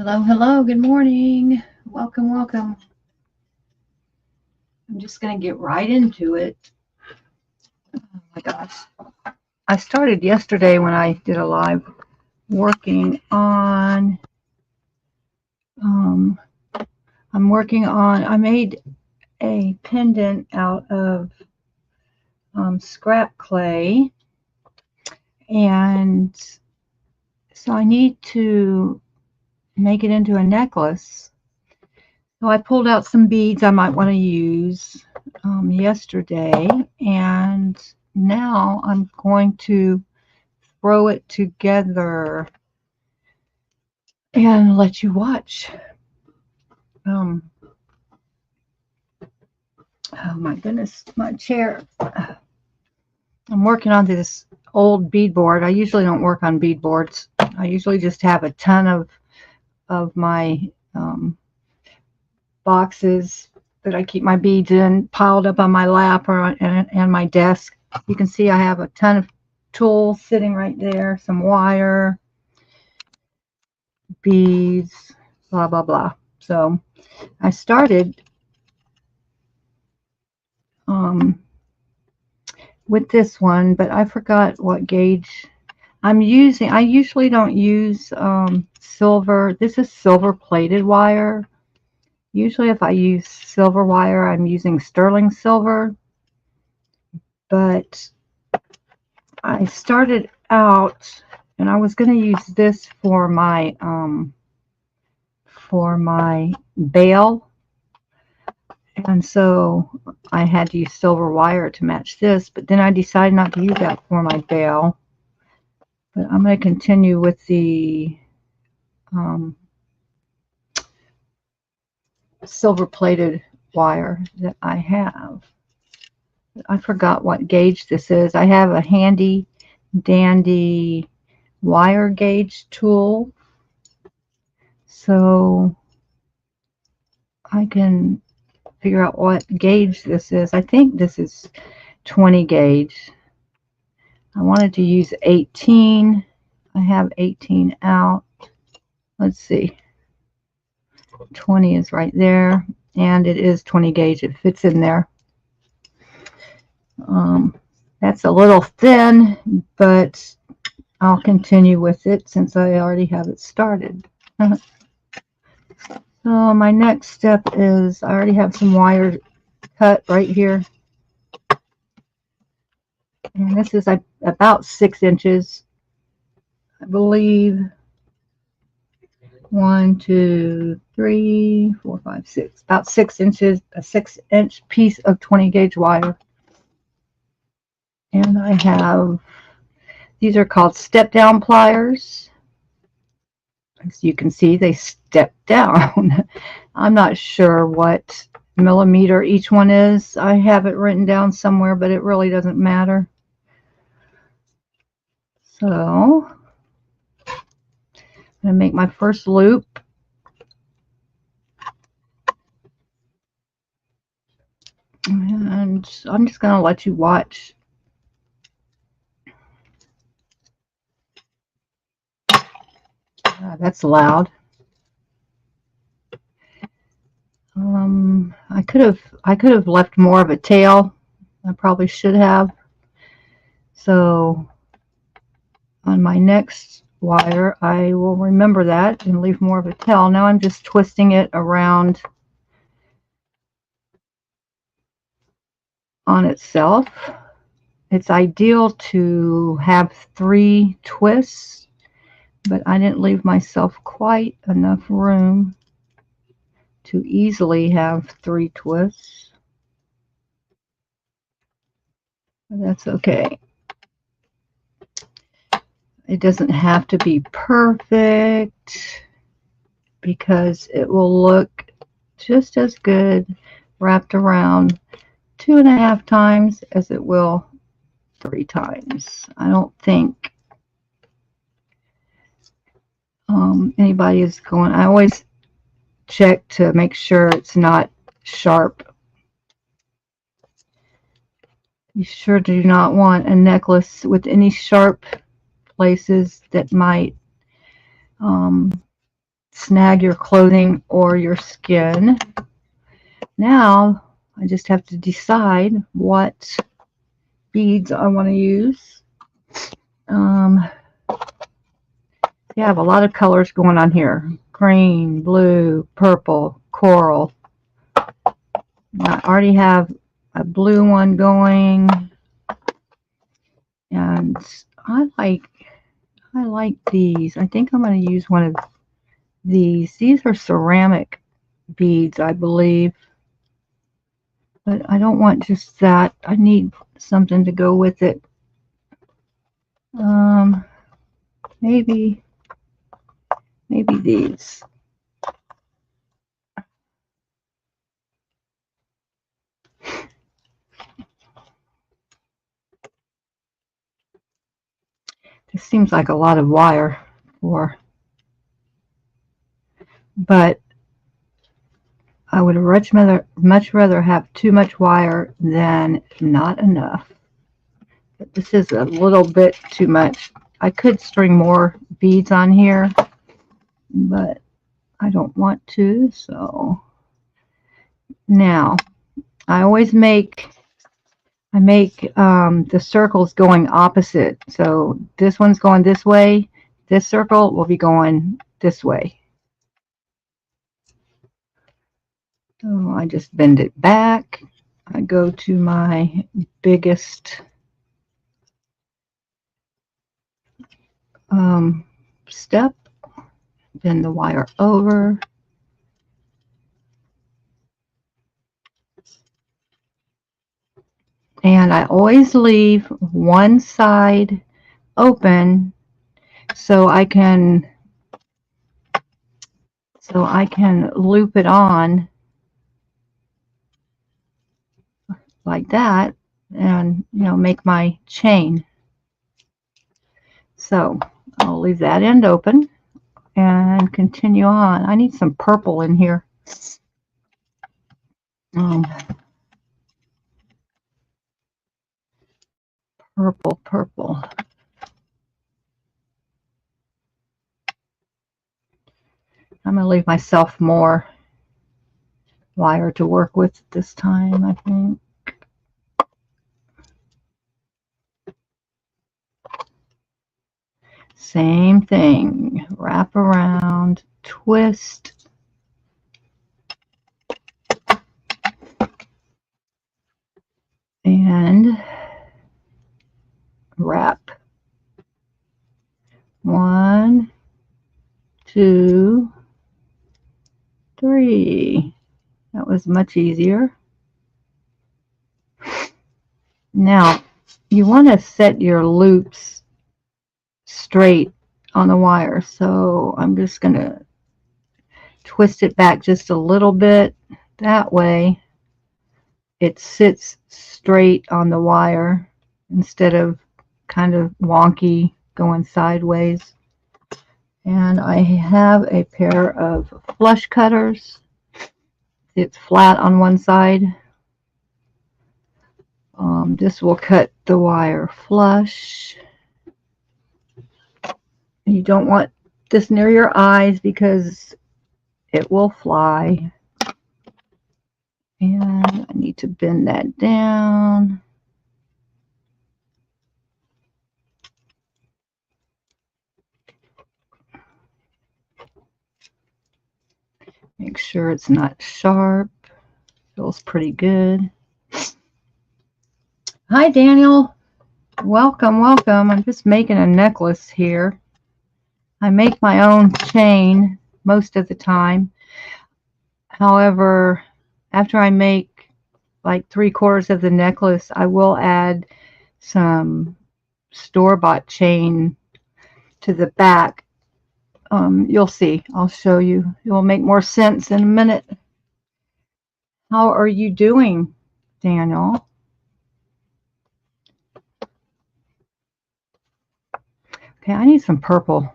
Hello, hello, good morning. Welcome, welcome. I'm just going to get right into it. Oh my gosh. I started yesterday when I did a live working on, I made a pendant out of scrap clay, and so I need to make it into a necklace. So I pulled out some beads I might want to use yesterday, and now I'm going to throw it together and let you watch. Oh my goodness, my chair. I'm working on this old beadboard. I usually don't work on beadboards. I usually just have a ton of my boxes that I keep my beads in piled up on my lap or and my desk. You can see I have a ton of tools sitting right there, some wire, beads, blah blah blah. So I started with this one, but I forgot what gauge I'm using. I usually don't use silver. This is silver plated wire. Usually if I use silver wire, I'm using sterling silver, but I started out and I was going to use this for my bail, and so I had to use silver wire to match this, but then I decided not to use that for my bail. But I'm going to continue with the silver plated wire that I have. I forgot what gauge this is. I have a handy dandy wire gauge tool, so I can figure out what gauge this is. I think this is 20 gauge. I wanted to use 18. I have 18 out. Let's see. 20 is right there, and it is 20 gauge. It fits in there. That's a little thin, but I'll continue with it since I already have it started. So my next step is I already have some wire cut right here. And this is about 6 inches, I believe. 1, 2, 3, 4, 5, 6. About 6 inches, a 6-inch piece of 20 gauge wire. And I have, these are called step down pliers. As you can see, they step down. I'm not sure what millimeter each one is. I have it written down somewhere, but it really doesn't matter. So I'm going to make my first loop. And I'm just going to let you watch. That's loud. I could have left more of a tail. I probably should have. So on my next wire, I will remember that and leave more of a tail. Now I'm just twisting it around on itself. It's ideal to have 3 twists, but I didn't leave myself quite enough room to easily have 3 twists. But that's okay. It doesn't have to be perfect because it will look just as good wrapped around 2.5 times as it will 3 times. I don't think anybody is going. I always check to make sure it's not sharp. You sure do not want a necklace with any sharp places that might snag your clothing or your skin. Now I just have to decide what beads I want to use. You have a lot of colors going on here. Green, blue, purple, coral. I already have a blue one going. And I like these. I think I'm going to use one of these. These are ceramic beads, I believe. But I don't want just that. I need something to go with it. Maybe these. This seems like a lot of wire but I would much rather have too much wire than not enough. But this is a little bit too much. I could string more beads on here, but I don't want to. So now I always make the circles going opposite. So this one's going this way. This circle will be going this way. So I just bend it back. I go to my biggest step, bend the wire over. And I always leave one side open so I can loop it on like that and make my chain. So I'll leave that end open and continue on. I need some purple in here. Purple. I'm going to leave myself more wire to work with this time, I think. Same thing. Wrap around, twist. And wrap. 1, 2, 3. That was much easier. Now, you want to set your loops straight on the wire. So I'm just going to twist it back just a little bit. That way it sits straight on the wire instead of kind of wonky going sideways. And I have a pair of flush cutters. It's flat on one side. This will cut the wire flush. You don't want this near your eyes because it will fly. And I need to bend that down. Make sure it's not sharp. Feels pretty good. Hi, Daniel. Welcome. I'm just making a necklace here. I make my own chain most of the time. However, after I make like 3/4 of the necklace, I will add some store-bought chain to the back. You'll see. I'll show you. It will make more sense in a minute. How are you doing, Daniel? Okay, I need some purple.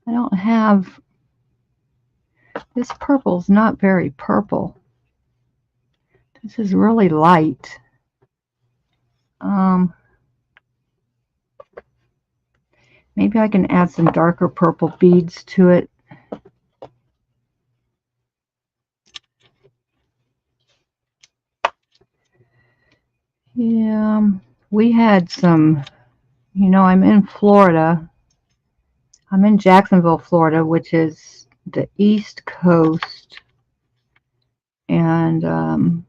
I don't have... This purple's not very purple. This is really light. Maybe I can add some darker purple beads to it. we had some, I'm in Florida. I'm in Jacksonville, Florida, which is the East Coast. And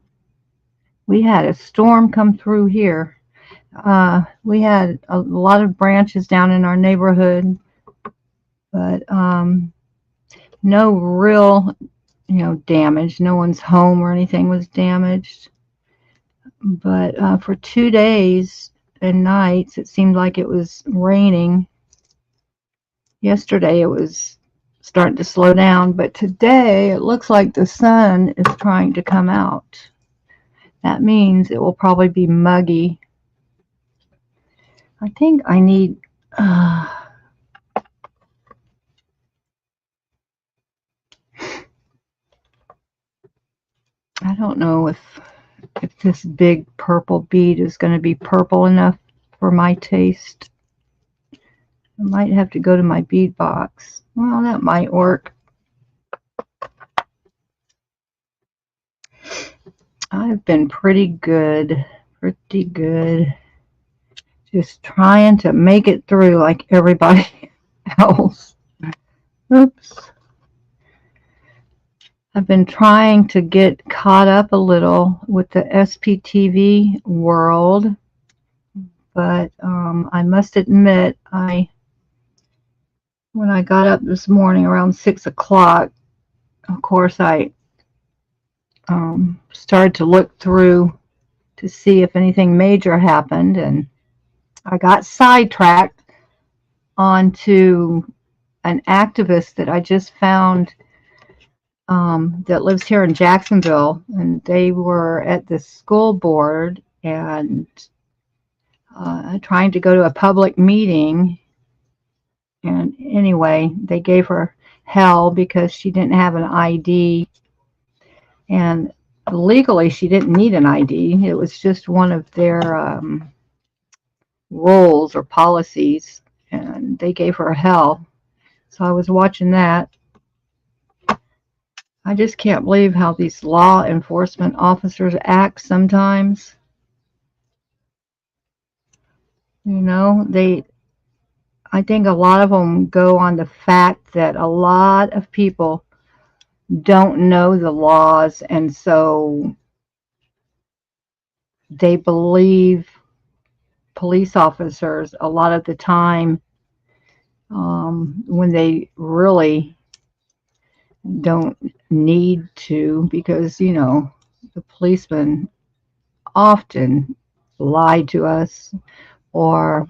we had a storm come through here. We had a lot of branches down in our neighborhood, but no real, damage. No one's home or anything was damaged. But for 2 days and nights, it seemed like it was raining. Yesterday, it was starting to slow down, but today it looks like the sun is trying to come out. That means it will probably be muggy. I think I need... I don't know if this big purple bead is going to be purple enough for my taste. I might have to go to my bead box. Well, that might work. I've been pretty good. Just trying to make it through like everybody else. Oops. I've been trying to get caught up a little with the SPtv world, but I must admit, when I got up this morning around 6 o'clock, of course, I started to look through to see if anything major happened, and I got sidetracked onto an activist that I just found that lives here in Jacksonville, and they were at the school board and trying to go to a public meeting. And anyway, they gave her hell because she didn't have an ID, and legally she didn't need an ID. It was just one of their rules or policies, and they gave her hell. So I was watching that. I just can't believe how these law enforcement officers act sometimes. I think a lot of them go on the fact that a lot of people don't know the laws, and so they believe police officers a lot of the time when they really don't need to, because the policemen often lie to us or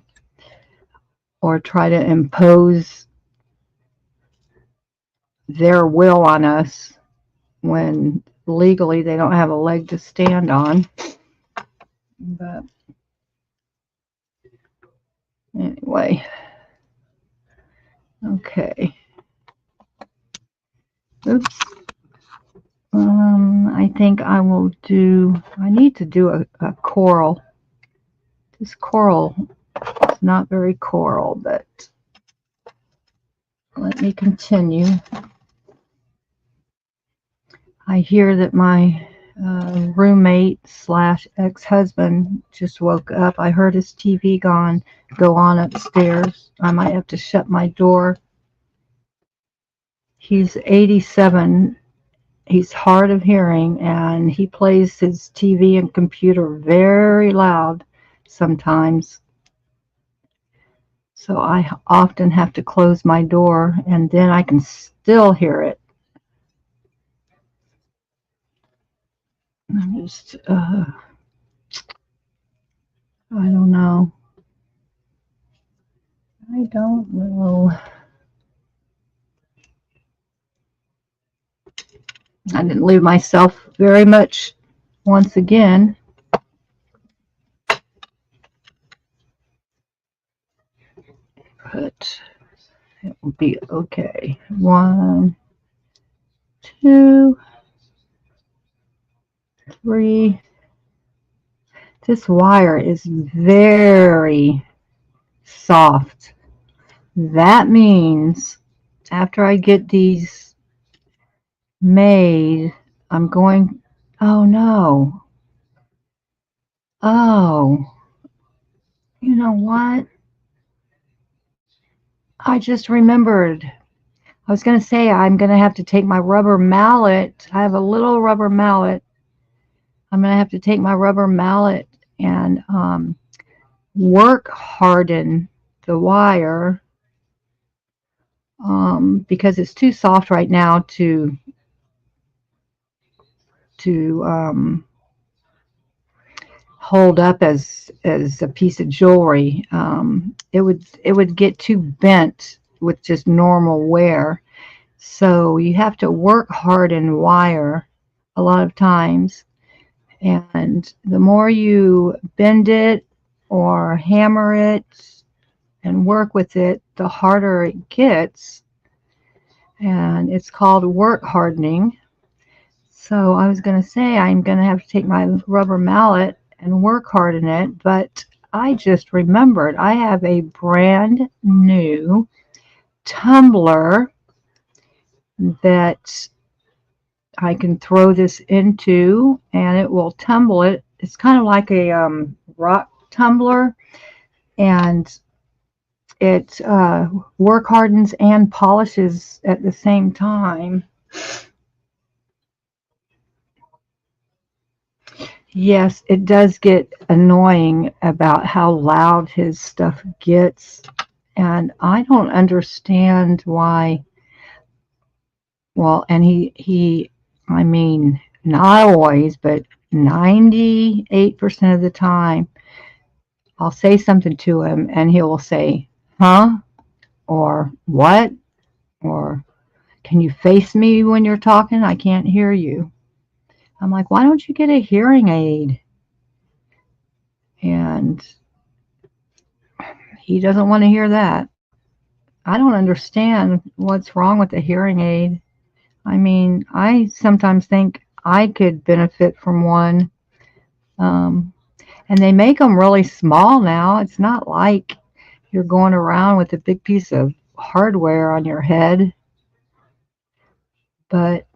try to impose their will on us when legally they don't have a leg to stand on. But anyway, okay. Oops. I think I need to do a coral. This coral is not very coral, but let me continue. I hear that my roommate / ex-husband just woke up. I heard his TV go on upstairs. I might have to shut my door. He's 87. He's hard of hearing, and he plays his TV and computer very loud sometimes. So I often have to close my door, and then I can still hear it. I'm just, I don't know. I don't know. I didn't leave myself very much once again. But it will be okay. 1, 2, 3. This wire is very soft. That means after I get these made, I'm going... Oh, no. Oh. You know what? I just remembered. I was going to say I'm going to have to take my rubber mallet. I have a little rubber mallet. I'm going to have to take my rubber mallet and work harden the wire because it's too soft right now to hold up as a piece of jewelry. It would get too bent with just normal wear. So you have to work harden wire a lot of times, and the more you bend it or hammer it and work with it, the harder it gets. And it's called work hardening. So I was going to say I'm going to have to take my rubber mallet and work harden it, but I just remembered I have a brand new tumbler that I can throw this into and it will tumble it. It's kind of like a rock tumbler, and it work hardens and polishes at the same time. Yes, it does get annoying about how loud his stuff gets, and I don't understand why. Well, and I mean, not always, but 98% of the time, I'll say something to him and he will say, huh? Or what? Or can you face me when you're talking? I can't hear you. I'm like, why don't you get a hearing aid? And he doesn't want to hear that. I don't understand what's wrong with a hearing aid. I mean, I sometimes think I could benefit from one. Um, and they make them really small now. It's not like you're going around with a big piece of hardware on your head. But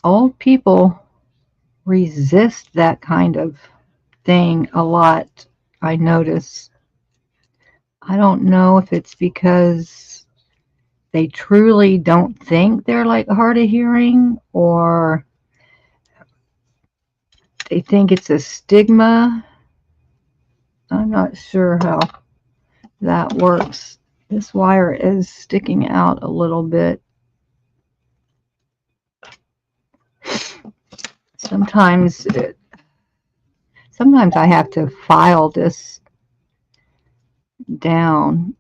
old people resist that kind of thing a lot, I notice. I don't know if it's because they truly don't think they're like hard of hearing, or they think it's a stigma. I'm not sure how that works. This wire is sticking out a little bit. Sometimes I have to file this down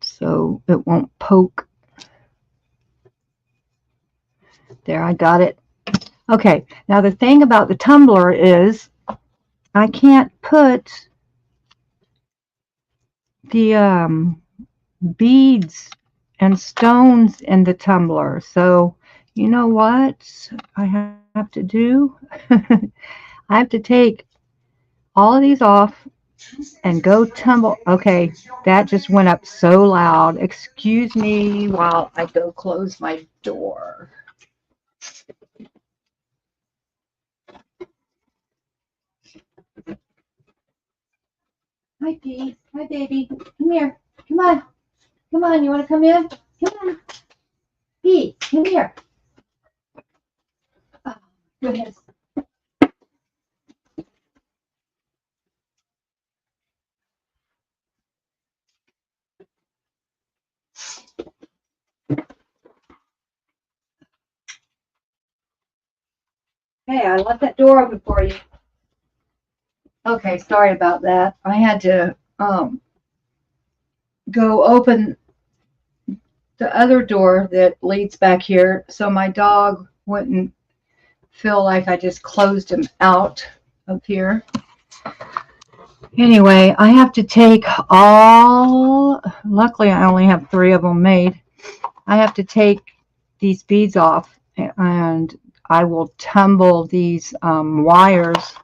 so it won't poke. There, I got it. Okay, now the thing about the tumbler is I can't put the beads and stones in the tumbler. So you know what I have to do? I have to take all of these off and go tumble. Okay, that just went up so loud. Excuse me while I go close my door. Hi, Dee. Hi, baby. Come here. Come on. Come on. You want to come in? Come on. Dee, come here. Oh, goodness. Hey, I left that door open for you. Okay, sorry about that. I had to go open the other door that leads back here so my dog wouldn't feel like I just closed him out of here. Anyway, I have to take all, luckily I only have 3 of them made. I have to take these beads off and I will tumble these wires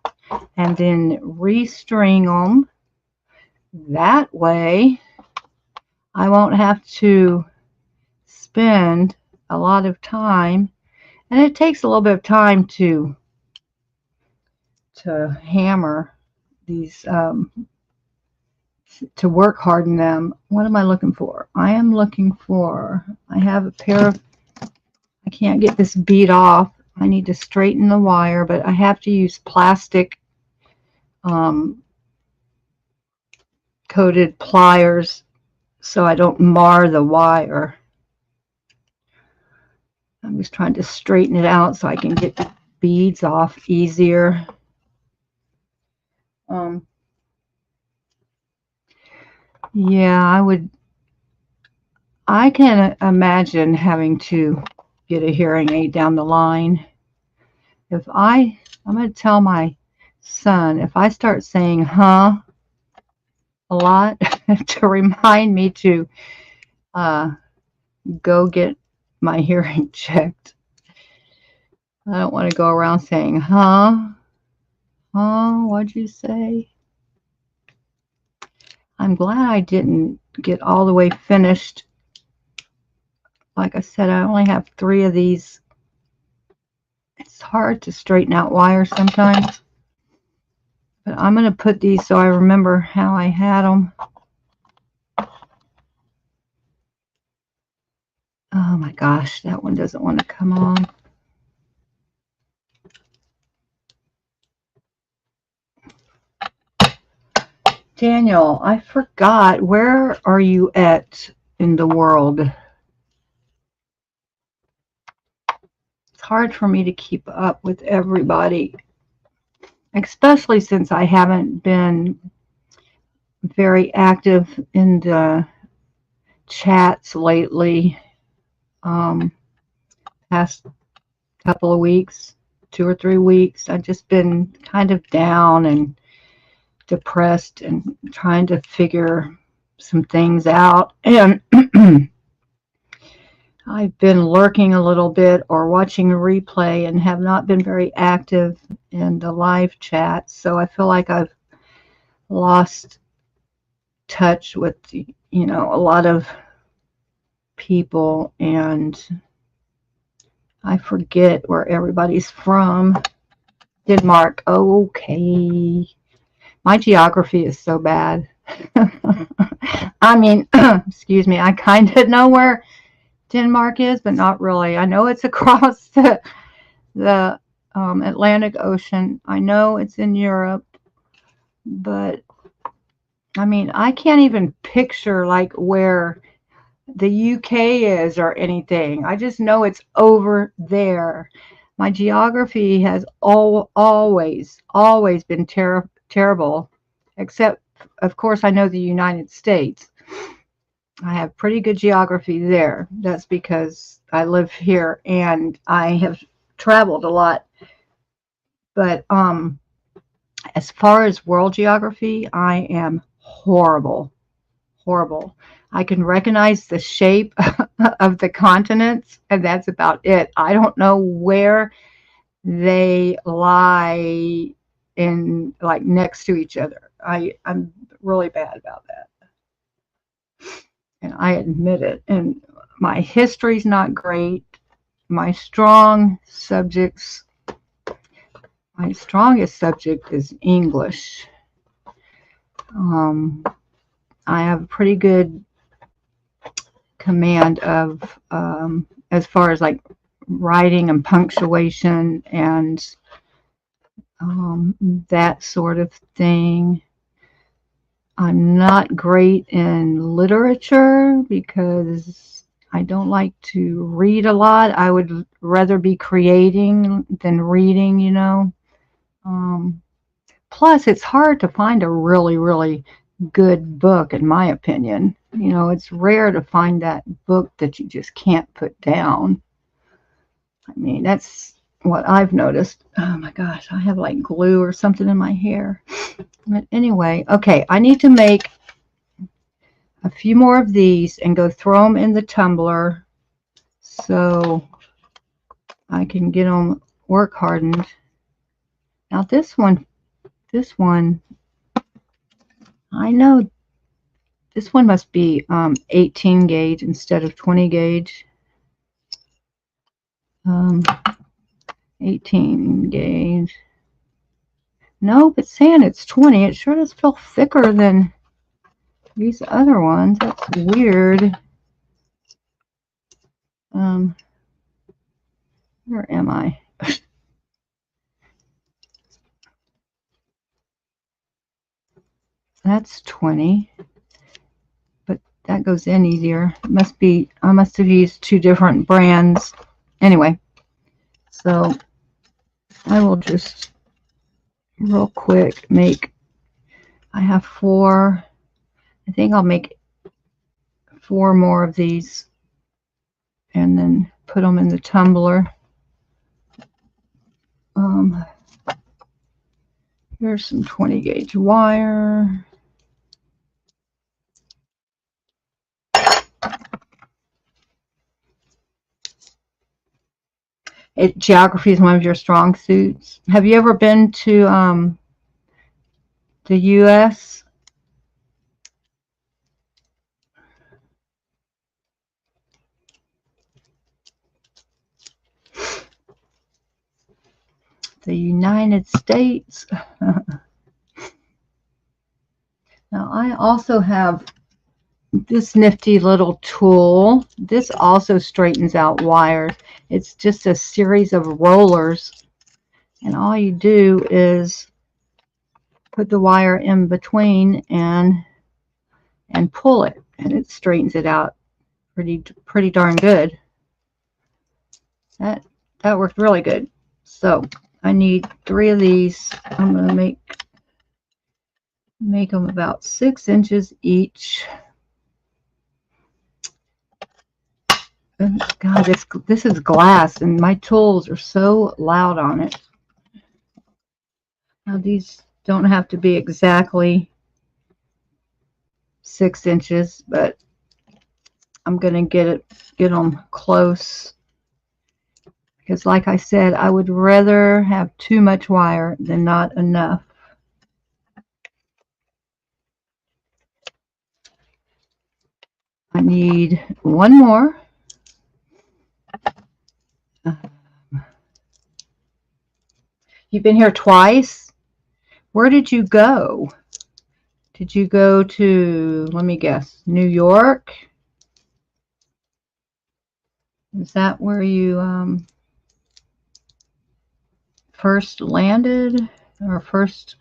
and then restring them. That way I won't have to spend a lot of time, and it takes a little bit of time to hammer these to work harden them. What am I looking for? I am looking for, I have a pair of, I can't get this bead off. I need to straighten the wire, but I have to use plastic coated pliers so I don't mar the wire. I'm just trying to straighten it out so I can get the beads off easier. Yeah, I can imagine having to get a hearing aid down the line. I'm going to tell my son, if I start saying huh a lot, to remind me to go get my hearing checked. I don't want to go around saying huh, what'd you say? I'm glad I didn't get all the way finished. Like I said, I only have 3 of these. It's hard to straighten out wires sometimes. But I'm going to put these so I remember how I had them. Oh my gosh, that one doesn't want to come on. Daniel, I forgot. Where are you at in the world? It's hard for me to keep up with everybody, especially since I haven't been very active in the chats lately. Past couple of weeks, 2 or 3 weeks, I've just been kind of down and depressed and trying to figure some things out. And I've been lurking a little bit or watching a replay and have not been very active in the live chat. So I feel like I've lost touch with, a lot of people, and I forget where everybody's from. Denmark. Okay. My geography is so bad. I mean, excuse me, I kind of know where Denmark is, but not really. I know it's across the Atlantic Ocean. I know it's in Europe, but I mean, I can't even picture like where the UK is or anything. I just know it's over there. My geography has always been terrible, except, of course, I know the United States. I have pretty good geography there. That's because I live here and I have traveled a lot. But as far as world geography, I am horrible. I can recognize the shape of the continents, and that's about it. I don't know where they lie in, like, next to each other. I'm really bad about that, and I admit it. And my history's not great. My strongest subject is English. I have pretty good command of as far as like writing and punctuation and that sort of thing. I'm not great in literature because I don't like to read a lot. I would rather be creating than reading, Plus, it's hard to find a really good book, in my opinion. It's rare to find that book that you just can't put down. I mean, that's what I've noticed. Oh my gosh, I have like glue or something in my hair. But anyway, okay, I need to make a few more of these and go throw them in the tumbler so I can get them work hardened. Now this one, I know this one must be 18 gauge instead of 20 gauge. 18 gauge. No, but saying it's 20, it sure does feel thicker than These other ones, that's weird. Where am I? That's 20. But that goes in easier. It must be, I must have used 2 different brands. Anyway, so I will just real quick make, I have 4. I think I'll make 4 more of these and then put them in the tumbler. Here's some 20 gauge wire. Geography is one of your strong suits. Have you ever been to the U.S.? The United States. Now I also have this nifty little tool. This also straightens out wires. It's just a series of rollers, and all you do is put the wire in between and pull it, and it straightens it out pretty darn good. That worked really good. So I need 3 of these. I'm going to make them about 6 inches each. And God, this is glass, and my tools are so loud on it. Now these don't have to be exactly 6 inches, but I'm going to get them close, because like I said, I would rather have too much wire than not enough. I need 1 more. You've been here twice? Where did you go? Did you go to, let me guess, New York? Is that where you first landed? Or first?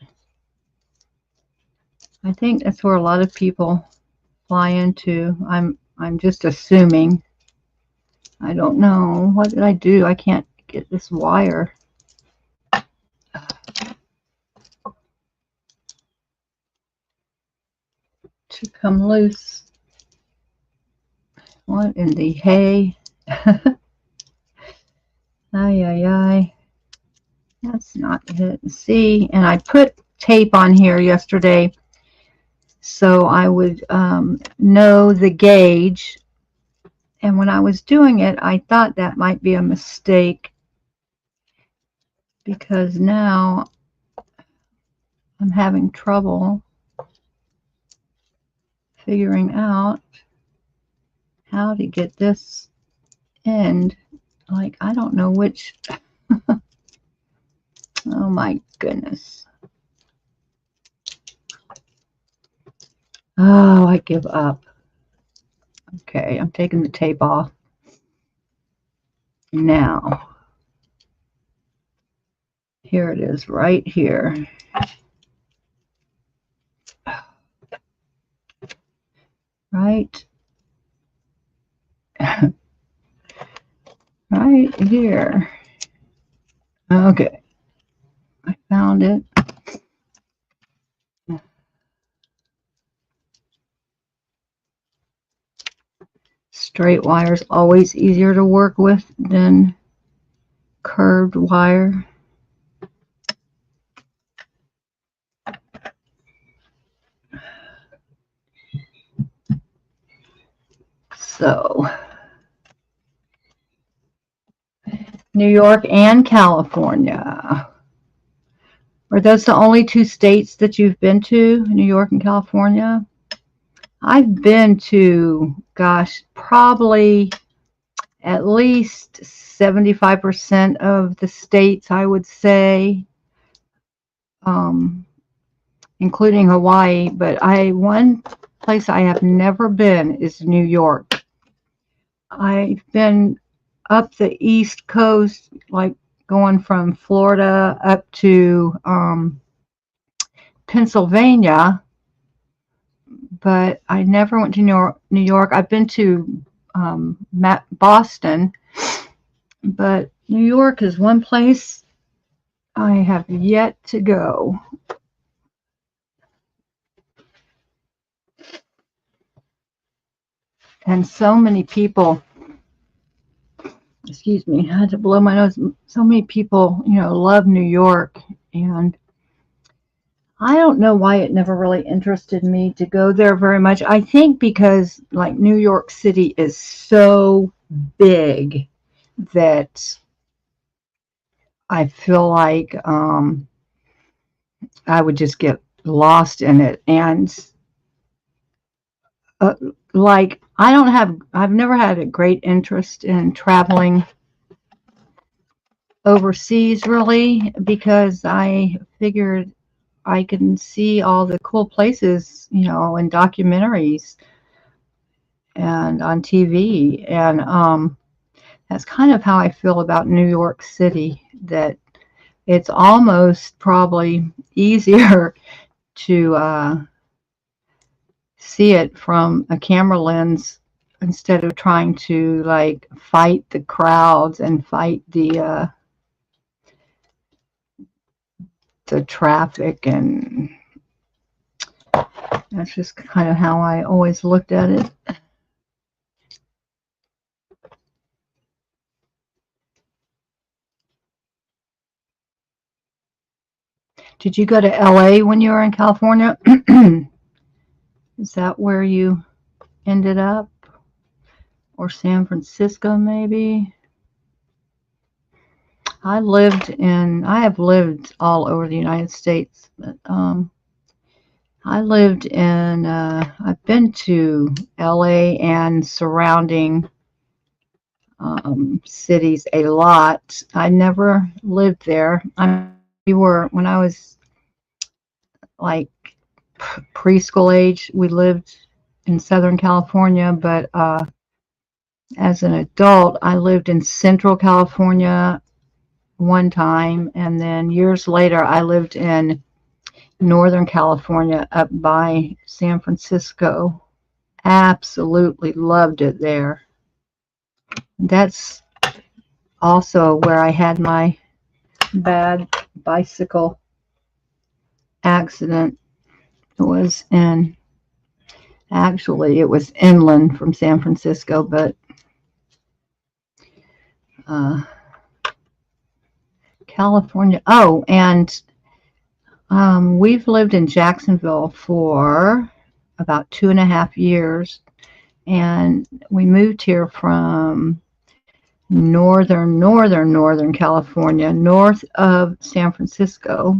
I think that's where a lot of people fly into. I'm just assuming. I don't know. What did I do? I can't get this wire to come loose. What in the hay? Ay, ay, ay. That's not it. See, and I put tape on here yesterday so I would know the gauge. And when I was doing it, I thought that might be a mistake, because now I'm having trouble figuring out how to get this end. Like, I don't know which. Oh my goodness. Oh, I give up. Okay, I'm taking the tape off. Now, here it is right here. Right. Right here. Okay. I found it. Straight wire is always easier to work with than curved wire. So, New York and California. Are those the only 2 states that you've been to, New York and California? I've been to, gosh, probably at least 75% of the states, I would say, including Hawaii. But place I have never been is New York. I've been up the East Coast, like going from Florida up to Pennsylvania, but I never went to New York. I've been to Boston, but New York is one place I have yet to go. And so many people, excuse me, I had to blow my nose. So many people, love New York. And I don't know why it never really interested me to go there very much. I think because, like, New York City is so big that I feel like I would just get lost in it. And like, I've never had a great interest in traveling overseas, really, because I figured I can see all the cool places, in documentaries and on TV. And that's kind of how I feel about New York City, that it's almost probably easier to see it from a camera lens instead of trying to, like, fight the crowds and fight the traffic. And that's just kind of how I always looked at it. Did you go to LA when you were in California? Is that where you ended up? Or San Francisco, maybe? I have lived all over the United States, but I've been to LA and surrounding cities a lot. I never lived there. When I was like preschool age, we lived in Southern California, but as an adult, I lived in Central California one time, and then years later, I lived in Northern California up by San Francisco. Absolutely loved it there. That's also where I had my bad bicycle accident. It was inland from San Francisco, but California. Oh, and we've lived in Jacksonville for about 2.5 years, and we moved here from northern California, north of San Francisco,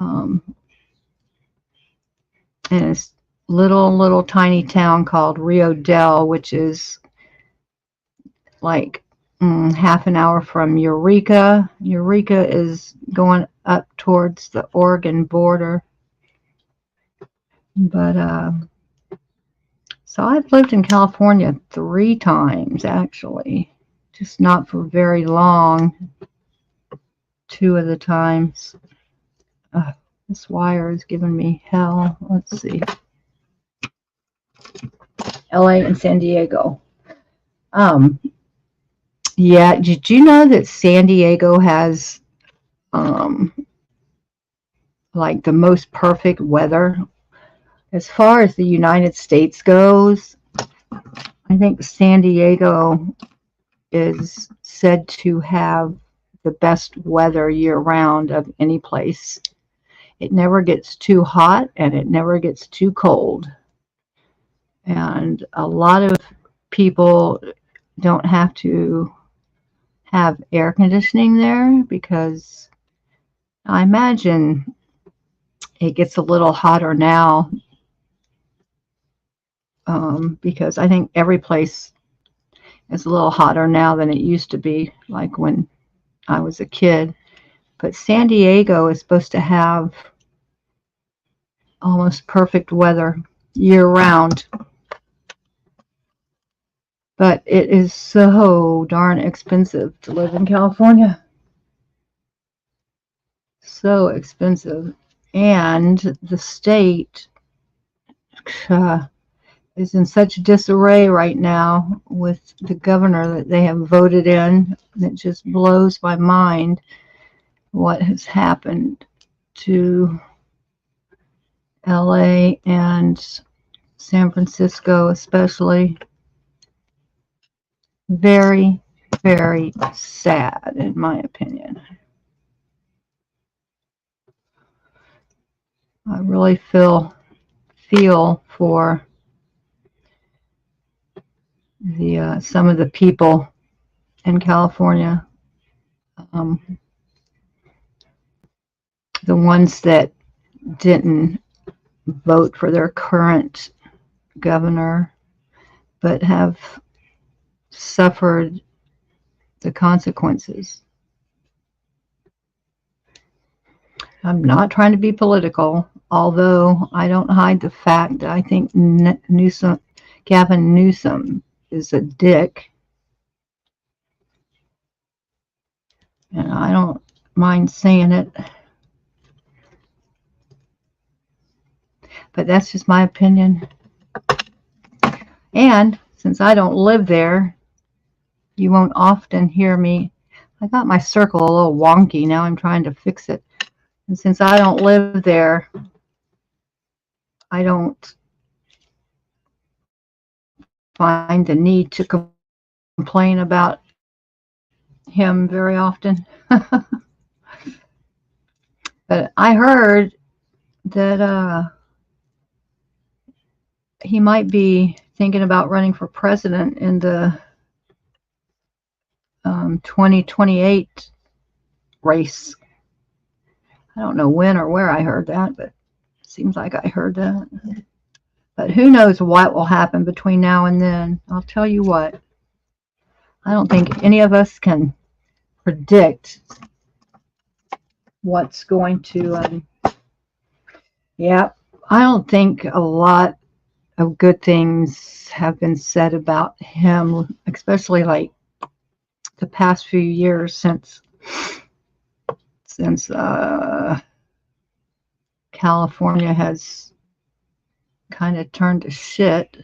and it's little tiny town called Rio Dell, which is like half an hour from Eureka. Eureka is going up towards the Oregon border. But so I've lived in California 3 times, actually, just not for very long. 2 of the times. This wire is giving me hell. Let's see. LA and San Diego. Yeah, did you know that San Diego has like the most perfect weather? As far as the United States goes, I think San Diego is said to have the best weather year-round of any place. It never gets too hot and it never gets too cold. And a lot of people don't have to have air conditioning there because I imagine it gets a little hotter now, because I think every place is a little hotter now than it used to be, like when I was a kid. But San Diego is supposed to have almost perfect weather year round. But it is so darn expensive to live in California. So expensive. And the state is in such disarray right now with the governor that they have voted in. It just blows my mind what has happened to LA and San Francisco especially. Very, very sad in my opinion. I really feel for the some of the people in California, the ones that didn't vote for their current governor, but have suffered the consequences. I'm not trying to be political, although I don't hide the fact that I think Gavin Newsom is a dick. And I don't mind saying it. But that's just my opinion. And since I don't live there, you won't often hear me. I got my circle a little wonky. Now I'm trying to fix it. And since I don't live there, I don't find the need to complain about him very often. But I heard that he might be thinking about running for president in the 2028 race. I don't know when or where I heard that, but it seems like I heard that. But who knows what will happen between now and then. I'll tell you what, I don't think any of us can predict what's going to yeah, I don't think a lot of good things have been said about him, especially like the past few years since California has kind of turned to shit.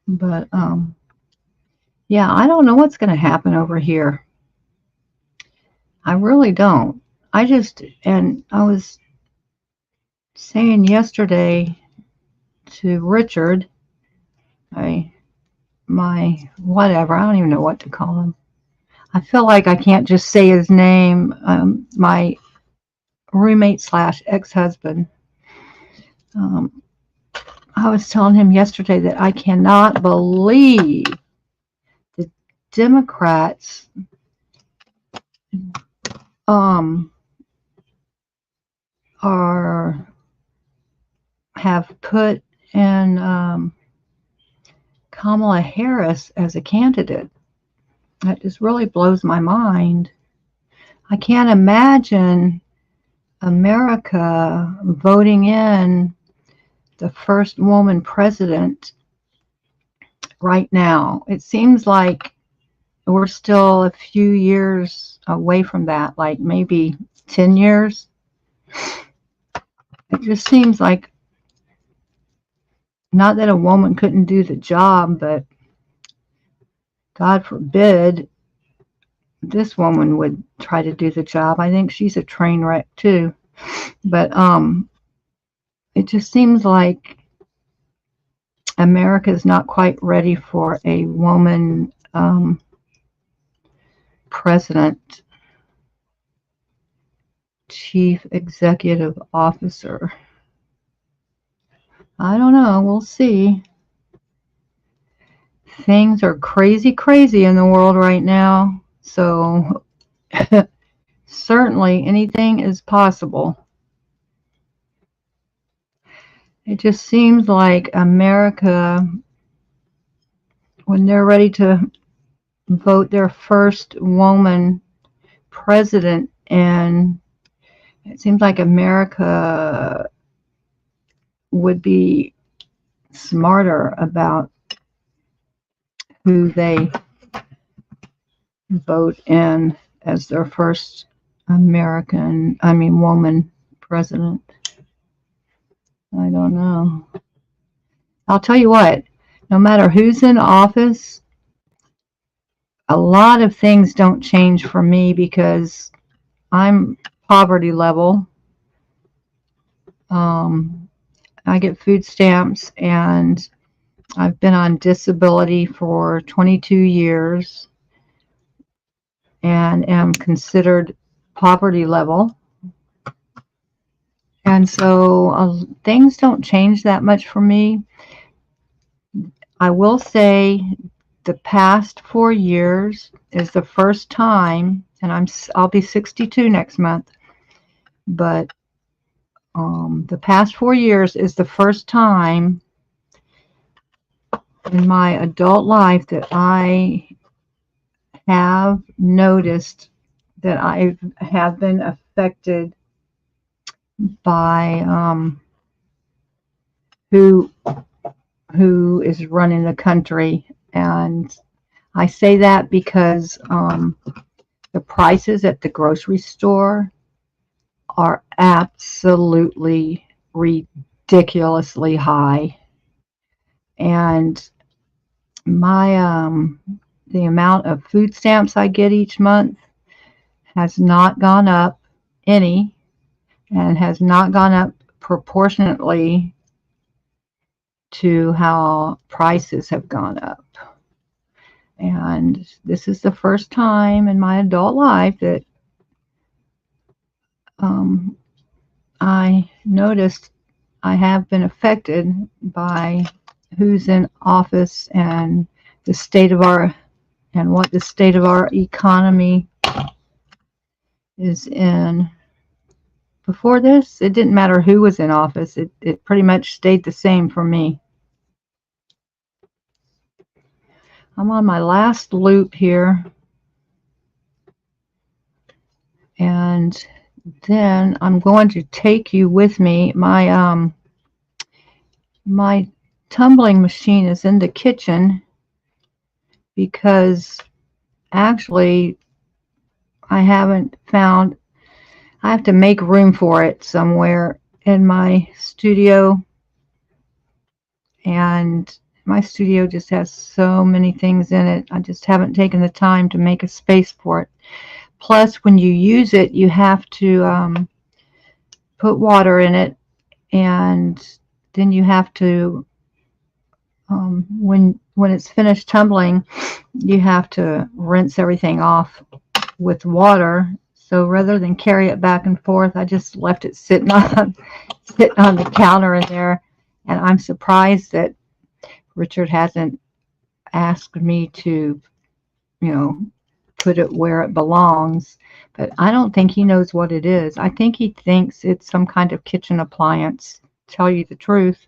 But yeah, I don't know what's going to happen over here. I really don't. And I was saying yesterday to Richard, my whatever, I don't even know what to call him. I feel like I can't just say his name. My roommate / ex-husband. I was telling him yesterday that I cannot believe the Democrats have put in Kamala Harris as a candidate. That just really blows my mind. I can't imagine America voting in the first woman president right now. It seems like we're still a few years away from that, like maybe 10 years. It just seems like, not that a woman couldn't do the job, but God forbid this woman would try to do the job. I think she's a train wreck too. But it just seems like America is not quite ready for a woman president, chief executive officer. I don't know. We'll see. Things are crazy in the world right now. So certainly anything is possible. It just seems like America, when they're ready to vote their first woman president in, It seems like America would be smarter about who they vote in as their first woman president. I don't know. I'll tell you what, no matter who's in office, a lot of things don't change for me because I'm poverty level. I get food stamps, and I've been on disability for 22 years and am considered poverty level. And so things don't change that much for me. I will say the past 4 years is the first time, and I'll be 62 next month, but the past 4 years is the first time in my adult life that I have noticed that I have been affected by who is running the country. And I say that because the prices at the grocery store are absolutely ridiculously high, and my the amount of food stamps I get each month has not gone up any, and has not gone up proportionately to how prices have gone up. And this is the first time in my adult life that I noticed I have been affected by who's in office and the state of our and what the state of our economy is in. Before this, it didn't matter who was in office. It pretty much stayed the same for me. I'm on my last loop here, and then I'm going to take you with me. My tumbling machine is in the kitchen because actually I have to make room for it somewhere in my studio, and my studio just has so many things in it. I just haven't taken the time to make a space for it. Plus, when you use it, you have to put water in it, and then you have to when it's finished tumbling, you have to rinse everything off with water. So rather than carry it back and forth, I just left it sitting on the counter in there. And I'm surprised that Richard hasn't asked me to, put it where it belongs. But I don't think he knows what it is. I think he thinks it's some kind of kitchen appliance, to tell you the truth.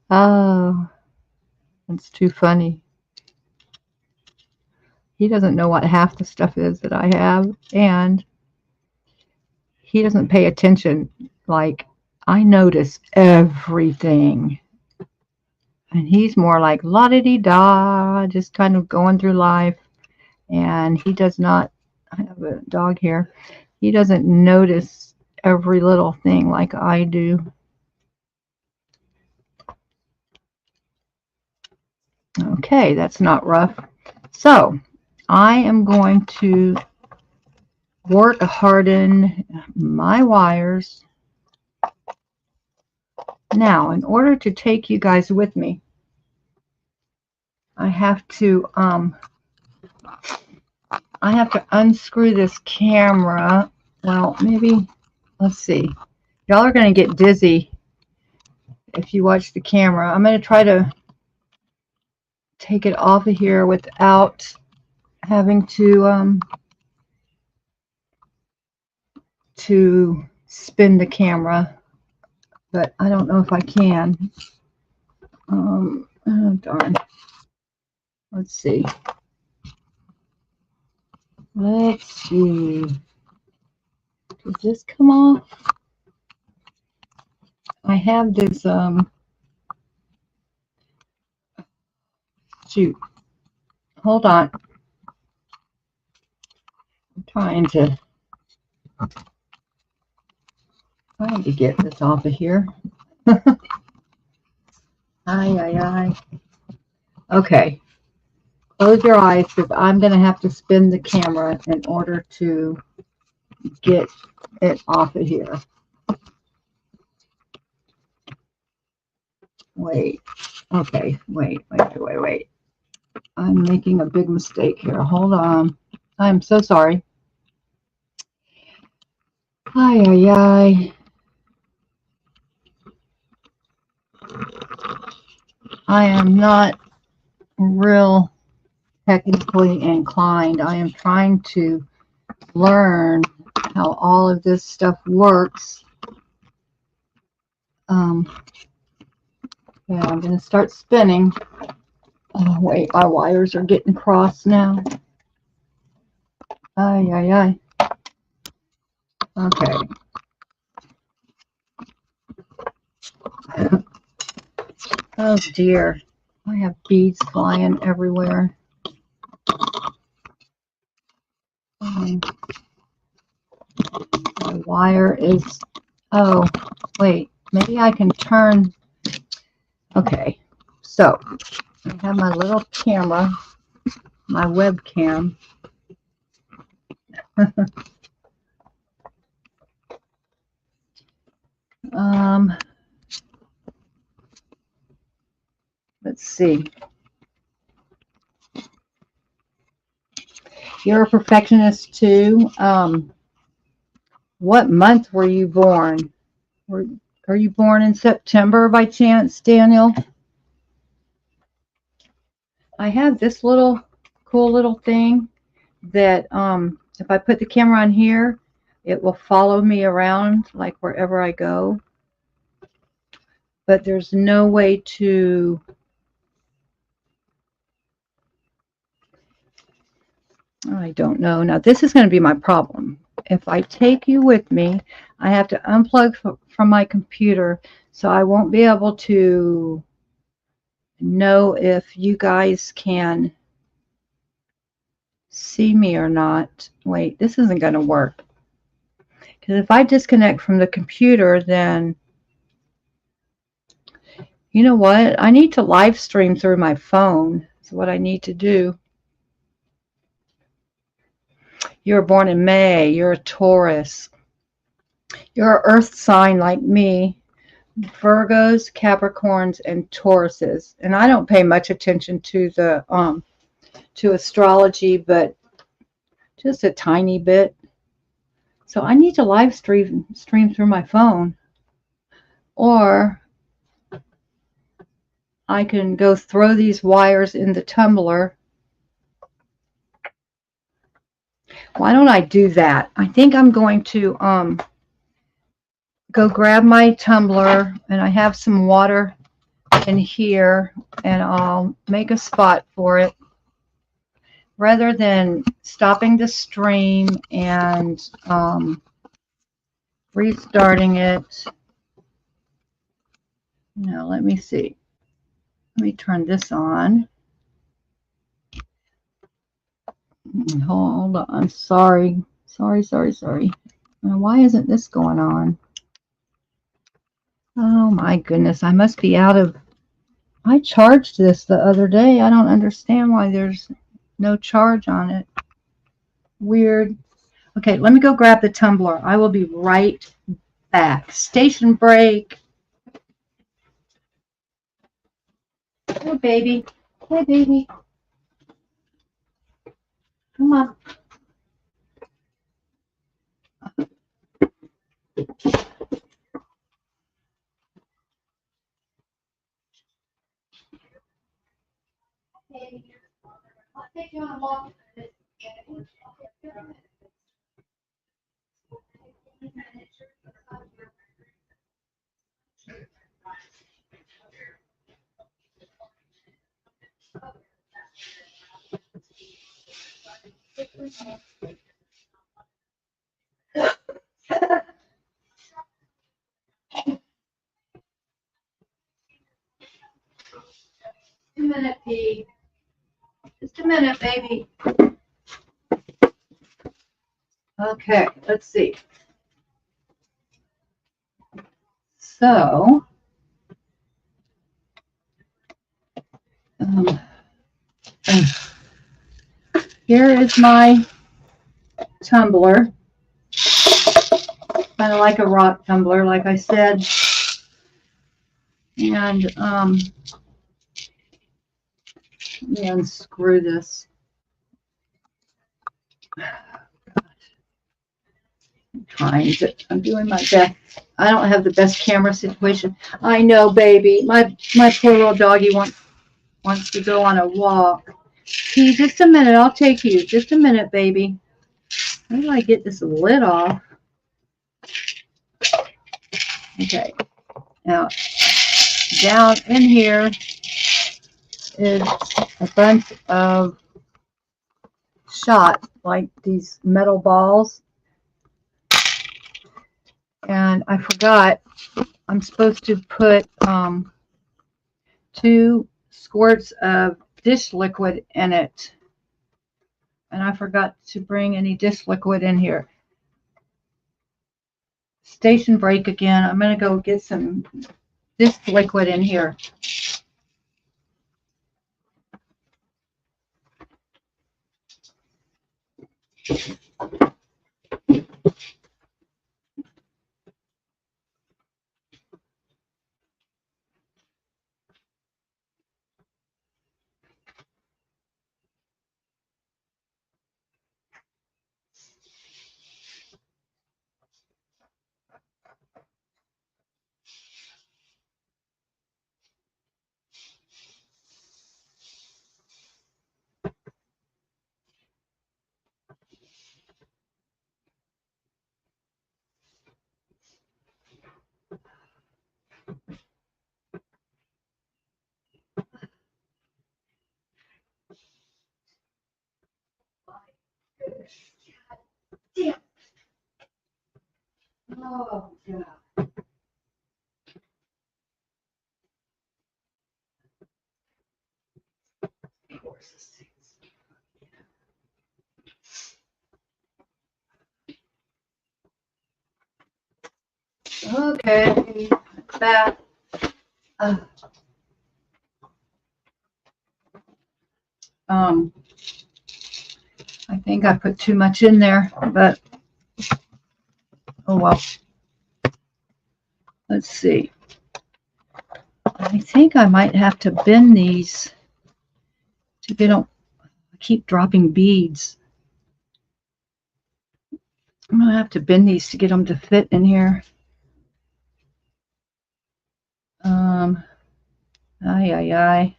Oh, it's too funny. He doesn't know what half the stuff is that I have, and he doesn't pay attention. Like, I notice everything, and he's more like la-di-di-da, just kind of going through life, and he does not, I have a dog here, he doesn't notice every little thing like I do. Okay, that's not rough. So I am going to harden my wires. Now, in order to take you guys with me, I have to unscrew this camera. Well, maybe, let's see. Y'all are going to get dizzy if you watch the camera. I'm going to try to take it off of here without having to spin the camera, but I don't know if I can. Oh darn. Let's see. Does this come off? I have this, shoot, hold on. I'm trying to get this off of here. Ay. Okay. Close your eyes because I'm going to have to spin the camera in order to get it off of here. Wait. Okay. Wait. I'm making a big mistake here. Hold on. I'm so sorry. Ay. I am not real technically inclined. I am trying to learn how all of this stuff works. Yeah, I'm going to start spinning. Oh, wait, my wires are getting crossed now. Ay. Okay. Oh, dear. I have beads flying everywhere. My wire is... Oh, wait. Maybe I can turn... Okay. So, I have my little camera, my webcam. Let's see. You're a perfectionist too. What month were you born? Are you born in September by chance, Daniel? I have this little cool little thing that if I put the camera on here, it will follow me around like wherever I go. But there's no way to... I don't know. Now this is going to be my problem. If I take you with me, I have to unplug from my computer, so I won't be able to know if you guys can see me or not. Wait, this isn't going to work. Because if I disconnect from the computer, then you know what? I need to live stream through my phone. That's what I need to do. You were born in May. You're a Taurus. You're an earth sign like me. Virgos, Capricorns, and Tauruses. And I don't pay much attention to the to astrology, but just a tiny bit. So I need to live stream through my phone, or I can go throw these wires in the tumbler. Why don't I do that? I think I'm going to go grab my tumbler, and I have some water in here, and I'll make a spot for it rather than stopping the stream and restarting it. Now let me see. Let me turn this on. Hold on. Sorry. Now, why isn't this going on? Oh my goodness. I must be out of... I charged this the other day. I don't understand why there's no charge on it. Weird. Okay, let me go grab the tumbler. I will be right back. Station break. Hey, baby. Hey, baby. Come on. Hey, I'll take you on a walk. minute, P. Just a minute, baby. Okay, let's see. So, here is my tumbler. Kind of like a rock tumbler, like I said. And let me unscrew this. I'm doing my best. I don't have the best camera situation. I know, baby. My poor little doggy wants to go on a walk. P, just a minute. I'll take you. Just a minute, baby. How do I get this lid off? Okay. Now, down in here is a bunch of shot, like these metal balls. And I forgot, I'm supposed to put 2 squirts of dish liquid in it. And I forgot to bring any dish liquid in here. Station break again. I'm going to go get some dish liquid in here. Damn. Oh, God. Okay, that. I think I put too much in there, but oh well. Let's see. I think I might have to bend these so they don't keep dropping beads. I'm gonna have to bend these to get them to fit in here. Ay.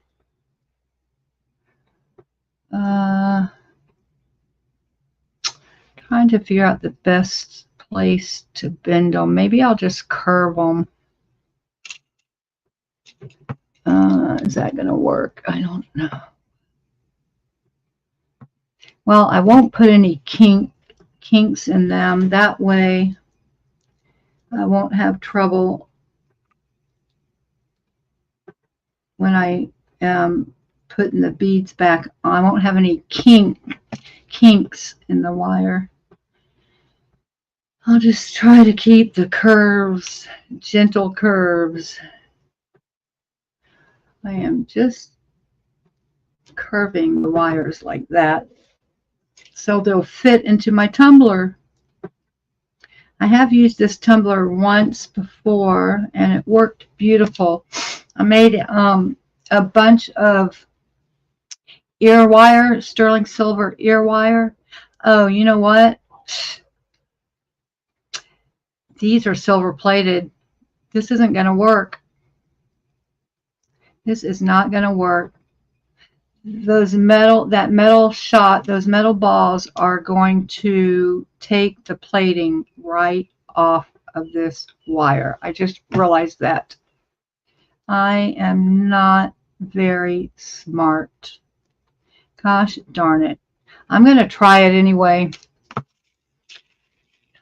Trying to figure out the best place to bend them. Maybe I'll just curve them. Is that gonna work? I don't know. Well, I won't put any kinks in them. That way I won't have trouble when I am putting the beads back on. I won't have any kinks in the wire. I'll just try to keep the curves, gentle curves. I am just curving the wires like that so they'll fit into my tumbler. I have used this tumbler once before and it worked beautiful. I made a bunch of ear wire, sterling silver ear wire. Oh, you know what? These are silver plated. This isn't going to work. This is not going to work. That metal shot, those metal balls are going to take the plating right off of this wire. I just realized that. I am not very smart. Gosh darn it. I'm going to try it anyway.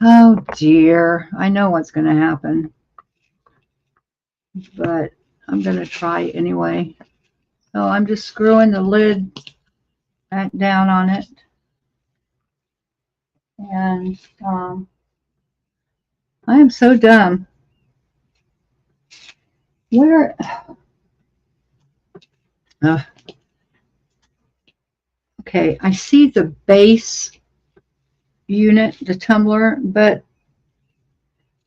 Oh dear. I know what's going to happen. But I'm going to try anyway. So I'm just screwing the lid back down on it. And I am so dumb. Where? Okay, I see the base unit, the tumbler, but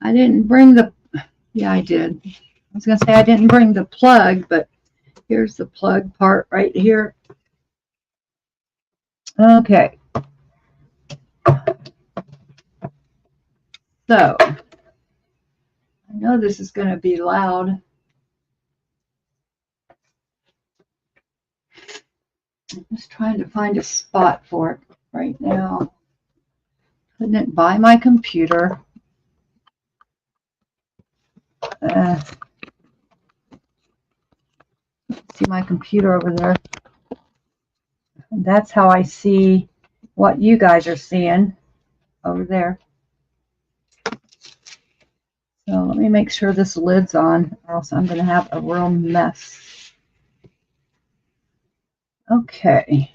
I didn't bring the, yeah, I did. I was going to say I didn't bring the plug, but here's the plug part right here. Okay. So, I know this is going to be loud. I'm just trying to find a spot for it right now. Putting it by my computer. See my computer over there. And that's how I see what you guys are seeing over there. So let me make sure this lid's on, or else I'm going to have a real mess. Okay.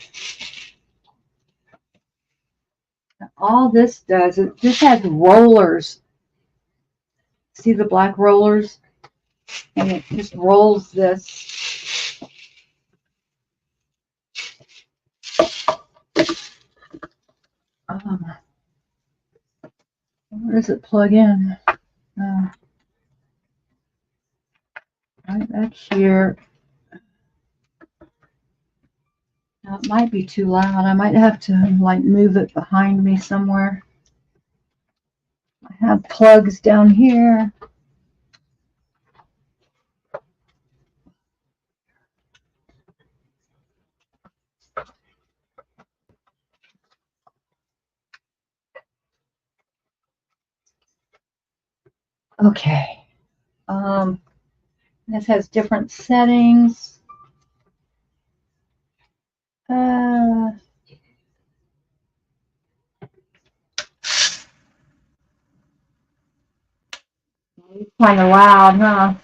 Now, all this does is this has rollers. See the black rollers? And it just rolls this. Where does it plug in? Right back here. Now it might be too loud. I might have to like move it behind me somewhere. I have plugs down here. Okay. This has different settings. It's kind of loud, huh?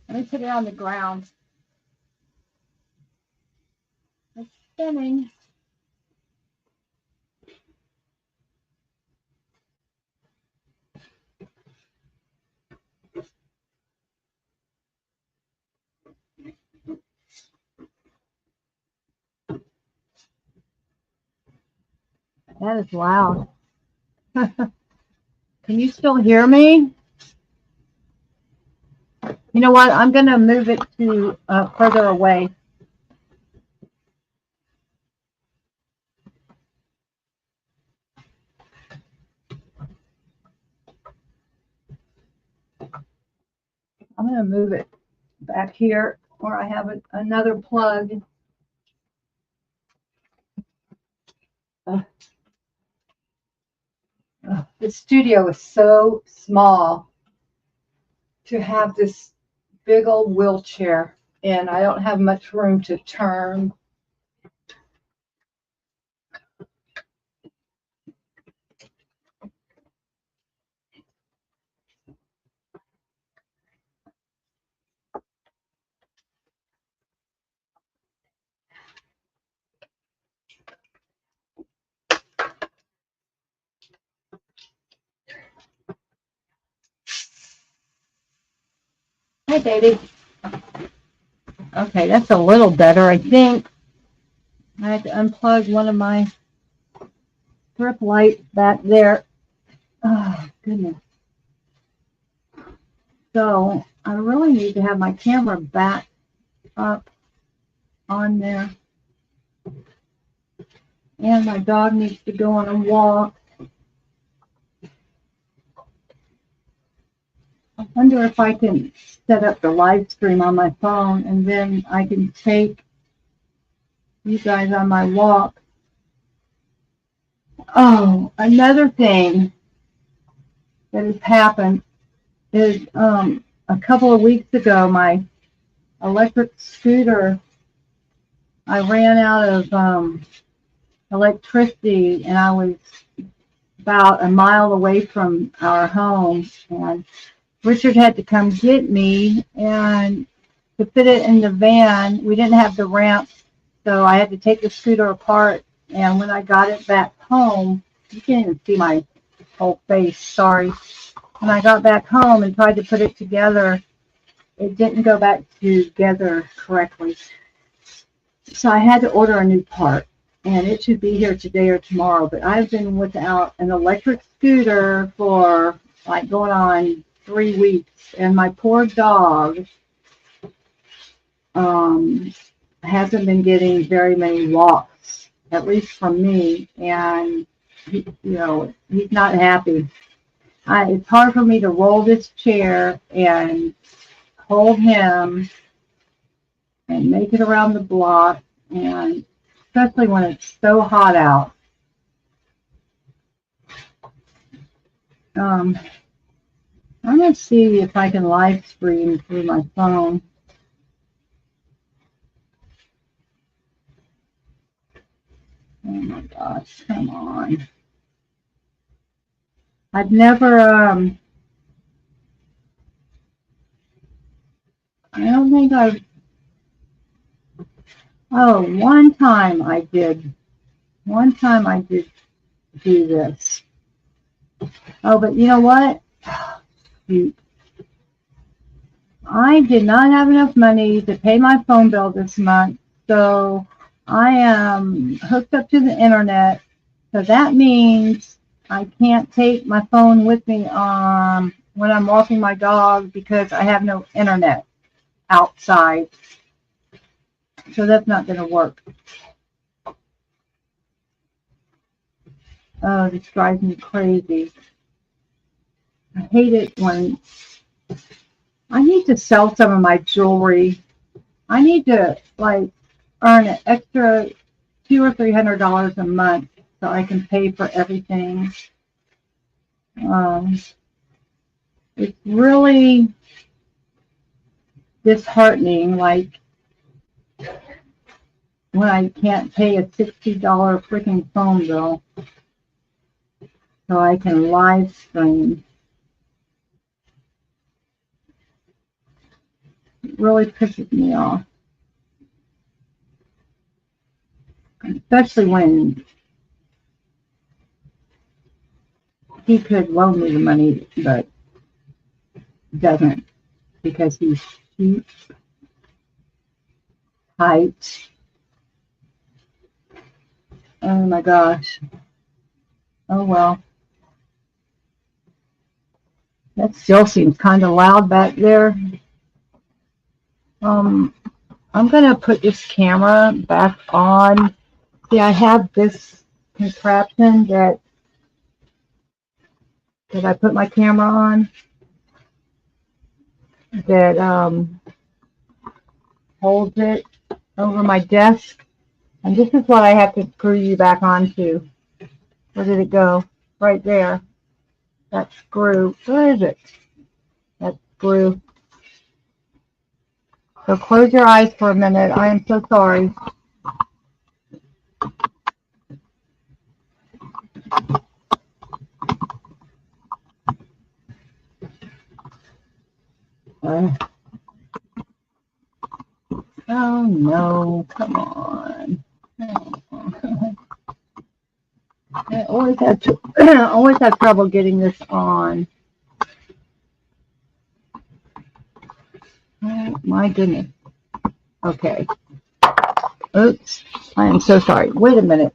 Let me put it on the ground. It's spinning. That is loud. Can you still hear me? You know what? I'm going to move it to further away. I'm going to move it back here where I have another plug. The studio is so small to have this big old wheelchair, and I don't have much room to turn. Hi, baby. Okay, that's a little better, I think. I had to unplug one of my strip lights back there. Oh, goodness. So I really need to have my camera back up on there. And my dog needs to go on a walk. I wonder if I can set up the live stream on my phone, and then I can take you guys on my walk. Oh, another thing that has happened is a couple of weeks ago, my electric scooter, I ran out of electricity, and I was about a mile away from our home, and Richard had to come get me, and to fit it in the van. We didn't have the ramp, so I had to take the scooter apart. And when I got it back home, you can't even see my whole face, sorry. When I got back home and tried to put it together, it didn't go back together correctly. So I had to order a new part, and it should be here today or tomorrow. But I've been without an electric scooter for like going on 3 weeks, and my poor dog hasn't been getting very many walks, at least from me, and he, he's not happy. It's hard for me to roll this chair and hold him and make it around the block, and especially when it's so hot out. I'm going to see if I can live stream through my phone. Oh my gosh, come on. I've never, I don't think I've, oh, one time I did do this. Oh, but you know what? I did not have enough money to pay my phone bill this month, so I am hooked up to the internet. So that means I can't take my phone with me when I'm walking my dog because I have no internet outside. So that's not going to work. Oh, this drives me crazy. I hate it when I need to sell some of my jewelry. I need to like earn an extra $200 or $300 a month so I can pay for everything. It's really disheartening, like when I can't pay a $60 freaking phone bill so I can live stream. It really pisses me off. Especially when he could loan me the money, but doesn't because he's cheap, tight. Oh my gosh. Oh well. That still seems kind of loud back there. I'm going to put this camera back on. See, I have this contraption that I put my camera on that holds it over my desk. And this is what I have to screw you back onto. Where did it go? Right there. That screw. Where is it? That screw. So close your eyes for a minute. I am so sorry. Oh no, come on. I always have trouble getting this on. Oh my goodness. Okay. Oops. I am so sorry. Wait a minute,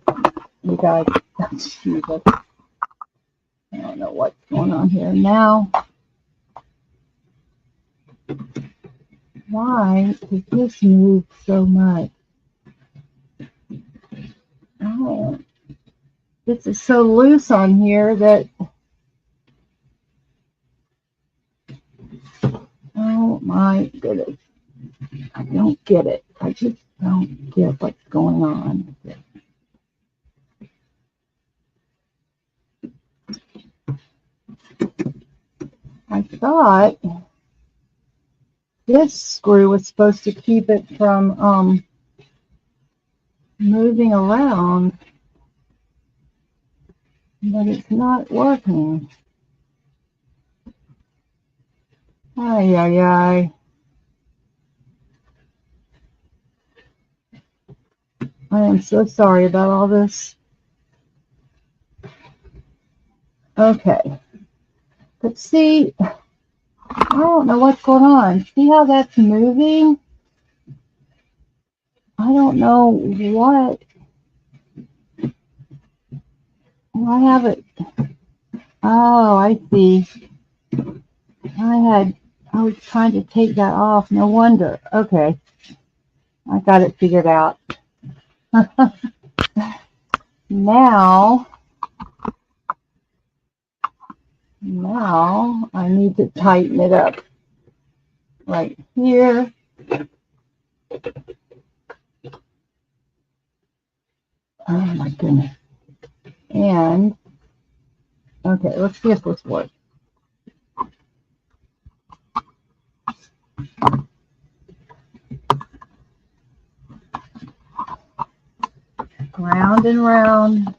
you guys. Excuse me. I don't know what's going on here now. Why does this move so much? Oh, this is so loose on here that, oh my goodness. I don't get it. I just don't get what's going on. I thought this screw was supposed to keep it from moving around, but it's not working. Ay, ay, ay. am so sorry about all this. Okay. But see, I don't know what's going on. See how that's moving? I don't know what. I have it. Oh, I see. I was trying to take that off. No wonder. Okay. I got it figured out. Now I need to tighten it up right here. Oh my goodness. And, okay, let's see if this works. Round and round.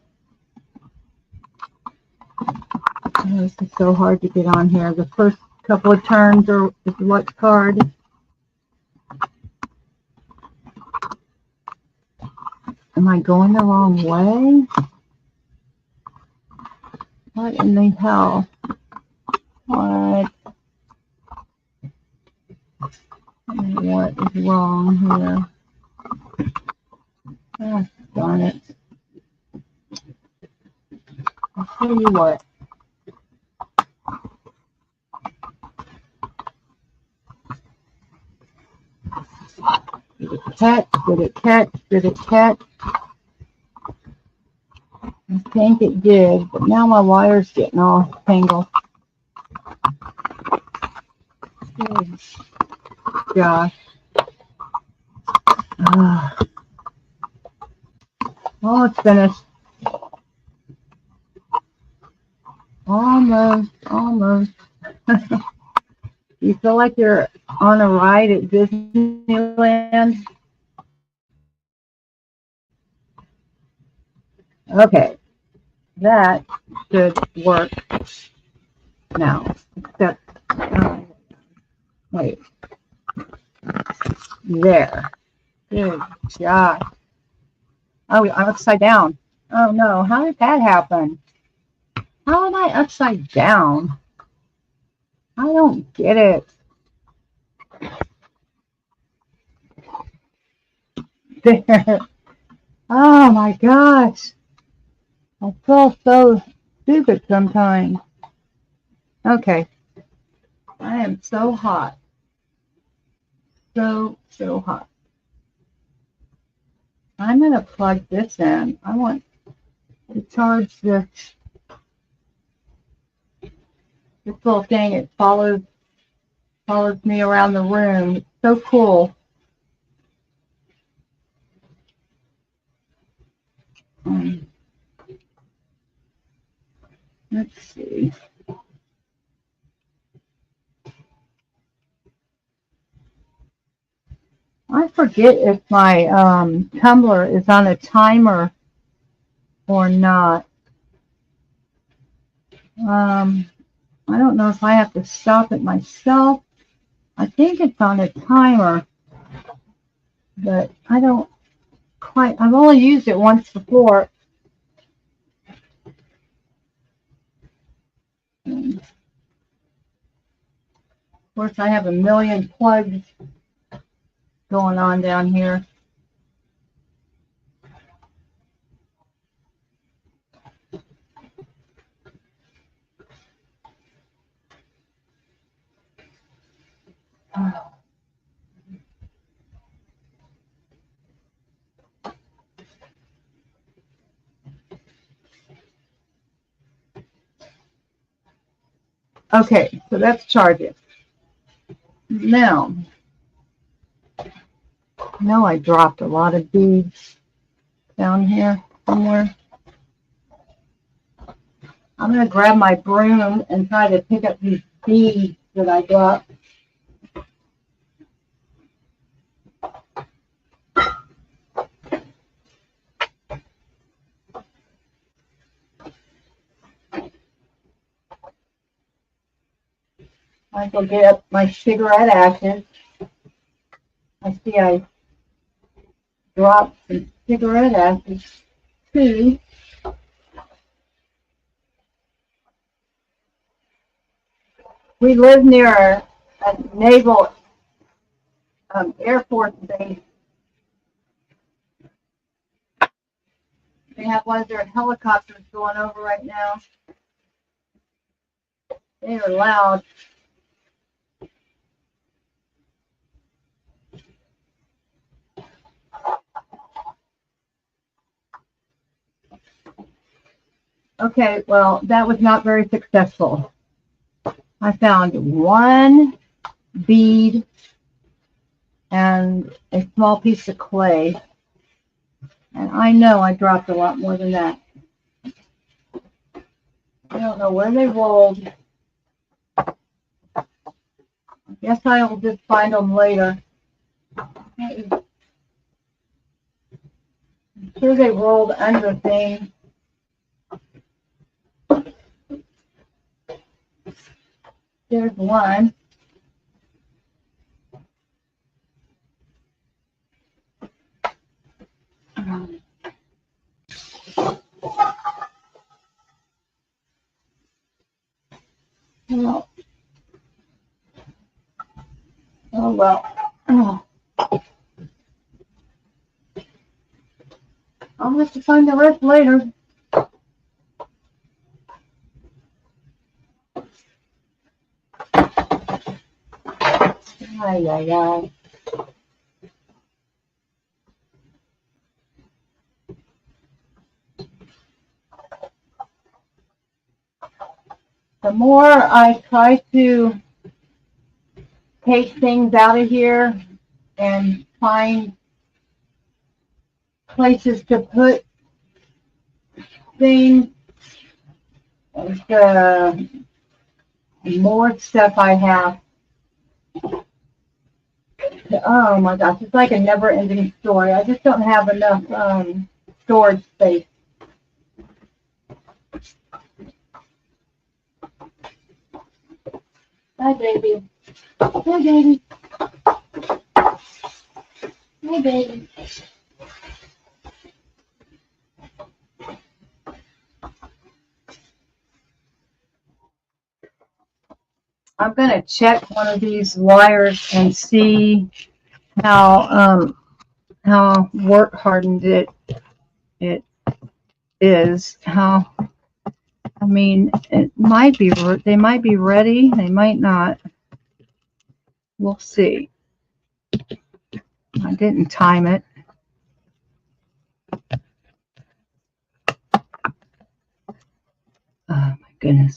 Oh, this is so hard to get on here. The first couple of turns is what's hard. Am I going the wrong way? What in the hell? What is wrong here? Oh, darn it. I'll tell you what. Did it catch? Did it catch? Did it catch? I think it did, but now my wire's getting all tangled. Good gosh. Oh, it's finished. Almost. You feel like you're on a ride at Disneyland? Okay, that should work now. Except, wait. There. Good job. Oh, I'm upside down. Oh no, how did that happen? How am I upside down? I don't get it. There. Oh my gosh. I feel so stupid sometimes. Okay. I am so hot. So hot. I'm going to plug this in. I want to charge this little thing. It follows me around the room. It's so cool. Let's see. I forget if my tumbler is on a timer or not. I don't know if I have to stop it myself. I think it's on a timer, but I don't quite. I've only used it once before. Of course, I have a million plugs going on down here. Okay, so that's charging. Now, I dropped a lot of beads down here somewhere. I'm going to grab my broom and try to pick up these beads that I dropped. I go get up my cigarette ashes. I see I drop some cigarette ashes too. We live near a naval Air Force base. They have one of their helicopters going over right now. They are loud. Okay, well, that was not very successful. I found one bead and a small piece of clay. And I know I dropped a lot more than that. I don't know where they rolled. I guess I will just find them later. I'm sure they rolled under things. There's one. Oh, oh well. Oh. I'll have to find the rest later. Ay, ay, ay. The more I try to take things out of here and find places to put things, the more stuff I have. Oh my gosh, it's like a never-ending story. I just don't have enough storage space. Hi, baby. Hi, baby. Hi, baby. I'm going to check one of these wires and see how work hardened it is. How, I mean, it might be, they might be ready, they might not. We'll see. I didn't time it. Oh my goodness.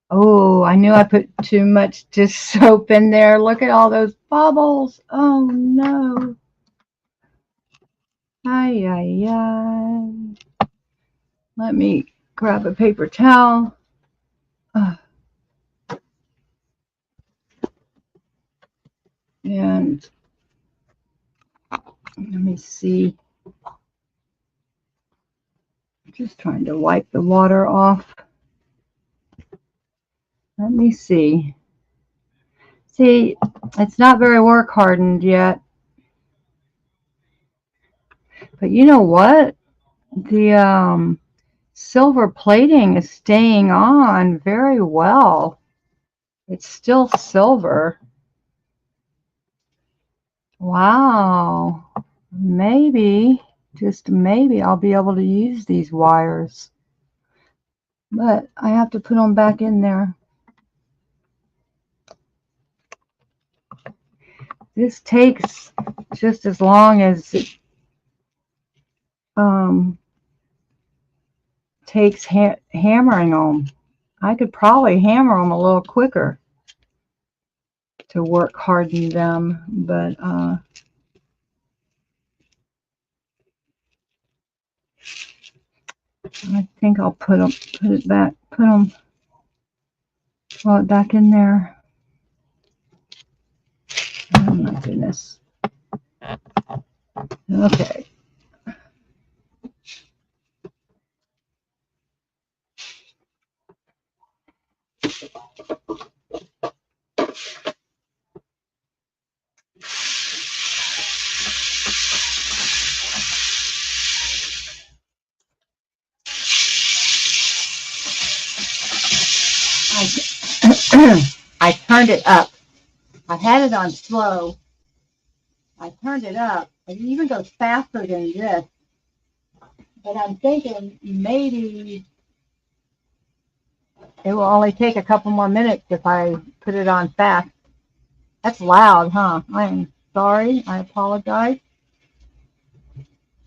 Oh, I knew I put too much dish soap in there. Look at all those bubbles. Oh no. Ay, ay, ay. Let me grab a paper towel. And let me see. I'm just trying to wipe the water off. Let me see. See, it's not very work hardened yet. But you know what? The silver plating is staying on very well. It's still silver. Wow. Maybe, just maybe, I'll be able to use these wires. But I have to put them back in there. This takes just as long as it takes hammering them. I could probably hammer them a little quicker to work harden them, but I think I'll put it back, throw it back in there. Oh my goodness. Okay. I turned it up. I had it on slow. I turned it up. It even goes faster than this. But I'm thinking maybe it will only take a couple more minutes if I put it on fast. That's loud, huh? I'm sorry. I apologize.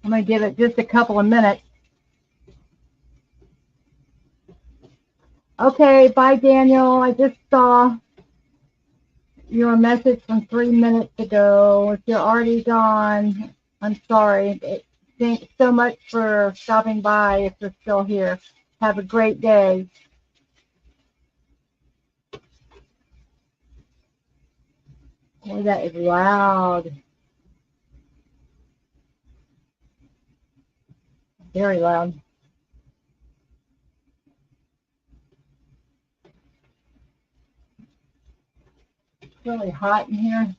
I'm going to give it just a couple of minutes. Okay, bye, Daniel. I just saw your message from 3 minutes ago. If you're already gone, I'm sorry. Thanks so much for stopping by if you're still here. Have a great day. Boy, that is loud. Very loud. It's really hot in here.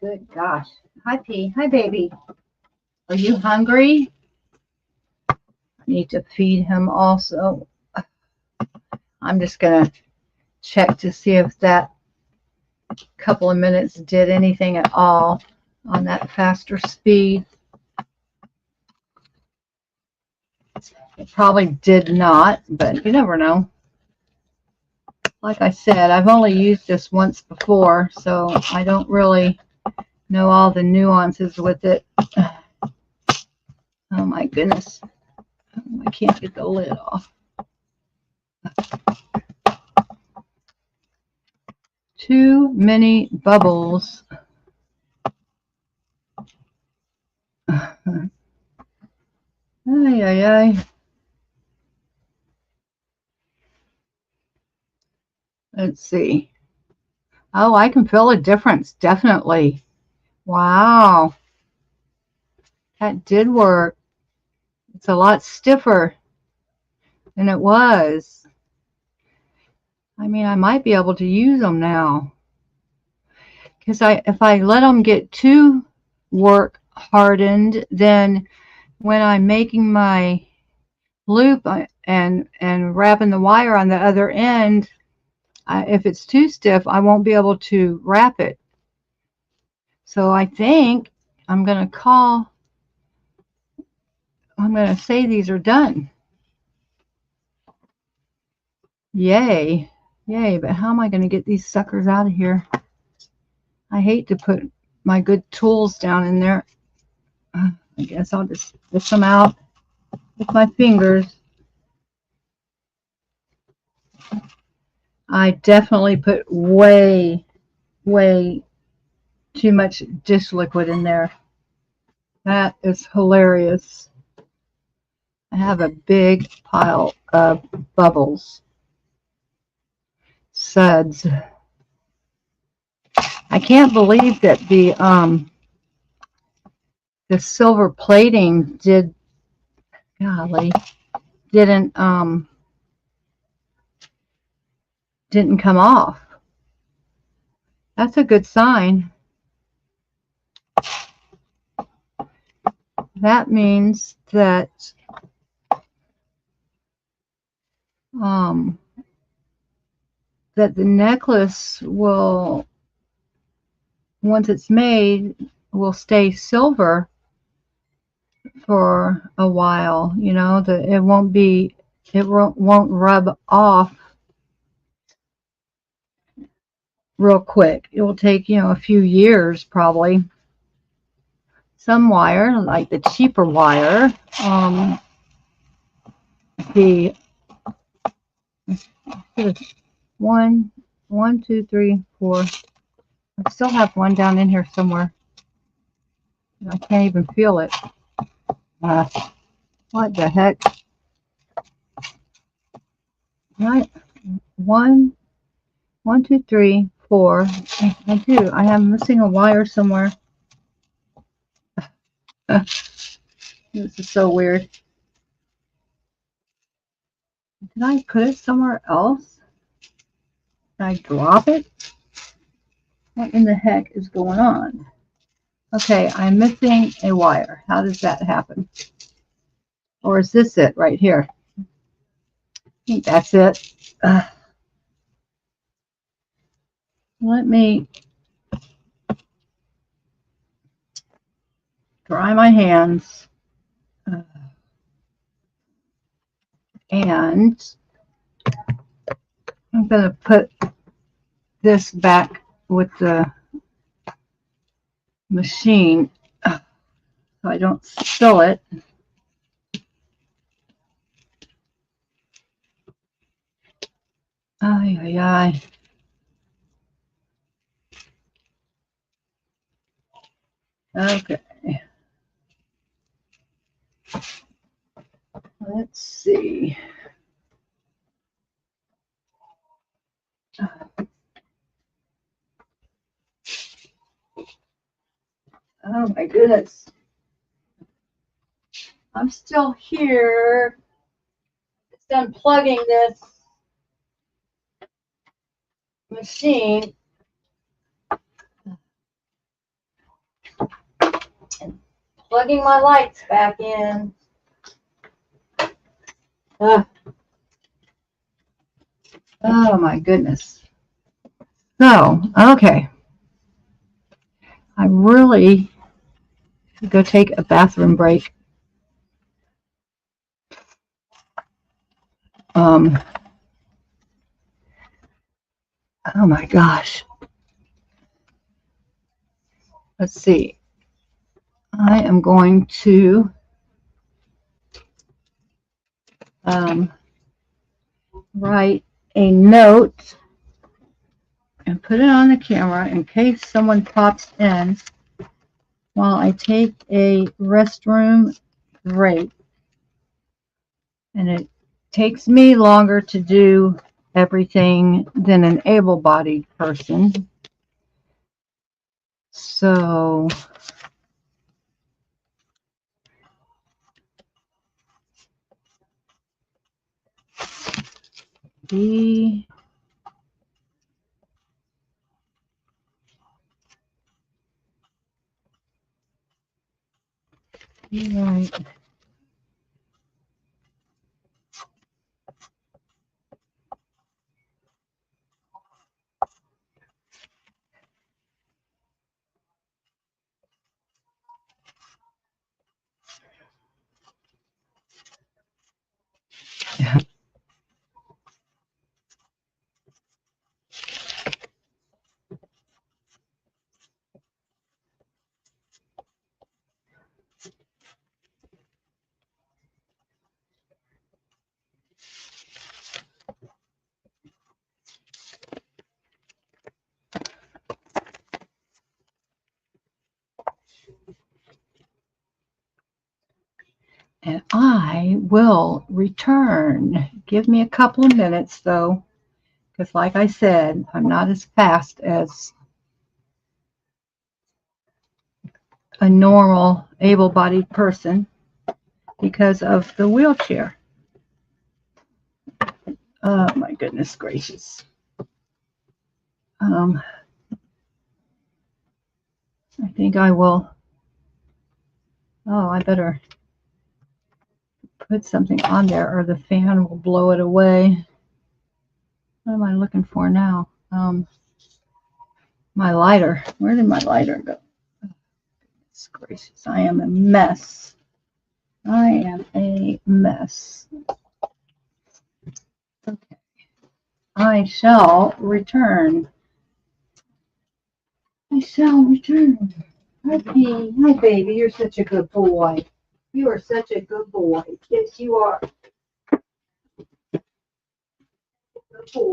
Good gosh. Hi, P. Hi, baby. Are you hungry? I need to feed him also. I'm just going to check to see if that couple of minutes did anything at all on that faster speed. It probably did not, but you never know. Like I said, I've only used this once before, so I don't really know all the nuances with it. Oh my goodness. I can't get the lid off. Too many bubbles. Ay, ay, ay. Let's see. Oh, I can feel a difference, definitely. Wow. That did work. It's a lot stiffer than it was. I mean, I might be able to use them now. Because if I let them get too work hardened, then when I'm making my loop and wrapping the wire on the other end, if it's too stiff, I won't be able to wrap it. So I think I'm going to say these are done. Yay. Yay, but how am I going to get these suckers out of here? I hate to put my good tools down in there. I guess I'll just lift them out with my fingers. I definitely put way too much dish liquid in there. That is hilarious. I have a big pile of bubbles. Suds. I can't believe that the silver plating didn't come off. That's a good sign. That means that that the necklace will, once it's made, will stay silver for a while. You know, that it won't rub off real quick. It will take, a few years probably. Some wire, like the cheaper wire, the 1, 2, 3, 4. I still have one down in here somewhere. I can't even feel it. What the heck? Right. One, 2, 3, 4. I do. I am missing a wire somewhere. This is so weird. Did I put it somewhere else? Did I drop it? What in the heck is going on? Okay, I'm missing a wire. How does that happen? Or is this it right here? I think that's it. Let me dry my hands. And I'm going to put this back with the machine so I don't spill it. Ay, ay, ay. Okay. Let's see. Oh my goodness. I'm still here. It's done plugging this machine and plugging my lights back in. Oh my goodness. So, okay. I really should go take a bathroom break. Oh my gosh. Let's see. I am going to write a note and put it on the camera in case someone pops in while I take a restroom break. And it takes me longer to do everything than an able-bodied person. So be right. And I will return. Give me a couple of minutes though, because like I said, I'm not as fast as a normal able-bodied person because of the wheelchair. Oh my goodness gracious. I think I will. Oh, I better put something on there or the fan will blow it away. What am I looking for now? My lighter. Where did my lighter go? Goodness gracious. I am a mess. I am a mess. Okay. I shall return. I shall return. Hi, P. Hi, baby. You're such a good boy. You are such a good boy. Yes, you are. Good boy.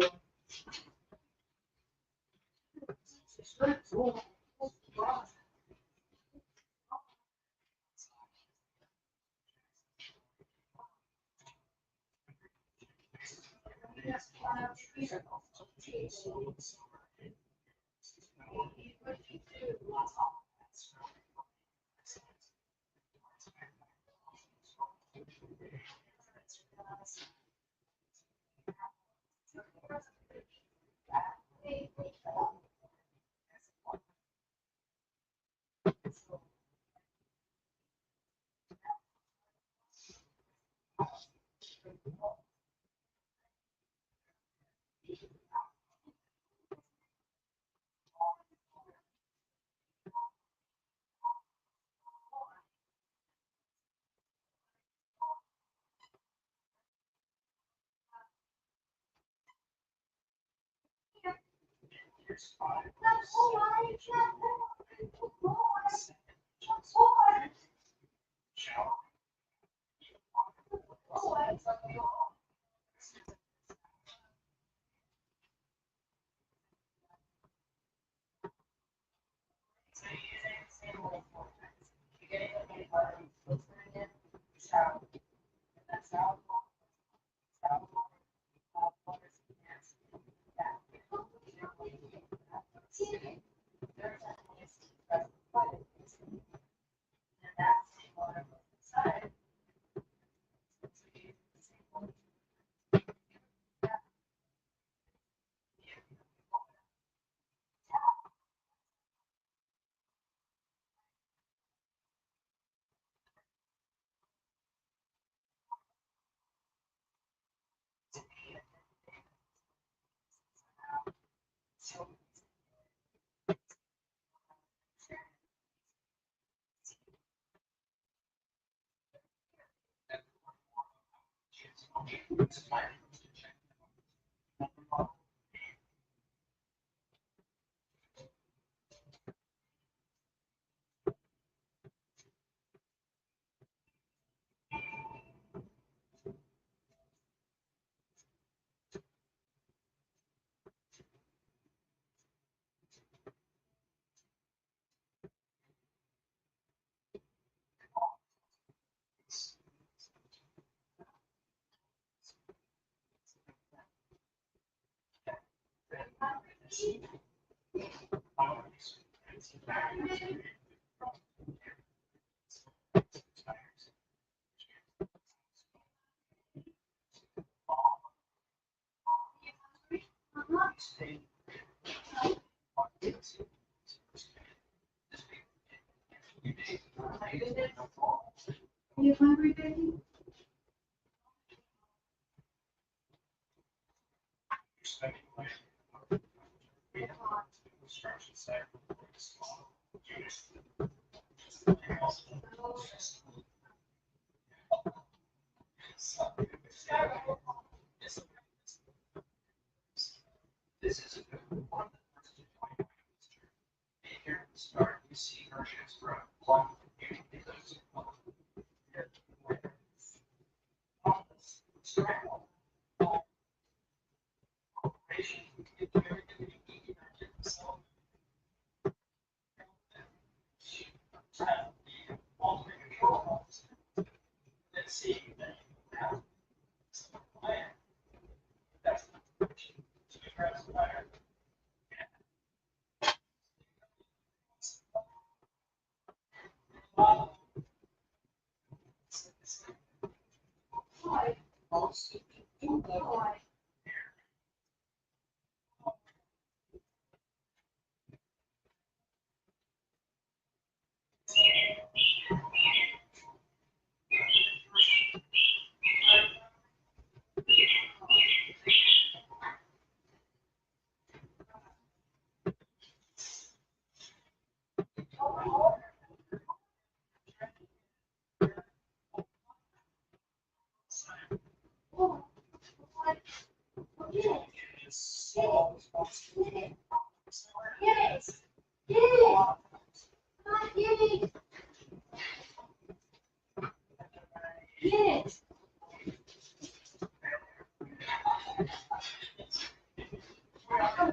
You hungry, baby?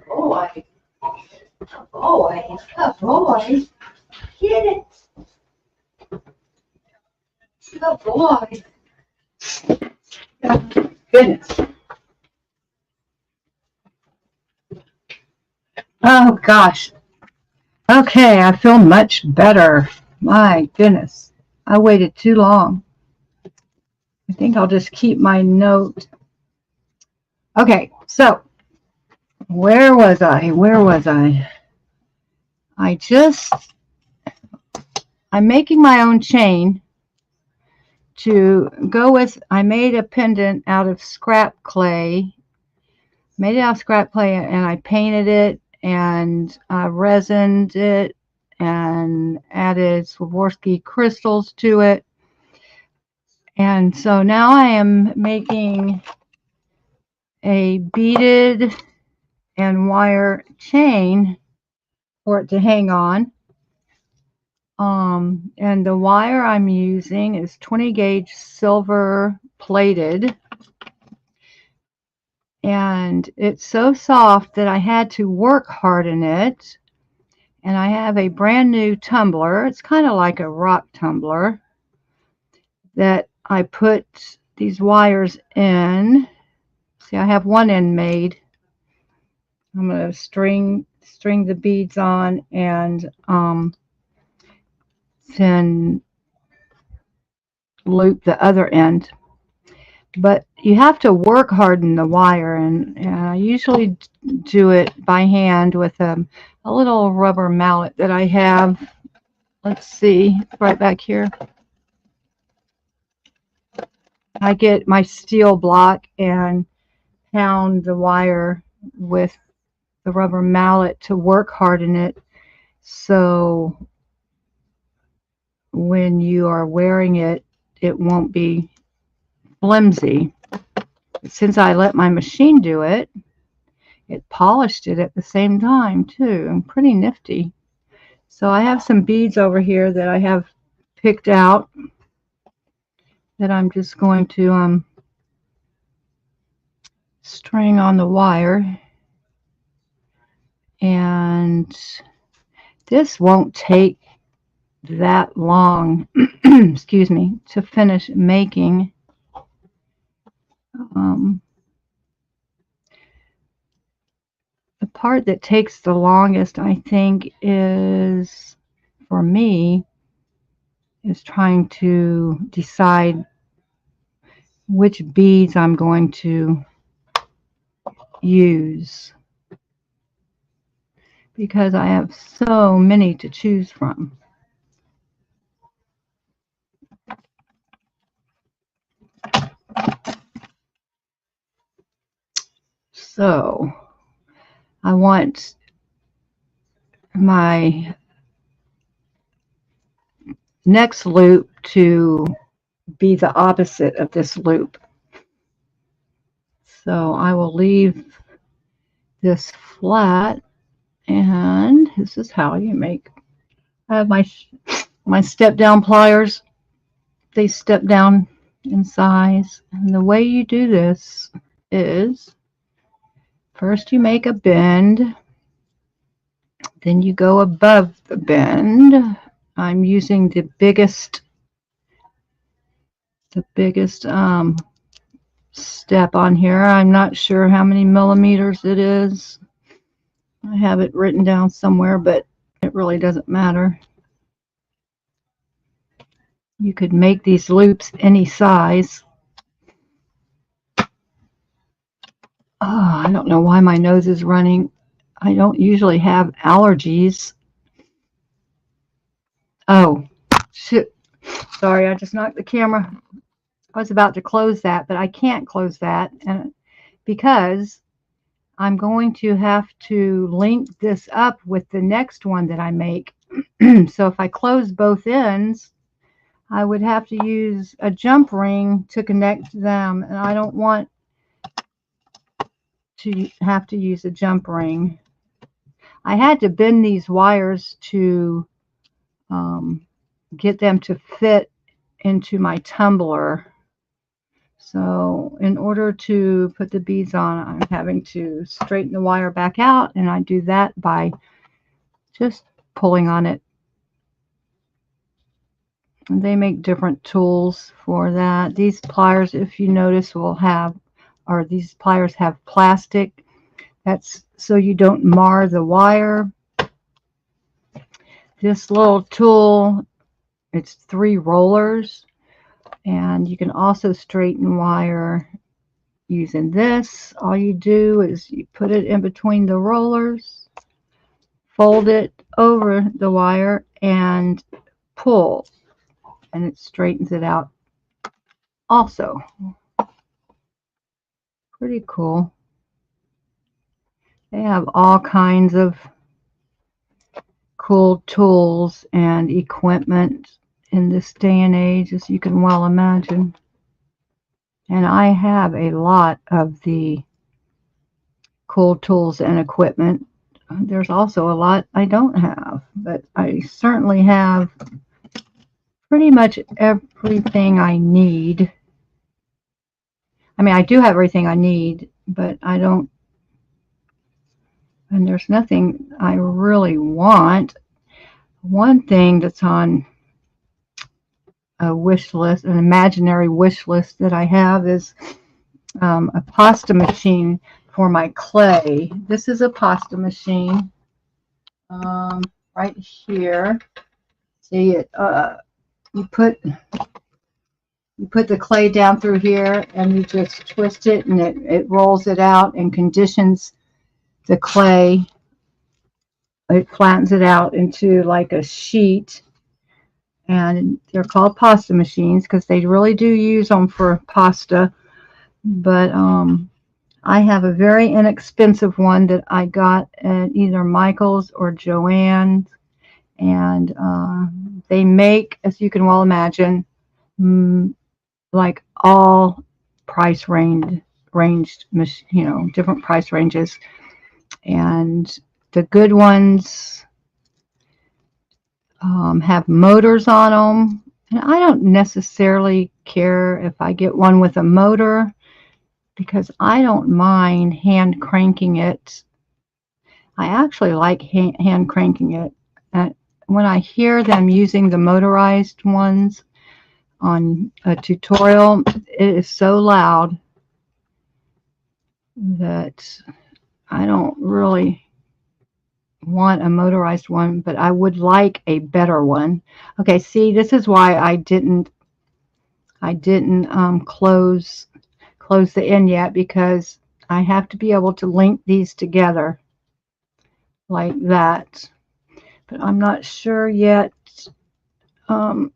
Boy, boy, good boy. Get it. Good boy. Goodness. Oh gosh. Okay, I feel much better. My goodness. I waited too long. I think I'll just keep my note. Okay, so where was I? I'm making my own chain to go with. I made a pendant out of scrap clay. Made it out of scrap clay, and I painted it and resined it and added Swarovski crystals to it. And so now I am making a beaded and wire chain for it to hang on. And the wire I'm using is 20 gauge silver plated. And it's so soft that I had to work hard in it. And I have a brand new tumbler. It's kind of like a rock tumbler that I put these wires in. See, I have one end made. I'm going to string the beads on and then loop the other end. But you have to work hard in the wire, and I usually do it by hand with a little rubber mallet that I have. Let's see, right back here. I get my steel block and pound the wire with the rubber mallet to work hard in it, so when you are wearing it, it won't be flimsy. Since I let my machine do it, it polished it at the same time too. Pretty nifty. So I have some beads over here that I have picked out that I'm just going to string on the wire. And this won't take that long, excuse me, to finish making. The part that takes the longest, I think, is, for me, is trying to decide which beads I'm going to use, because I have so many to choose from. So I want my next loop to be the opposite of this loop. So I will leave this flat, and this is how you make. I have my step down pliers. They step down in size, and the way you do this is first you make a bend, then you go above the bend. I'm using the biggest step on here. I'm not sure how many millimeters it is. I have it written down somewhere, but it really doesn't matter. You could make these loops any size. Oh, I don't know why my nose is running. I don't usually have allergies. Oh, shit. Sorry, I just knocked the camera. I was about to close that, but I can't close that, and because I'm going to have to link this up with the next one that I make. So if I close both ends, I would have to use a jump ring to connect them, and I don't want to have to use a jump ring. I had to bend these wires to get them to fit into my tumbler. So in order to put the beads on, I'm having to straighten the wire back out, and I do that by just pulling on it. And they make different tools for that. These pliers, if you notice, will have, or these pliers have plastic That's so you don't mar the wire. This little tool, it's 3 rollers, and you can also straighten wire using this. All you do is you put it in between the rollers, fold it over the wire, and pull, and it straightens it out also. Pretty cool. They have all kinds of cool tools and equipment in this day and age, as you can well imagine. And I have a lot of the cool tools and equipment. There's also a lot I don't have, but I certainly have pretty much everything I need. I mean, I do have everything I need, but I don't, and there's nothing I really want. One thing that's on a wish list, an imaginary wish list that I have, is a pasta machine for my clay. This is a pasta machine right here. See it? You put the clay down through here, and you just twist it, and it rolls it out and conditions the clay. It flattens it out into like a sheet, and they're called pasta machines because they really do use them for pasta. But I have a very inexpensive one that I got at either Michael's or Joann's, and they make, as you can well imagine, like all price ranged, you know, different price ranges. And the good ones have motors on them, and I don't necessarily care if I get one with a motor, because I don't mind hand cranking it. I actually like hand cranking it. When I hear them using the motorized ones on a tutorial, it is so loud that I don't really want a motorized one, but I would like a better one. Okay, see, this is why I didn't close the end yet, because I have to be able to link these together like that. But I'm not sure yet how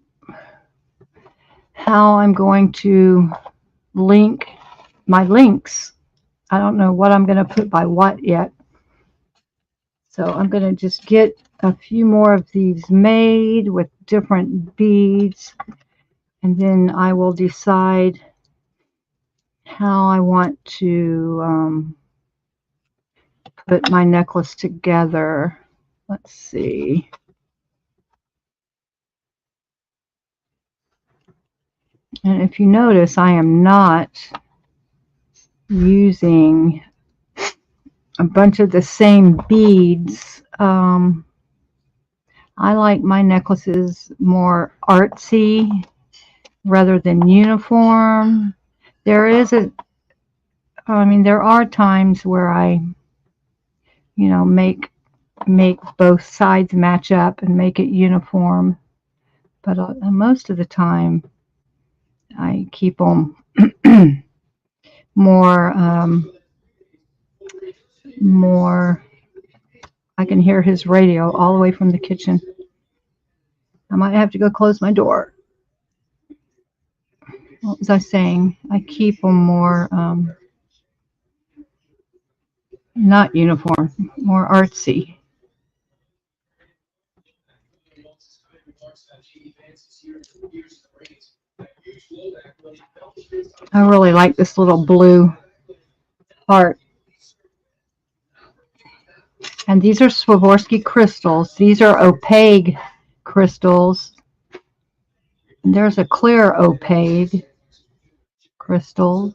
I'm going to link my links. I don't know what I'm going to put by what yet. So I'm going to just get a few more of these made with different beads, and then I will decide how I want to put my necklace together. Let's see. And if you notice, I am not using a bunch of the same beads. I like my necklaces more artsy rather than uniform. There are times where I, you know, make both sides match up and make it uniform, but most of the time I keep them more I can hear his radio all the way from the kitchen. I might have to go close my door. What was I saying? I keep them more not uniform, more artsy. I really like this little blue heart. And these are Swarovski crystals. These are opaque crystals. And there's a clear opaque crystal.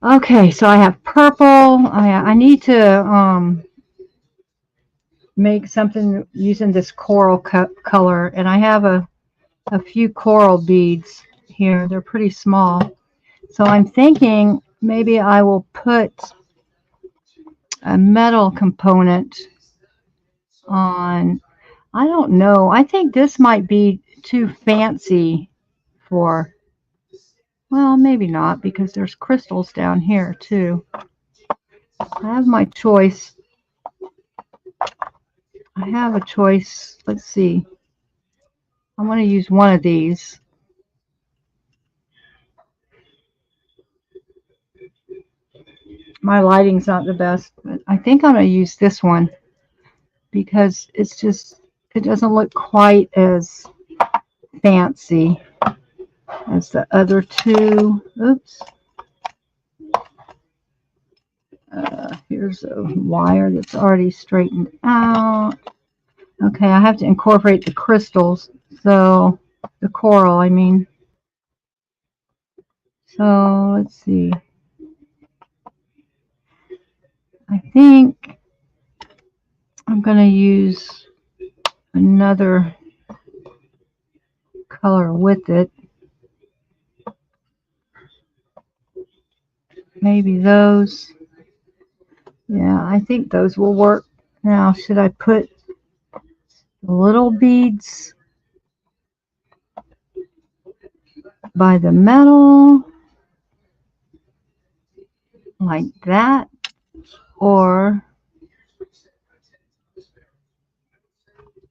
Okay, so I have purple. I need to make something using this coral color, and I have a few coral beads here. They're pretty small. So I'm thinking maybe I will put a metal component on. I don't know. I think this might be too fancy for, well, maybe not, because there's crystals down here too. I have my choice. I have a choice. Let's see. I'm going to use one of these. My lighting's not the best, but I think I'm going to use this one because it's just, it doesn't look quite as fancy as the other two. Oops. Here's a wire that's already straightened out. Okay, I have to incorporate the crystals, so the coral, I mean. So let's see. I think I'm going to use another color with it. Maybe those. Yeah, I think those will work. Now, should I put the little beads by the metal like that? Or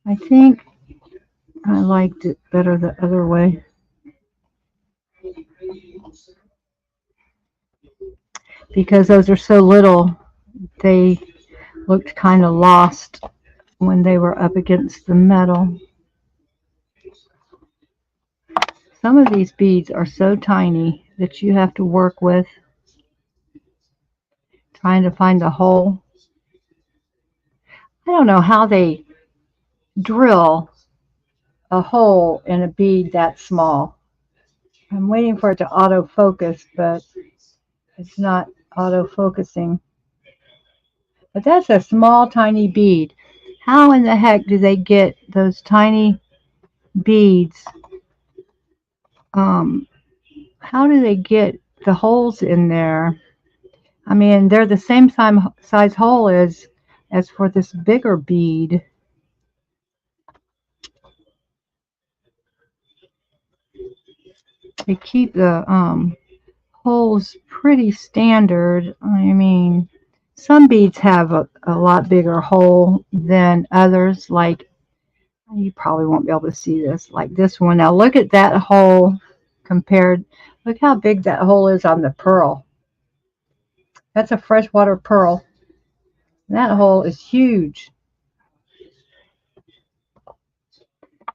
I think I liked it better the other way. Because those are so little, they looked kind of lost when they were up against the metal. Some of these beads are so tiny that you have to work with trying to find the hole. I don't know how they drill a hole in a bead that small. I'm waiting for it to autofocus, but it's not autofocusing. But that's a small, tiny bead. How in the heck do they get those tiny beads? How do they get the holes in there? I mean, they're the same size hole as for this bigger bead. They keep the holes pretty standard. I mean, some beads have a lot bigger hole than others. Like, you probably won't be able to see this, like this one. Now look at that hole compared. Look how big that hole is on the pearl. That's a freshwater pearl. That hole is huge.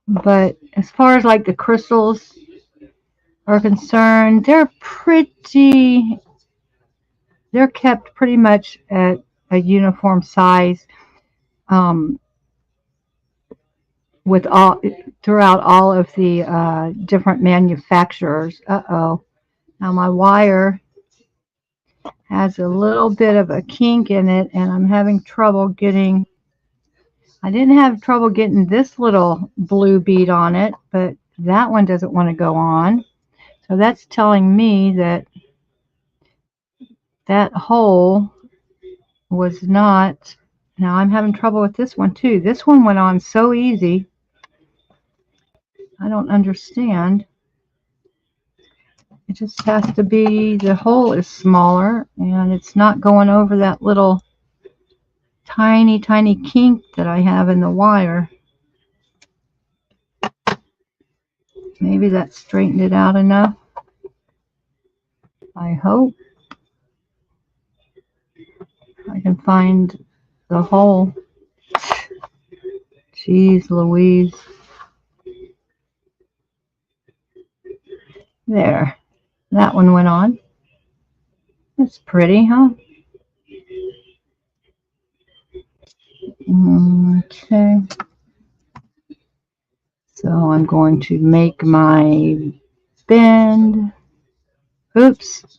But as far as like the crystals are concerned, they're kept pretty much at a uniform size with throughout all of the different manufacturers. Uh-oh. Now my wire has a little bit of a kink in it, and I'm having trouble getting. I didn't have trouble getting this little blue bead on it, but that one doesn't want to go on. So that's telling me that that hole was not. Now I'm having trouble with this one too. This one went on so easy. I don't understand. It just has to be the hole is smaller and it's not going over that little tiny, tiny kink that I have in the wire. Maybe that straightened it out enough. I hope I can find the hole. Jeez Louise. There. That one went on. It's pretty, huh? Okay. So I'm going to make my bend. Oops.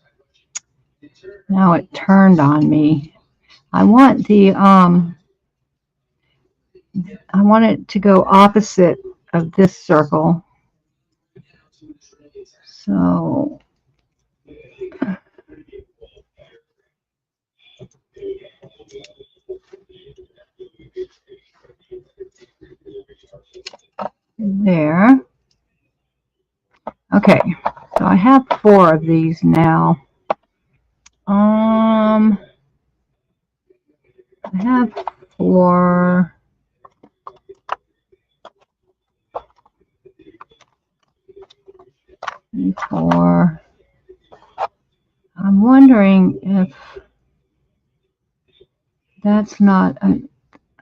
Now it turned on me. I want I want it to go opposite of this circle. So there. Okay, so I have 4 of these now. I have 4. 4. I'm wondering if that's not.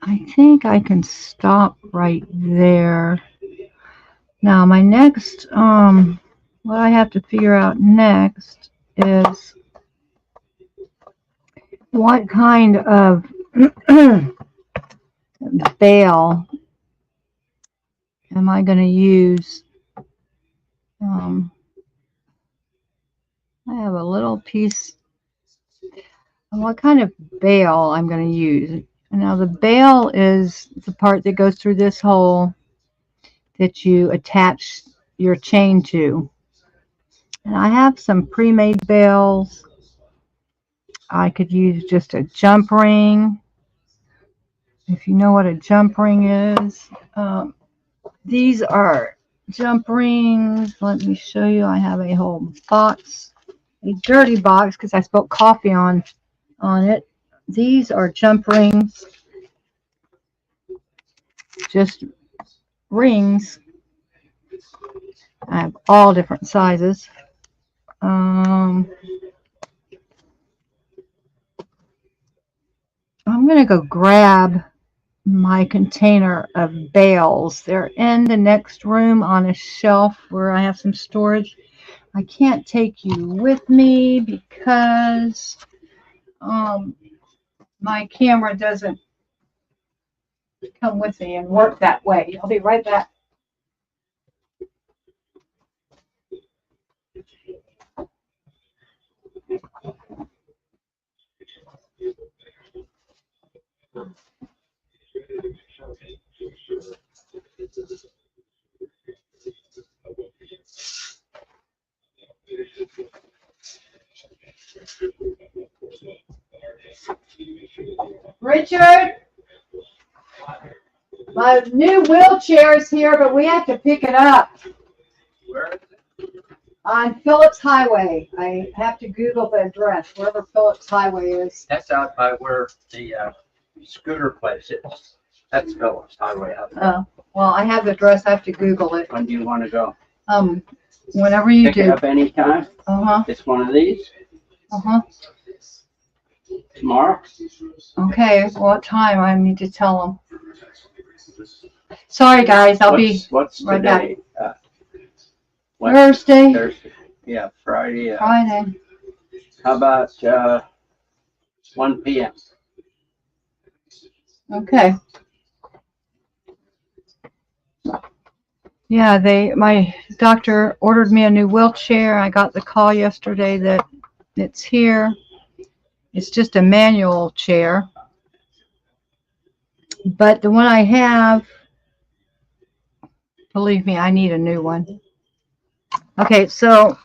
I think I can stop right there. Now my next, what I have to figure out next is what kind of bail am I going to use? I have a little piece. What kind of bail I'm going to use? Now the bail is the part that goes through this hole that you attach your chain to. And I have some pre-made bails. I could use just a jump ring, if you know what a jump ring is. These are jump rings. Let me show you. I have a whole box, a dirty box, because I spilled coffee on it. These are jump rings, just rings. I have all different sizes. I'm going to go grab my container of bails. They're in the next room on a shelf where I have some storage. I can't take you with me because my camera doesn't come with me and work that way. I'll be right back. Richard, my new wheelchair is here, but we have to pick it up. Where is it? On Phillips Highway. I have to Google the address, wherever Phillips Highway is. That's out by where the scooter place is. That's Phillips Highway out there. Oh, well, I have the address. I have to Google it. When do you want to go? Whenever you Pick do. it up anytime? Uh-huh. It's one of these? Uh-huh. Tomorrow? Okay, what time? I need to tell them. Sorry, guys. What's right today? Thursday. Thursday. Yeah, Friday. Friday. How about 1 p.m.? Okay. Yeah, my doctor ordered me a new wheelchair. I got the call yesterday that it's here. It's just a manual chair. But the one I have, believe me, I need a new one. Okay, so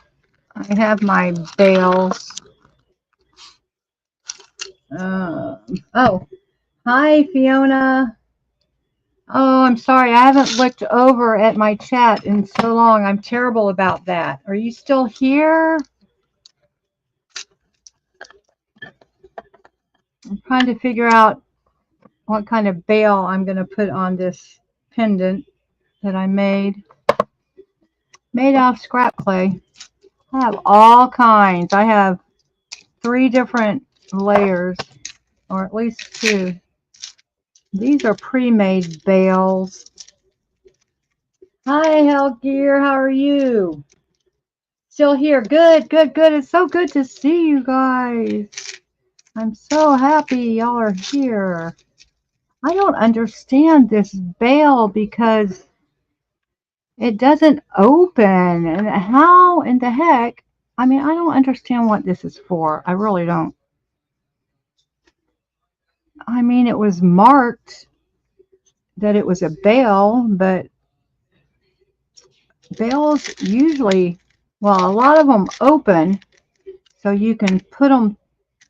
I have my bails. Oh, hi, Fiona. Oh, I'm sorry. I haven't looked over at my chat in so long. I'm terrible about that. Are you still here? I'm trying to figure out what kind of bail I'm going to put on this pendant that I made. Made out of scrap clay. I have all kinds. I have 3 different layers, or at least 2. These are pre-made bails. Hi, Hellgear. How are you? Still here. Good, good, good. It's so good to see you guys. I'm so happy y'all are here. I don't understand this bail because it doesn't open. And how in the heck? I mean, I don't understand what this is for. I really don't. I mean, it was marked that it was a bail, but bails usually, well, a lot of them open so you can put them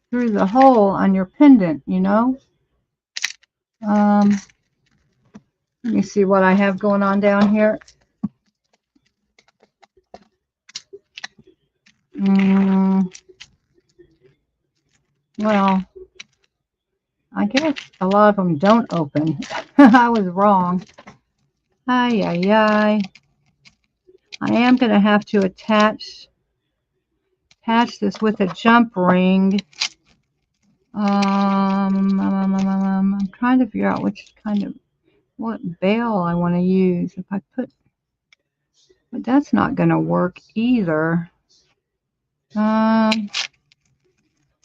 through the hole on your pendant, you know. Let me see what I have going on down here. Well, I guess a lot of them don't open. I was wrong. Ay, ay, ay. I am going to have to attach this with a jump ring. I'm trying to figure out what bail I want to use. If I put, but that's not going to work either. Trying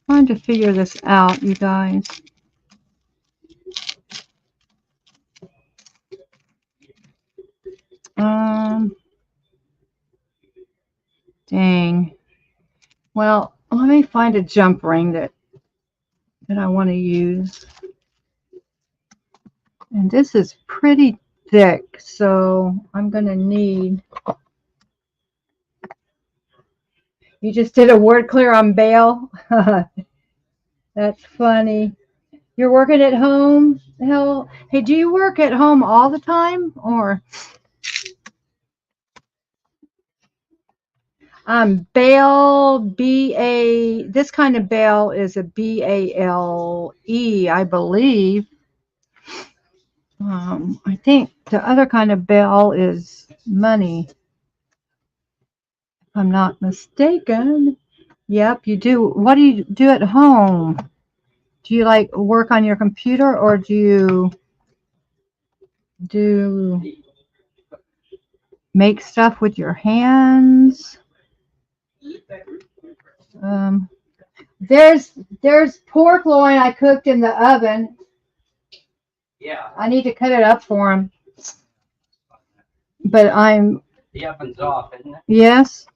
to figure this out, you guys. Dang. Well, let me find a jump ring that I want to use. And this is pretty thick, so I'm going to need... You just did a word clear on bail? That's funny. You're working at home? Hell, hey, do you work at home all the time? Or bail, B-A, this kind of bail is a B-A-L-E, I believe. I think the other kind of bail is money, if I'm not mistaken. Yep, you do. What do you do at home? Do you like work on your computer, or do you make stuff with your hands? There's pork loin I cooked in the oven. Yeah. I need to cut it up for him. But the oven's off, isn't it? Yes.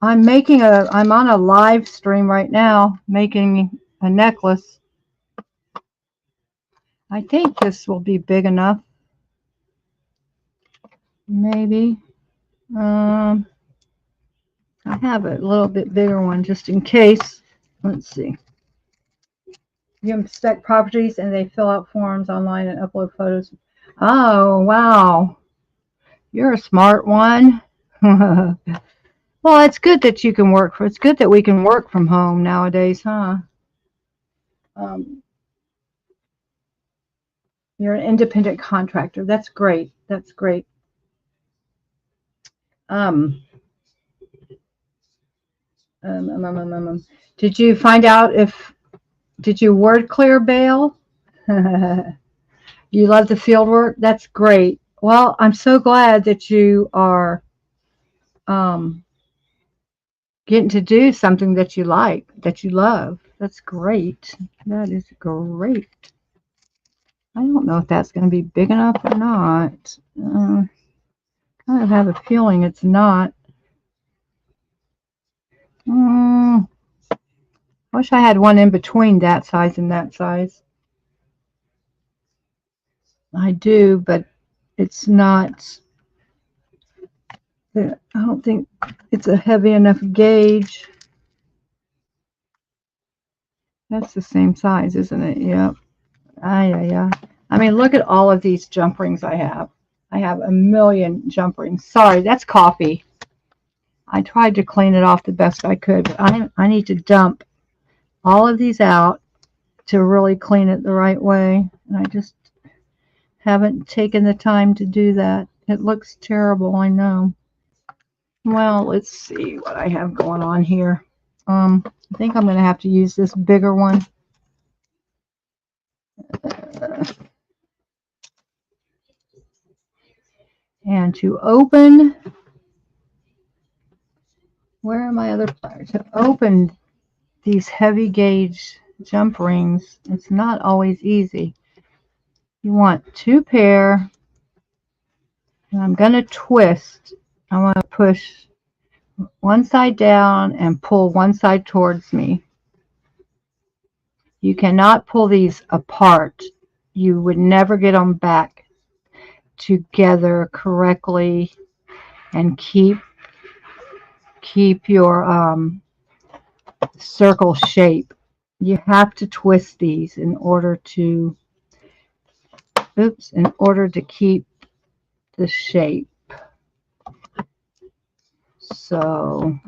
I'm on a live stream right now, making a necklace. I think this will be big enough. Maybe. I have a little bit bigger one just in case. Let's see. You inspect properties and they fill out forms online and upload photos. Oh, wow. You're a smart one. Well, it's good that you can work it's good that we can work from home nowadays, huh? You're an independent contractor. That's great. That's great. Did you find out did you word clear bail? You love the field work? That's great. Well, I'm so glad that you are getting to do something that you like, that you love. That's great. That is great. I don't know if that's going to be big enough or not. I kind of have a feeling it's not. Wish I had one in between that size and that size. I do, but it's not. I don't think it's a heavy enough gauge. That's the same size, isn't it? Yep. Yeah. I mean, look at all of these jump rings I have. I have a million jump rings. Sorry, that's coffee. I tried to clean it off the best I could, but I need to dump all of these out to really clean it the right way. And I just haven't taken the time to do that. It looks terrible, I know. Well, let's see what I have going on here. I think I'm going to have to use this bigger one. And to open, where are my other pliers? To open these heavy gauge jump rings, it's not always easy. You want 2 pair, and I'm going to twist. I want to push one side down and pull one side towards me. You cannot pull these apart. You would never get them back together correctly and keep your circle shape. You have to twist these in order to keep the shape. So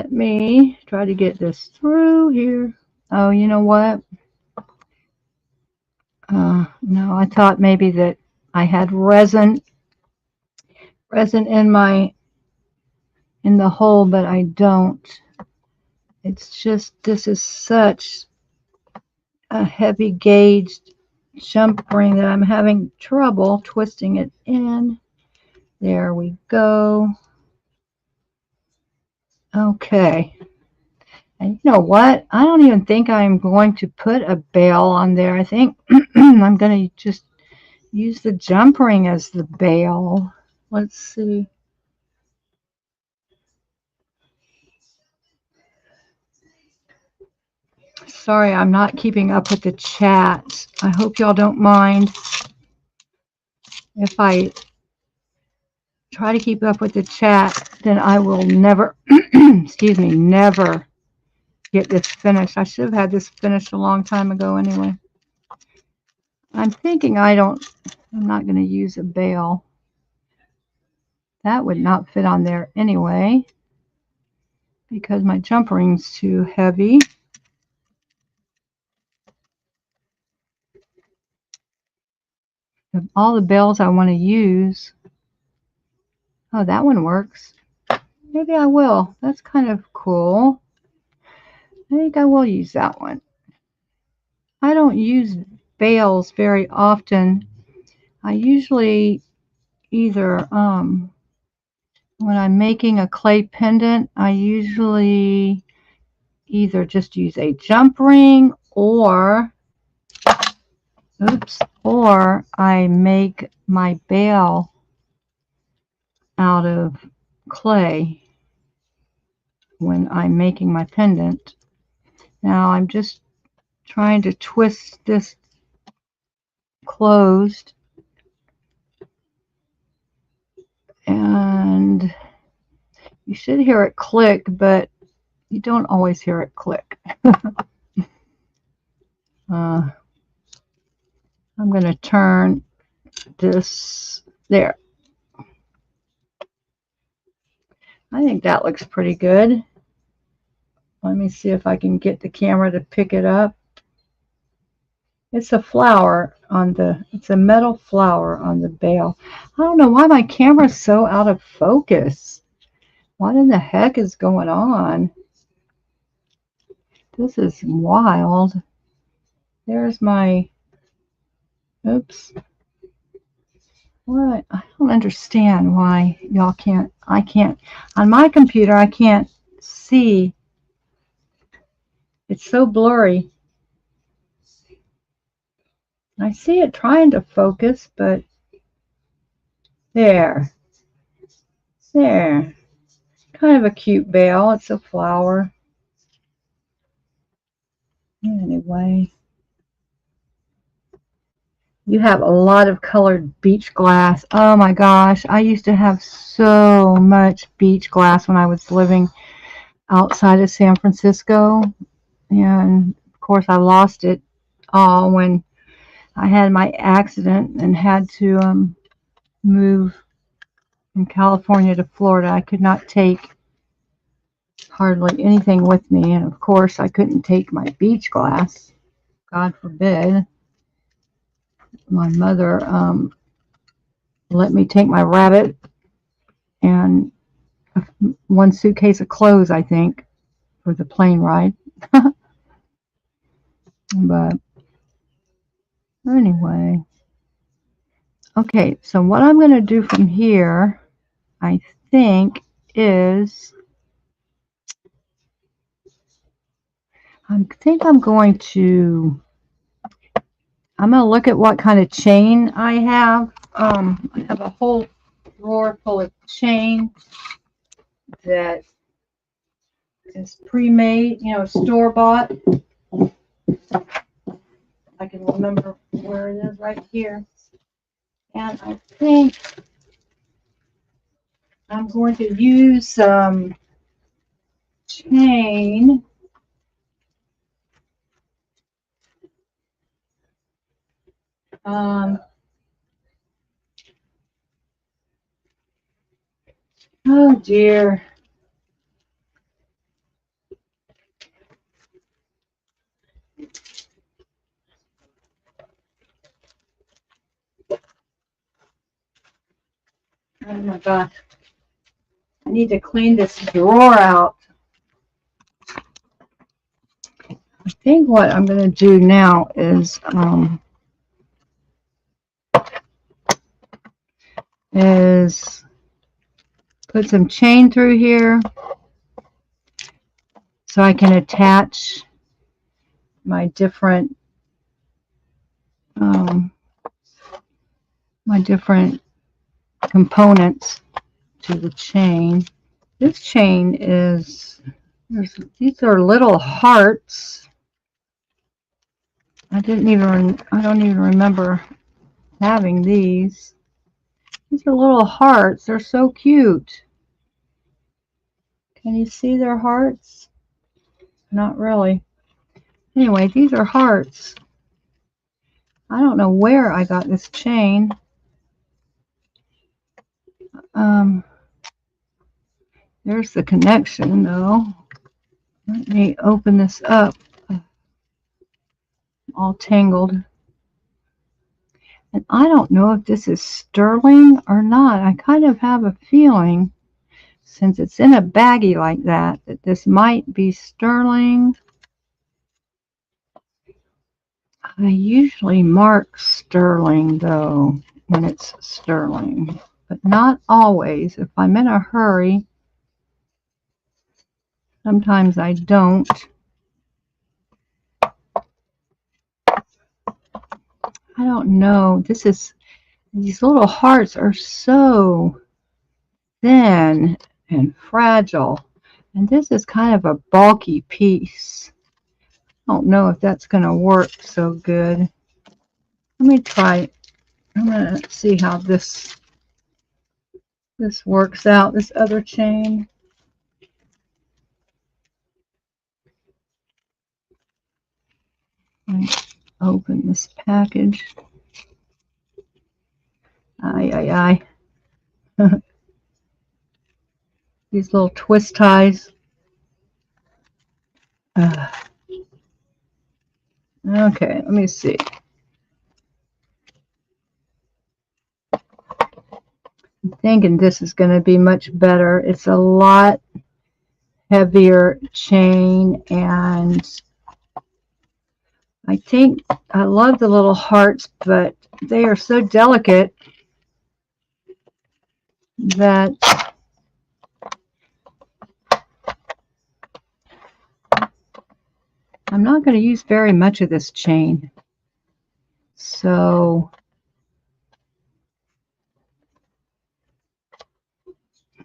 Let me try to get this through here. Oh, you know what? No, I thought maybe that I had resin in the hole, but I don't. It's just, this is such a heavy gauged jump ring that I'm having trouble twisting it in. There we go. Okay. And you know what? I don't even think I'm going to put a bail on there. I think I'm going to just use the jump ring as the bail. Let's see. Sorry, I'm not keeping up with the chat. I hope y'all don't mind if I try to keep up with the chat, then I will never, excuse me, never get this finished. I should have had this finished a long time ago anyway. I'm thinking I'm not going to use a bail. That would not fit on there anyway because my jump ring's too heavy. Of all the bails I want to use, oh, that one works. Maybe I will. That's kind of cool. I think I will use that one. I don't use bails very often. I usually either, when I'm making a clay pendant, I usually either just use a jump ring or, or I make my bail out of clay when I'm making my pendant. Now I'm just trying to twist this closed, and you should hear it click, but you don't always hear it click. I'm going to turn this there. I think that looks pretty good. Let me see if I can get the camera to pick it up. It's a flower on the, it's a metal flower on the bail. I don't know why my camera's so out of focus. What in the heck is going on? This is wild. There's my, oops. What? I don't understand why y'all can't, I can't, on my computer I can't see. It's so blurry. I see it trying to focus, but there. There. Kind of a cute bail. It's a flower. Anyway. You have a lot of colored beach glass. Oh my gosh. I used to have so much beach glass when I was living outside of San Francisco. And of course I lost it all when I had my accident and had to move from California to Florida. I could not take hardly anything with me, and of course I couldn't take my beach glass. God forbid. My mother let me take my rabbit and one suitcase of clothes, I think, for the plane ride. But anyway, okay, so what I'm going to do from here, I think, is I'm going to look at what kind of chain I have. I have a whole drawer full of chain that is pre-made, you know, store-bought. I can remember where it is right here. And I think I'm going to use some chain. Oh dear. Oh my gosh. I need to clean this drawer out. I think what I'm going to do now is put some chain through here so I can attach my different components to the chain. This chain is, these are little hearts. I don't even remember having these. These are little hearts. They're so cute. Can you see their hearts? Not really. Anyway, these are hearts. I don't know where I got this chain. There's the connection though. Let me open this up. All tangled. And I don't know if this is sterling or not. I kind of have a feeling, since it's in a baggie like that, that this might be sterling. I usually mark sterling though when it's sterling, but not always. If I'm in a hurry, sometimes I don't. I don't know. These little hearts are so thin and fragile. And this is kind of a bulky piece. I don't know if that's going to work so good. Let me try. I'm going to see how this works out, this other chain. Let me open this package. Aye. These little twist ties. Okay, let me see. I'm thinking this is going to be much better. It's a lot heavier chain, and I think I love the little hearts, but they are so delicate that I'm not going to use very much of this chain. So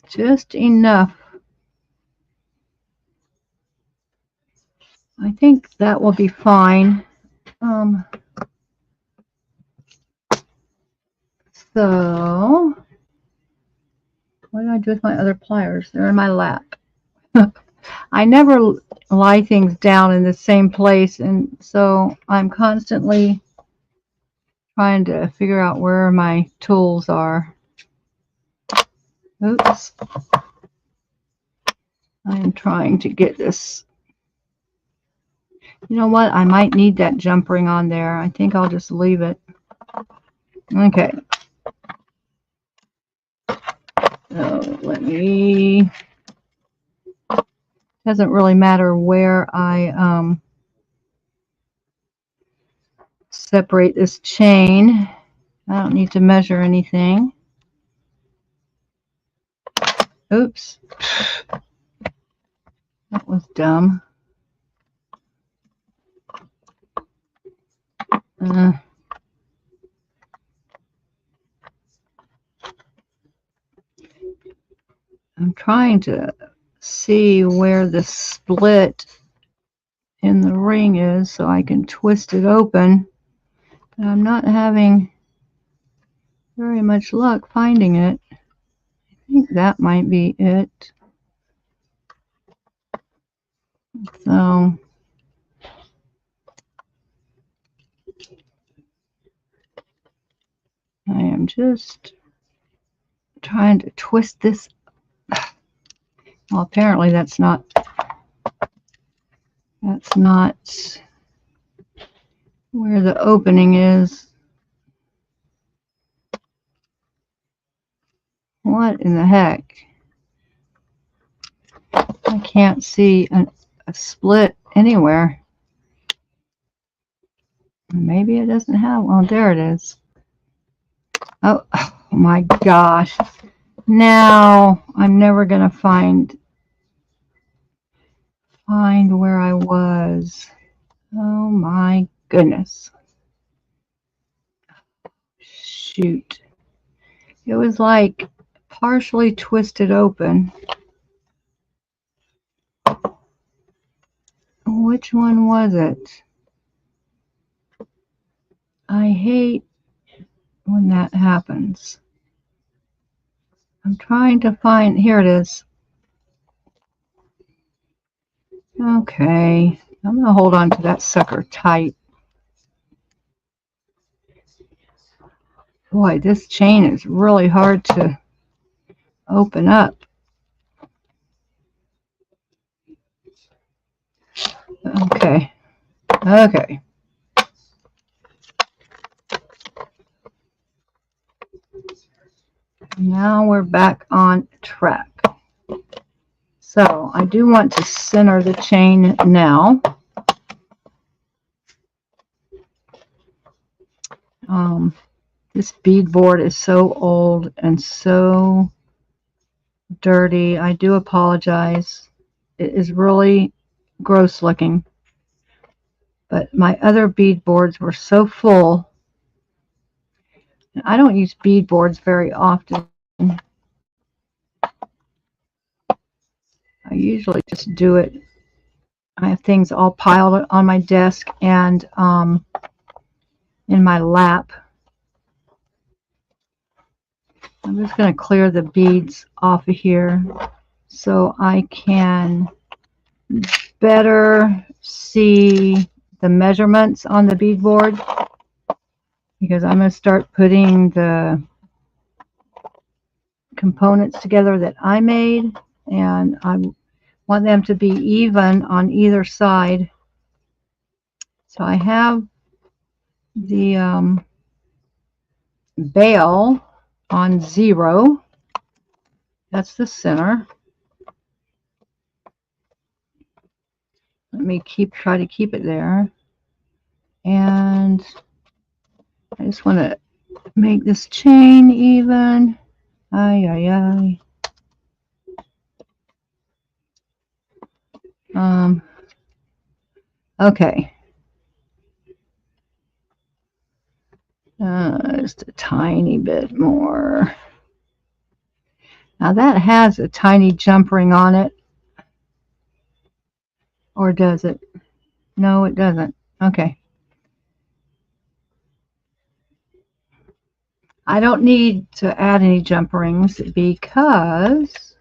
just enough. I think that will be fine. So what do I do with my other pliers? They're in my lap. I never lie things down in the same place, and so I'm constantly trying to figure out where my tools are. Oops. I am trying to get this. You know what? I might need that jump ring on there. I think I'll just leave it. Okay. So let me. Doesn't really matter where I separate this chain. I don't need to measure anything. Oops. That was dumb. I'm trying to see where the split in the ring is so I can twist it open. But I'm not having very much luck finding it. I think that might be it. So I am just trying to twist this. Well, apparently that's not where the opening is. What in the heck? I can't see a split anywhere. Maybe it doesn't have. Oh, there it is. Oh my gosh. Now I'm never going to find where I was. Oh my goodness. Shoot. It was like partially twisted open. Which one was it? I hate when that happens. I'm trying to find, here it is. Okay, I'm going to hold on to that sucker tight. Boy, this chain is really hard to open up. Okay, okay. Now we're back on track. So I do want to center the chain now. This beadboard is so old and so dirty. I do apologize. It is really gross looking. But my other beadboards were so full. And I don't use beadboards very often. I usually just do it. I have things all piled on my desk and in my lap. I'm just going to clear the beads off of here so I can better see the measurements on the beadboard, because I'm going to start putting the components together that I made, and I want them to be even on either side. So I have the bail on 0. That's the center. Let me try to keep it there. And I just want to make this chain even. Ay, ay, ay. Okay. Just a tiny bit more. Now that has a tiny jump ring on it. Or does it? No, it doesn't. Okay. I don't need to add any jump rings because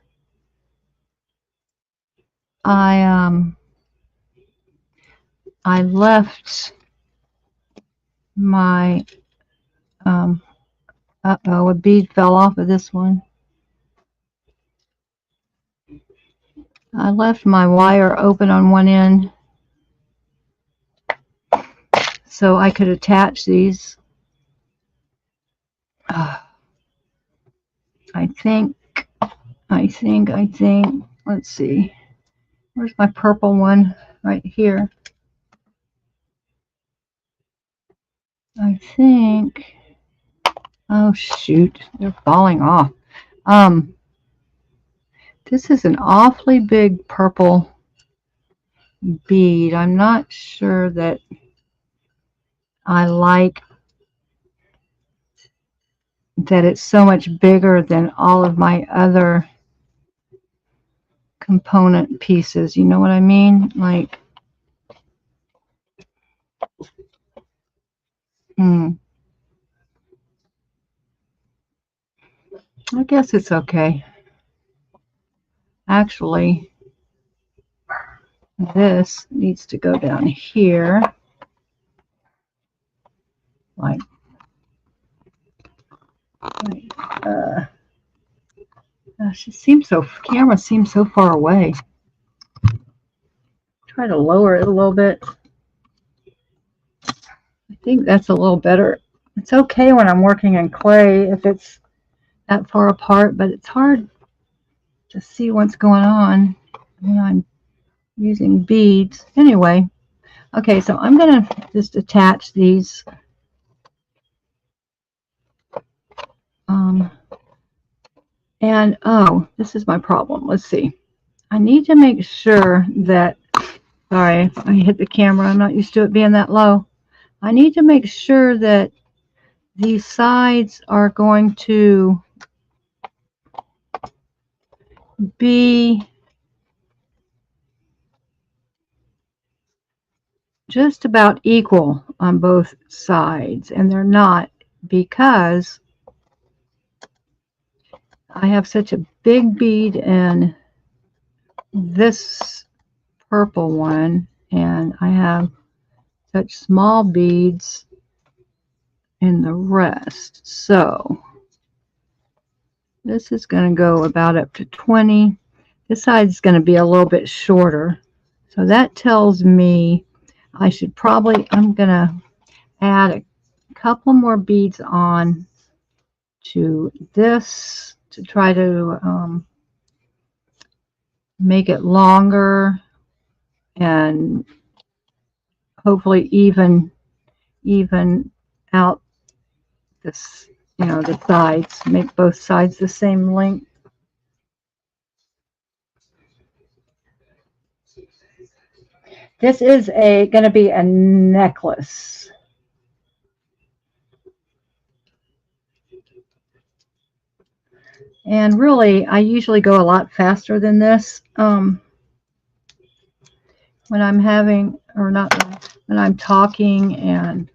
I left my uh-oh, a bead fell off of this one. I left my wire open on one end so I could attach these. I think, let's see. Where's my purple one? Right here. I think, oh shoot, they're falling off. This is an awfully big purple bead. I'm not sure that I like that it's so much bigger than all of my other component pieces. You know what I mean? Like, I guess it's okay. Actually, this needs to go down here. Like, she seems so, camera seems so far away. Try to lower it a little bit. I think that's a little better. It's okay when I'm working in clay if it's that far apart, but it's hard to see what's going on when I'm using beads. Anyway, okay, so I'm going to just attach these and oh, this is my problem. Let's see. I need to make sure that, sorry, I hit the camera. I'm not used to it being that low. I need to make sure that these sides are going to be just about equal on both sides, and they're not, because I have such a big bead in this purple one, and I have such small beads in the rest. So this is going to go about up to 20. This side is going to be a little bit shorter. So that tells me I should probably, I'm going to add a couple more beads on to this to try to make it longer and hopefully even out this, the sides, make both sides the same length. This is going to be a necklace. And really, I usually go a lot faster than this when I'm having, or not, when I'm talking and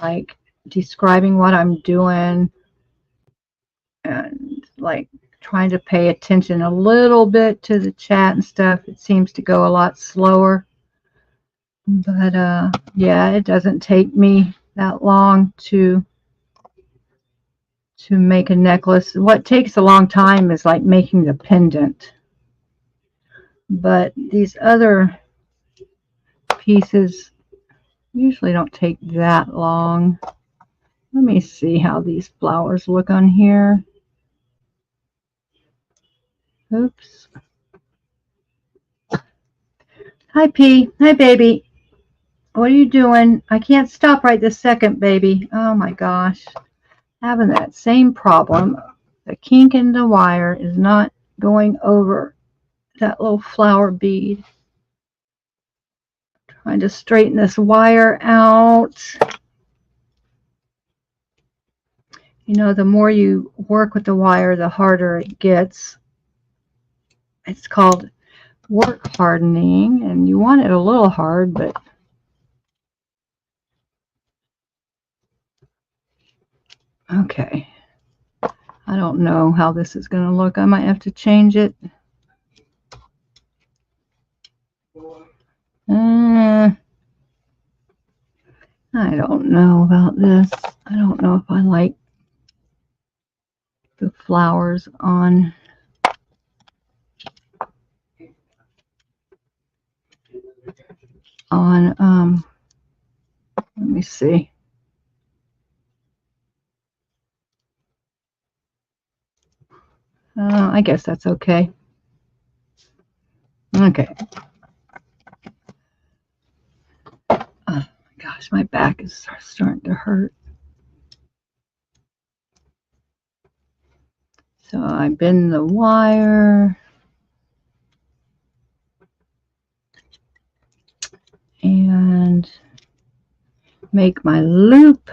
like describing what I'm doing and like trying to pay attention a little bit to the chat and stuff. It seems to go a lot slower. But yeah, it doesn't take me that long to make a necklace. What takes a long time is like making the pendant. But these other pieces usually don't take that long. Let me see how these flowers look on here. Oops. Hi, P. Hi, baby. What are you doing? I can't stop right this second, baby. Oh my gosh. Having that same problem. The kink in the wire is not going over that little flower bead. Trying to straighten this wire out. You know, the more you work with the wire, the harder it gets. It's called work hardening, and you want it a little hard, but okay. I don't know how this is going to look. I might have to change it. I don't know about this. I don't know if I like the flowers on. Let me see. I guess that's okay. Okay. Oh my gosh, my back is starting to hurt. So I bend the wire. And make my loop.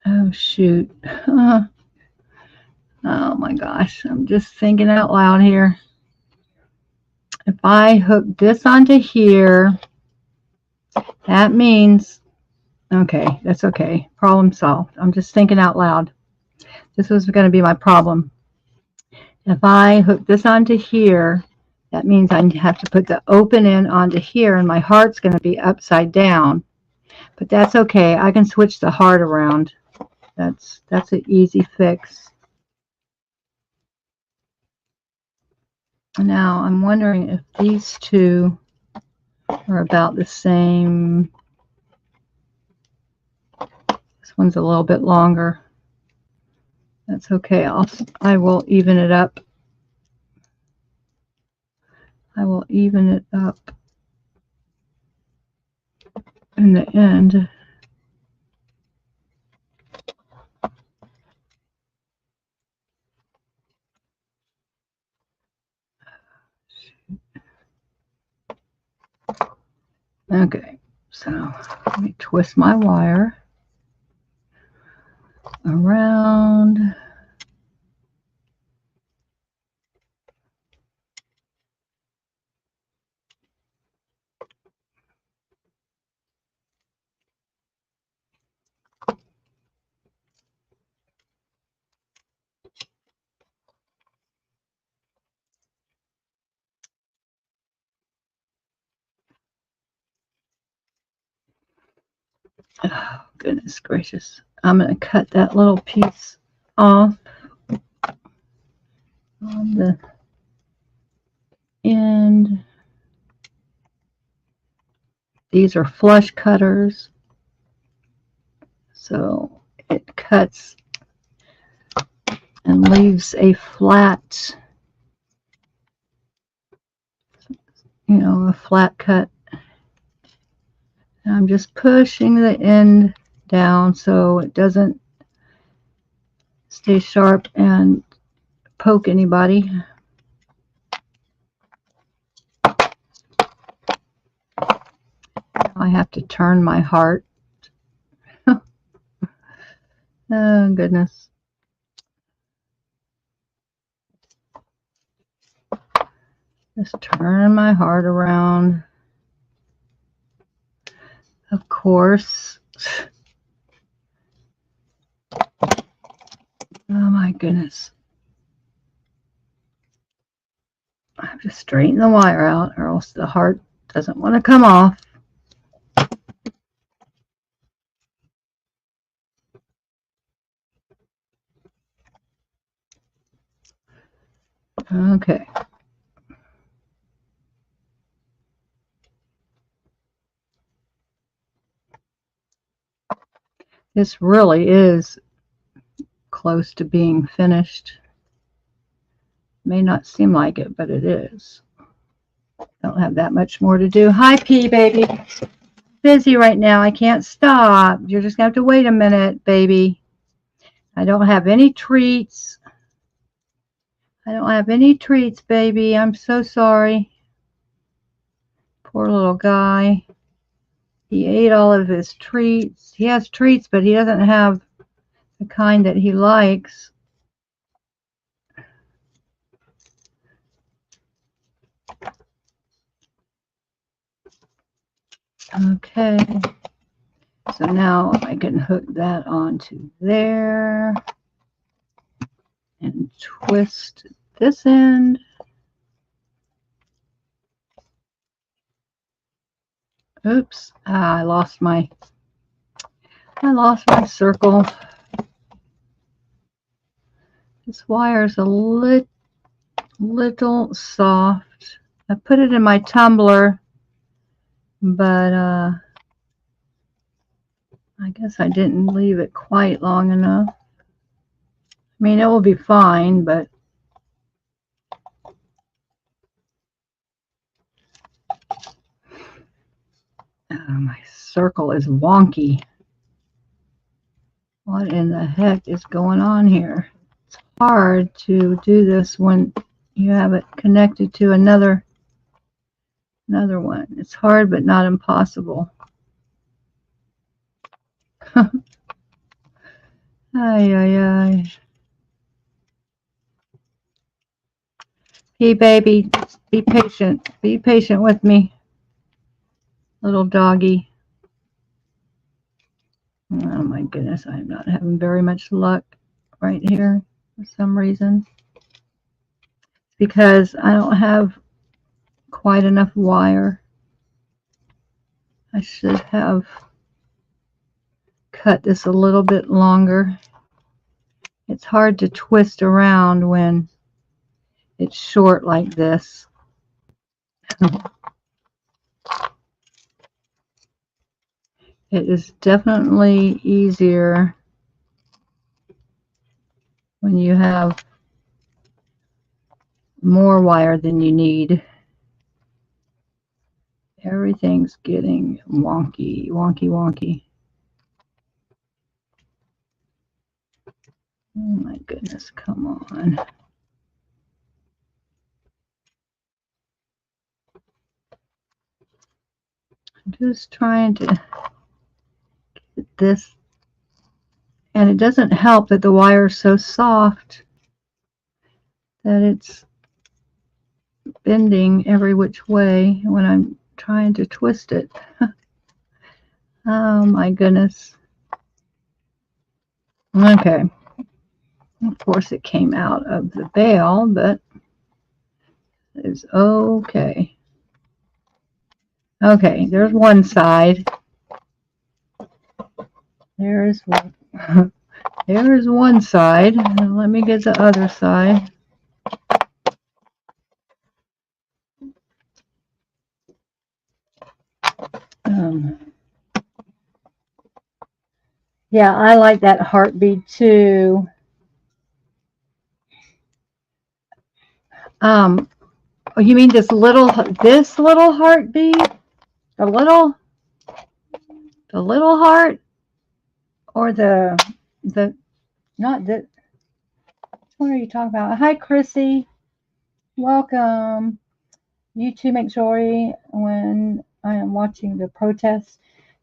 Oh shoot. Oh my gosh, I'm just thinking out loud here. If I hook this onto here, that means, okay, that's okay. Problem solved. I'm just thinking out loud. This was going to be my problem. If I hook this onto here, that means I have to put the open end onto here, and my heart's going to be upside down. But that's okay. I can switch the heart around. That's an easy fix. Now I'm wondering if these two are about the same. This one's a little bit longer. That's okay. I will even it up. I will even it up in the end. Okay, so let me twist my wire around. Oh, goodness gracious. I'm going to cut that little piece off on the end. These are flush cutters, so it cuts and leaves a flat, a flat cut. And I'm just pushing the end down so it doesn't stay sharp and poke anybody. I have to turn my heart. Oh, goodness. Just turn my heart around. Of course. Oh, my goodness. I have to straighten the wire out or else the heart doesn't want to come off. Okay. This really is close to being finished. May not seem like it, but it is. Don't have that much more to do. Hi, P, baby. Busy right now. I can't stop. You're just going to have to wait a minute, baby. I don't have any treats. I don't have any treats, baby. I'm so sorry. Poor little guy. He ate all of his treats. He has treats, but he doesn't have the kind that he likes. Okay. So now I can hook that onto there and twist this end. Oops, I lost my circle. This wire is a little soft. I put it in my tumbler, but I guess I didn't leave it quite long enough. I mean, it will be fine, but my circle is wonky. What in the heck is going on here? It's hard to do this when you have it connected to another one. It's hard, but not impossible. Ay, ay, ay. Hey, baby, be patient. Be patient with me, little doggy. Oh, my goodness, I'm not having very much luck right here for some reason. Because I don't have quite enough wire. I should have cut this a little bit longer. It's hard to twist around when it's short like this. It is definitely easier when you have more wire than you need. Everything's getting wonky, wonky, wonky. Oh my goodness, come on. I'm just trying to get this, and it doesn't help that the wire is so soft that it's bending every which way when I'm trying to twist it. Oh my goodness. Okay. Of course it came out of the bail, but it's okay. Okay, there's one side. There's one. There's one side. Let me get the other side. Yeah, I like that heartbeat too. Oh, you mean this little heartbeat? The little heart, or the not the? Which one are you talking about? Hi, Chrissy. Welcome. You too, make sure when I am watching the protests,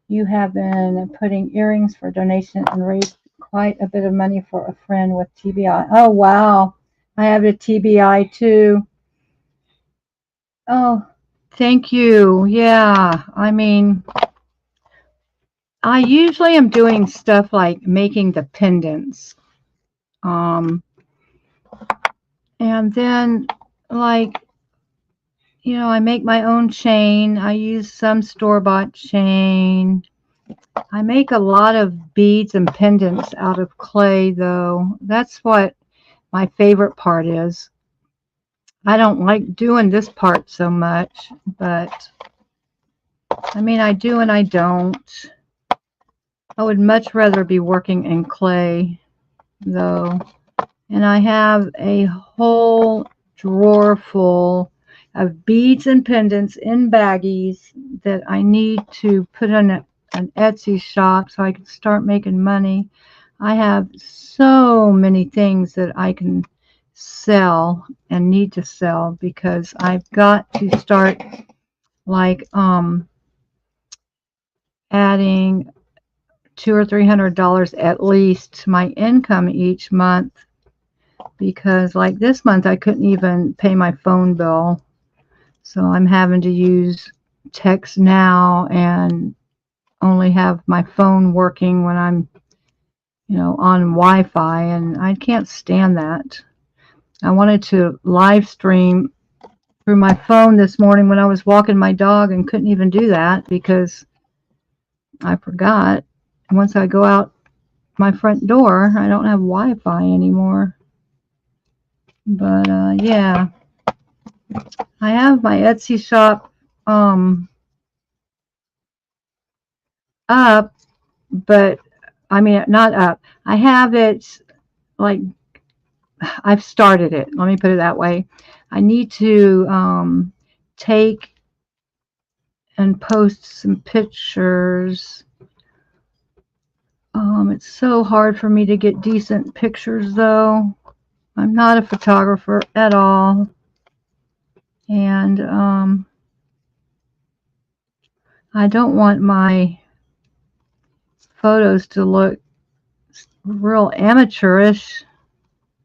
you have been putting earrings for donation and raised quite a bit of money for a friend with TBI. Oh, wow. I have a TBI too. Oh, thank you. Yeah, I mean, I usually am doing stuff like making the pendants. And then, like, I make my own chain. I use some store-bought chain. I make a lot of beads and pendants out of clay, though. That's what my favorite part is. I don't like doing this part so much, but I mean, I do and I don't. I would much rather be working in clay, though. And I have a whole drawer full of beads and pendants in baggies that I need to put in an Etsy shop so I can start making money. I have so many things that I can sell and need to sell because I've got to start like adding $200 or $300 at least to my income each month, because like this month I couldn't even pay my phone bill, so I'm having to use text now and only have my phone working when I'm on Wi-Fi, and I can't stand that. I wanted to live stream through my phone this morning when I was walking my dog and couldn't even do that because I forgot. Once I go out my front door, I don't have Wi-Fi anymore. But yeah, I have my Etsy shop up, but I mean not up. I have it, like, I've started it. Let me put it that way. I need to take and post some pictures. It's so hard for me to get decent pictures, though. I'm not a photographer at all, and I don't want my photos to look real amateurish,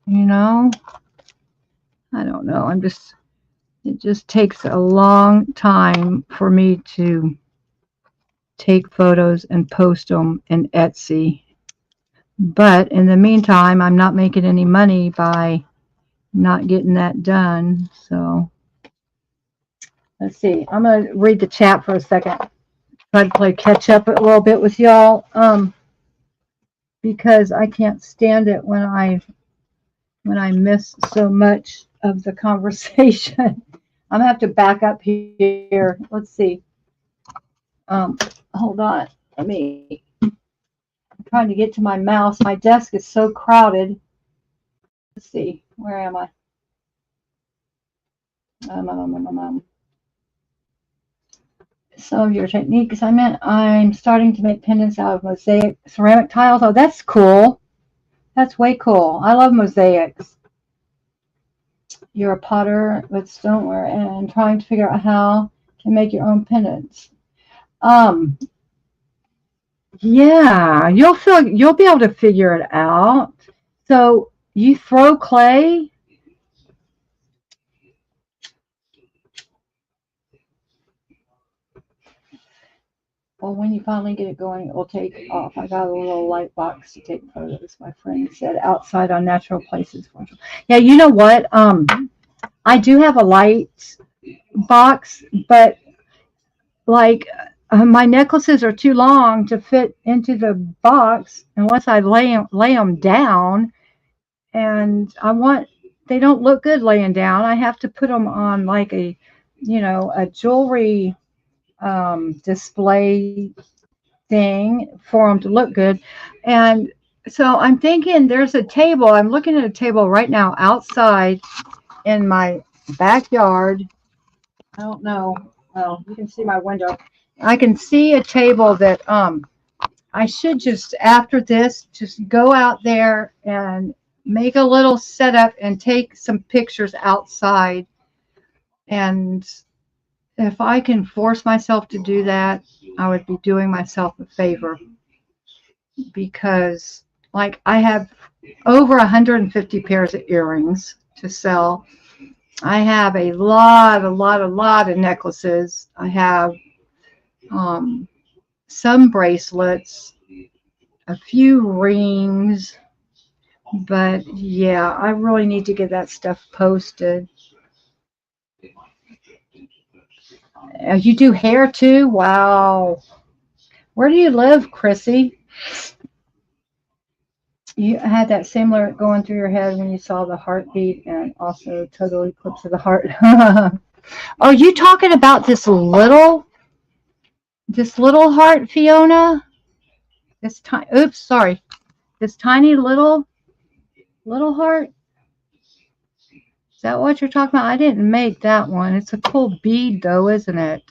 you know. I don't know. It just takes a long time for me to take photos and post them in Etsy. But in the meantime, I'm not making any money by not getting that done. So let's see. I'm going to read the chat for a second. Try to play catch up a little bit with y'all. Because I can't stand it when I miss so much of the conversation. I'm going to have to back up here. Let's see. Hold on. I'm trying to get to my mouse. My desk is so crowded. Let's see. Where am I? Some of your techniques. I'm starting to make pendants out of mosaic ceramic tiles. Oh, that's cool. That's way cool. I love mosaics. You're a potter with stoneware and trying to figure out how to make your own pendants. Yeah, you'll be able to figure it out. So you throw clay. Well, when you finally get it going, it will take off. I got a little light box to take photos. My friend said outside on natural places. Yeah, you know what? I do have a light box, but like my necklaces are too long to fit into the box unless I lay them down, and they don't look good laying down. I have to put them on like a jewelry display thing for them to look good. And so I'm thinking there's a table. I'm looking at a table right now outside in my backyard. I don't know. Well, you can see my window. I can see a table that I should just after this just go out there and make a little setup and take some pictures outside. And if I can force myself to do that, I would be doing myself a favor, because like I have over 150 pairs of earrings to sell. I have a lot of necklaces. I have some bracelets, a few rings, but yeah, I really need to get that stuff posted. You do hair too? Wow. Where do you live, Chrissy? You had that similar going through your head when you saw the heartbeat and also total eclipse of the heart. Are you talking about this little heart, Fiona? This tiny, oops, sorry. This tiny little heart? Is that what you're talking about? I didn't make that one. It's a cool bead though, isn't it?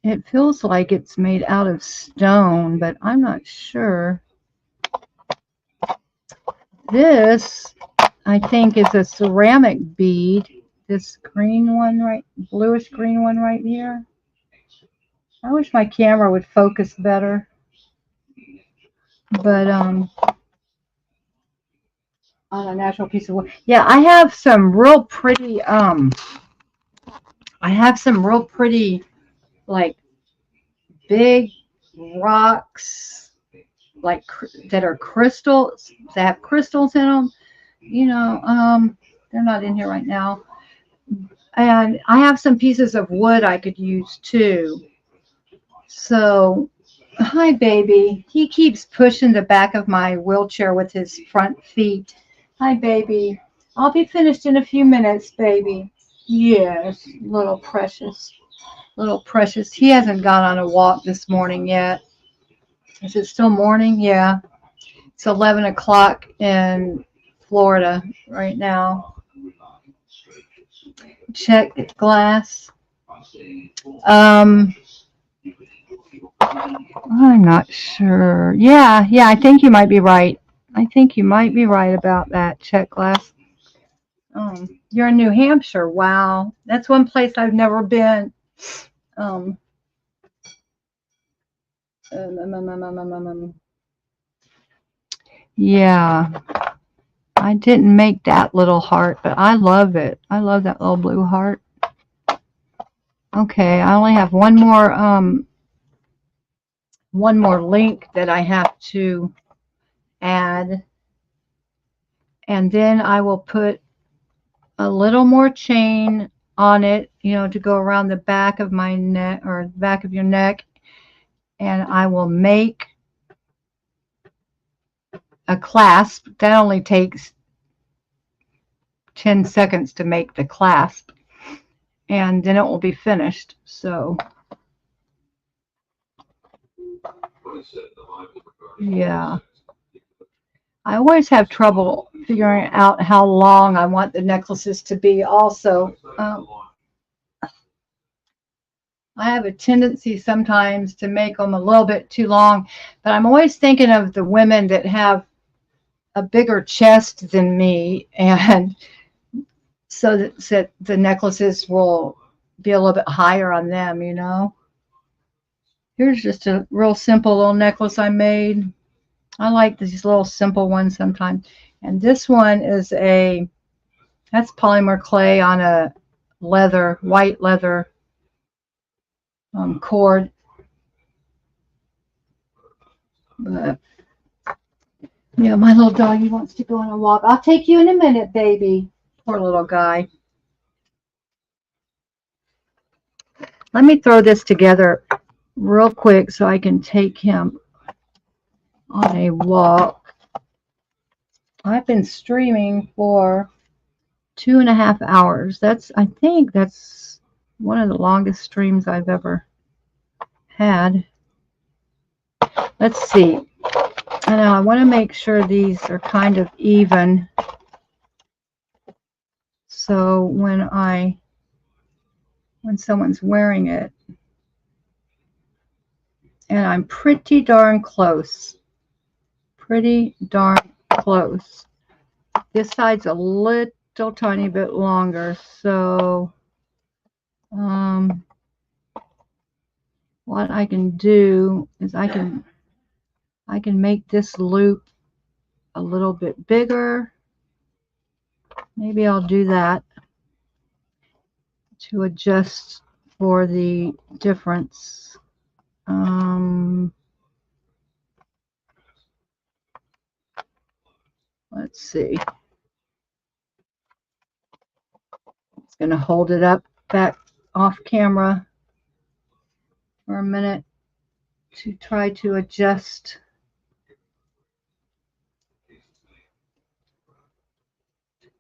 It feels like it's made out of stone, but I'm not sure. This, I think, is a ceramic bead. This green one bluish green one right here. I wish my camera would focus better. But on a natural piece of wood. Yeah, I have some real pretty like big rocks, like that are crystals, that have crystals in them. They're not in here right now. And I have some pieces of wood I could use too. So, hi, baby. He keeps pushing the back of my wheelchair with his front feet. Hi, baby. I'll be finished in a few minutes, baby. Yes, little precious. Little precious. He hasn't gone on a walk this morning yet. Is it still morning? Yeah. It's 11 o'clock in Florida right now. Check glass. I'm not sure. Yeah, I think you might be right. I think you might be right about that. Check glass. You're in New Hampshire. Wow. That's one place I've never been. Yeah. I didn't make that little heart, but I love it. I love that little blue heart. Okay, I only have one more link that I have to add, and then I will put a little more chain on it, to go around the back of my neck or the back of your neck, and I will make a clasp. That only takes 10 seconds to make the clasp, and then it will be finished. So Yeah. I always have trouble figuring out how long I want the necklaces to be also. I have a tendency sometimes to make them a little bit too long, but I'm always thinking of the women that have a bigger chest than me, and so that the necklaces will be a little bit higher on them, you know. Here's just a real simple little necklace I made. I like these little simple ones sometimes. And this one is that's polymer clay on a white leather cord. But yeah, my little doggy wants to go on a walk. I'll take you in a minute, baby. Poor little guy. Let me throw this together real quick so I can take him on a walk. I've been streaming for 2.5 hours. I think that's one of the longest streams I've ever had. Let's see. I know I want to make sure these are kind of even. So when someone's wearing it, and I'm pretty darn close. Pretty darn close. This side's a little tiny bit longer, so what I can do is I can make this loop a little bit bigger. Maybe I'll do that to adjust for the difference. Let's see. It's going to hold it up back off camera for a minute to try to adjust.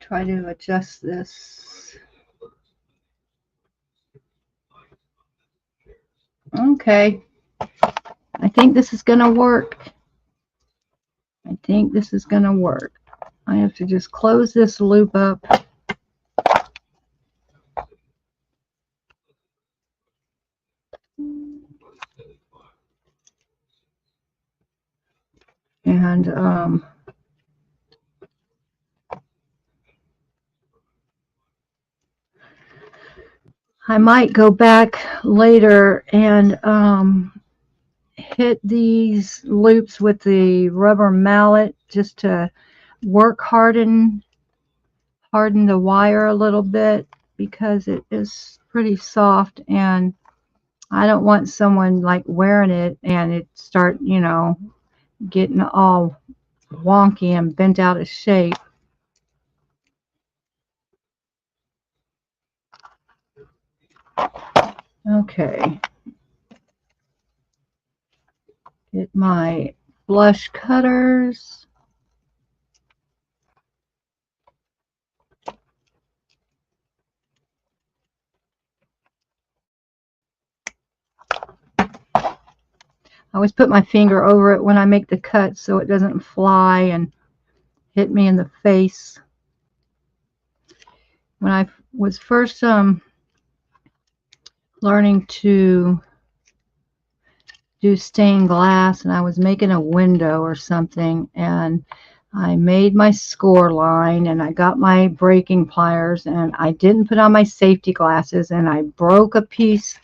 Try to adjust this. Okay. I think this is going to work. I think this is going to work. I have to just close this loop up. And I might go back later and hit these loops with the rubber mallet just to harden the wire a little bit, because it is pretty soft, and I don't want someone like wearing it and it start, you know, getting all wonky and bent out of shape. Okay. Get my blush cutters. I always put my finger over it when I make the cut so it doesn't fly and hit me in the face. When I was first learning to do stained glass, and I was making a window or something, and I made my score line and I got my breaking pliers, and I didn't put on my safety glasses, and I broke a piece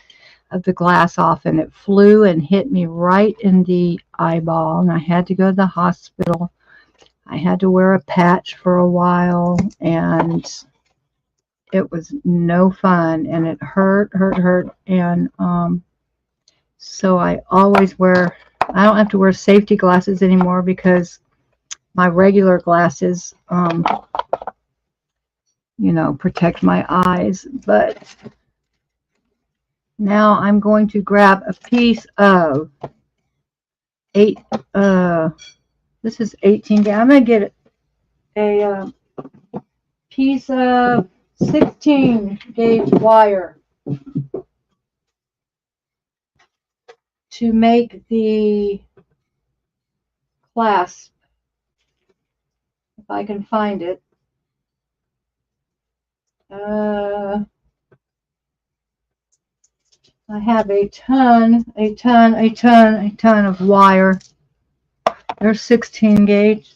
of the glass off, and it flew and hit me right in the eyeball, and I had to go to the hospital. I had to wear a patch for a while, and it was no fun, and it hurt, and so I always I don't have to wear safety glasses anymore because my regular glasses, you know, protect my eyes. But now I'm going to grab a piece of this is 18 gauge. I'm going to get a piece of 16 gauge wire to make the clasp, if I can find it. I have a ton of wire. There's 16 gauge.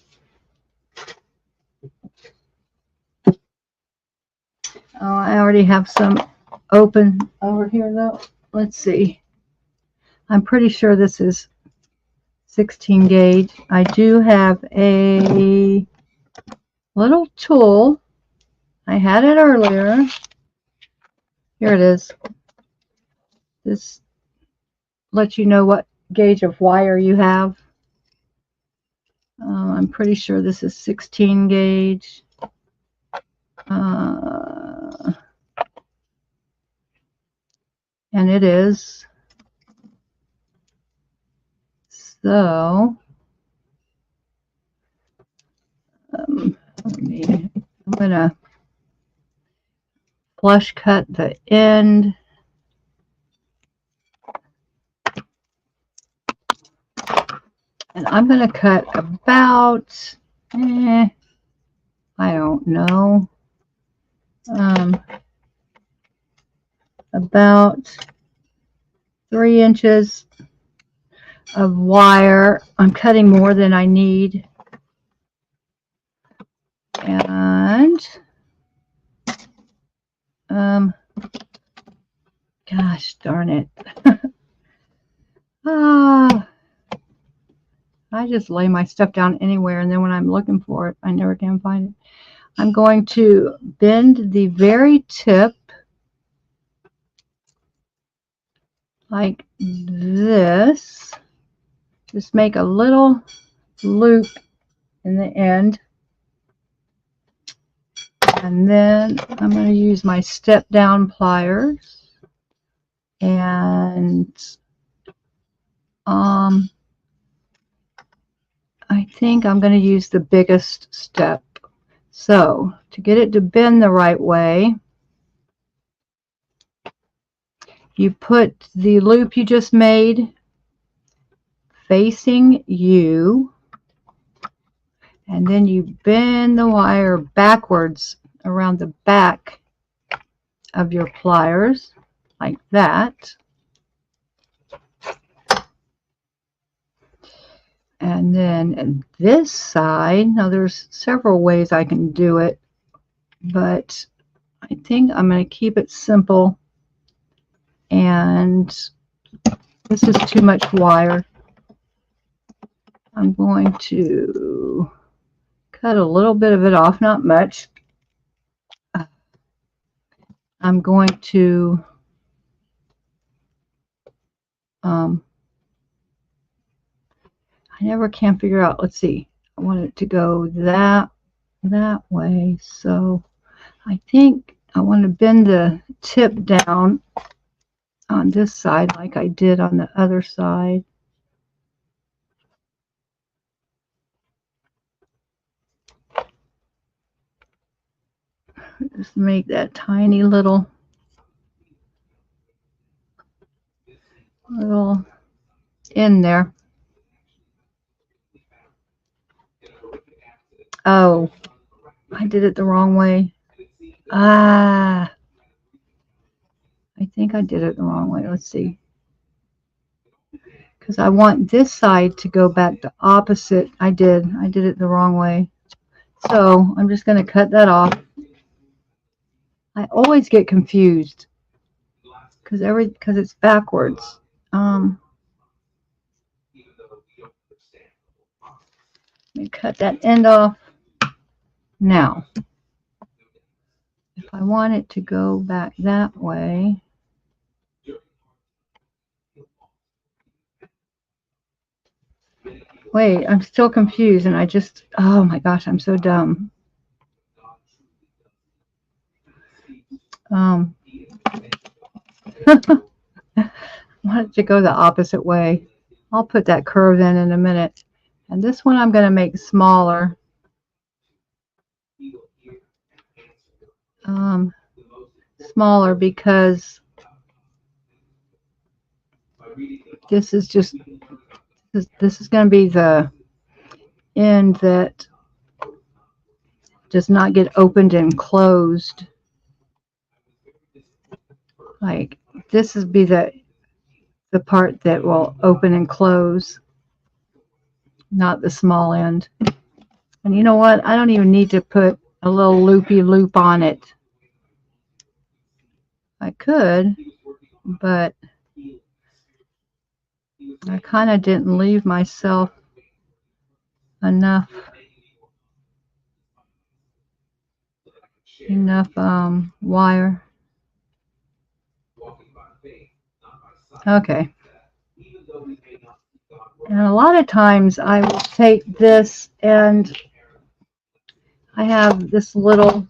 Oh, I already have some open over here though. Let's see. I'm pretty sure this is 16 gauge. I do have a little tool. I had it earlier. Here it is. This lets you know what gauge of wire you have. I'm pretty sure this is 16 gauge. And it is. So, I'm going to flush cut the end. And I'm going to cut about, I don't know, about 3 inches of wire. I'm cutting more than I need. And, gosh darn it. I just lay my stuff down anywhere, and then when I'm looking for it, I never can find it. I'm going to bend the very tip like this. Just make a little loop in the end. And then I'm going to use my step down pliers. And I think I'm going to use the biggest step. So to get it to bend the right way, you put the loop you just made facing you, and then you bend the wire backwards around the back of your pliers like that. And then this side, now there's several ways I can do it, but I think I'm going to keep it simple. And this is too much wire. I'm going to cut a little bit of it off, not much. I'm going to I never can figure out, let's see, I want it to go that way. So I think I want to bend the tip down on this side like I did on the other side. Just make that tiny little in there. Oh, I did it the wrong way. I think I did it the wrong way. Let's see. Because I want this side to go back the opposite. I did it the wrong way. So I'm just going to cut that off. I always get confused because it's backwards. Let me cut that end off. Now, if I want it to go back that way, wait, I'm still confused, and oh my gosh, I'm so dumb. I want it to go the opposite way. I'll put that curve in a minute. And this one I'm going to make smaller. Smaller because this is going to be the end that does not get opened and closed. Like this would be the part that will open and close, not the small end. And you know what? I don't even need to put a little loopy loop on it. I could, but I kind of didn't leave myself enough wire. Okay. And a lot of times I will take this, and I have this little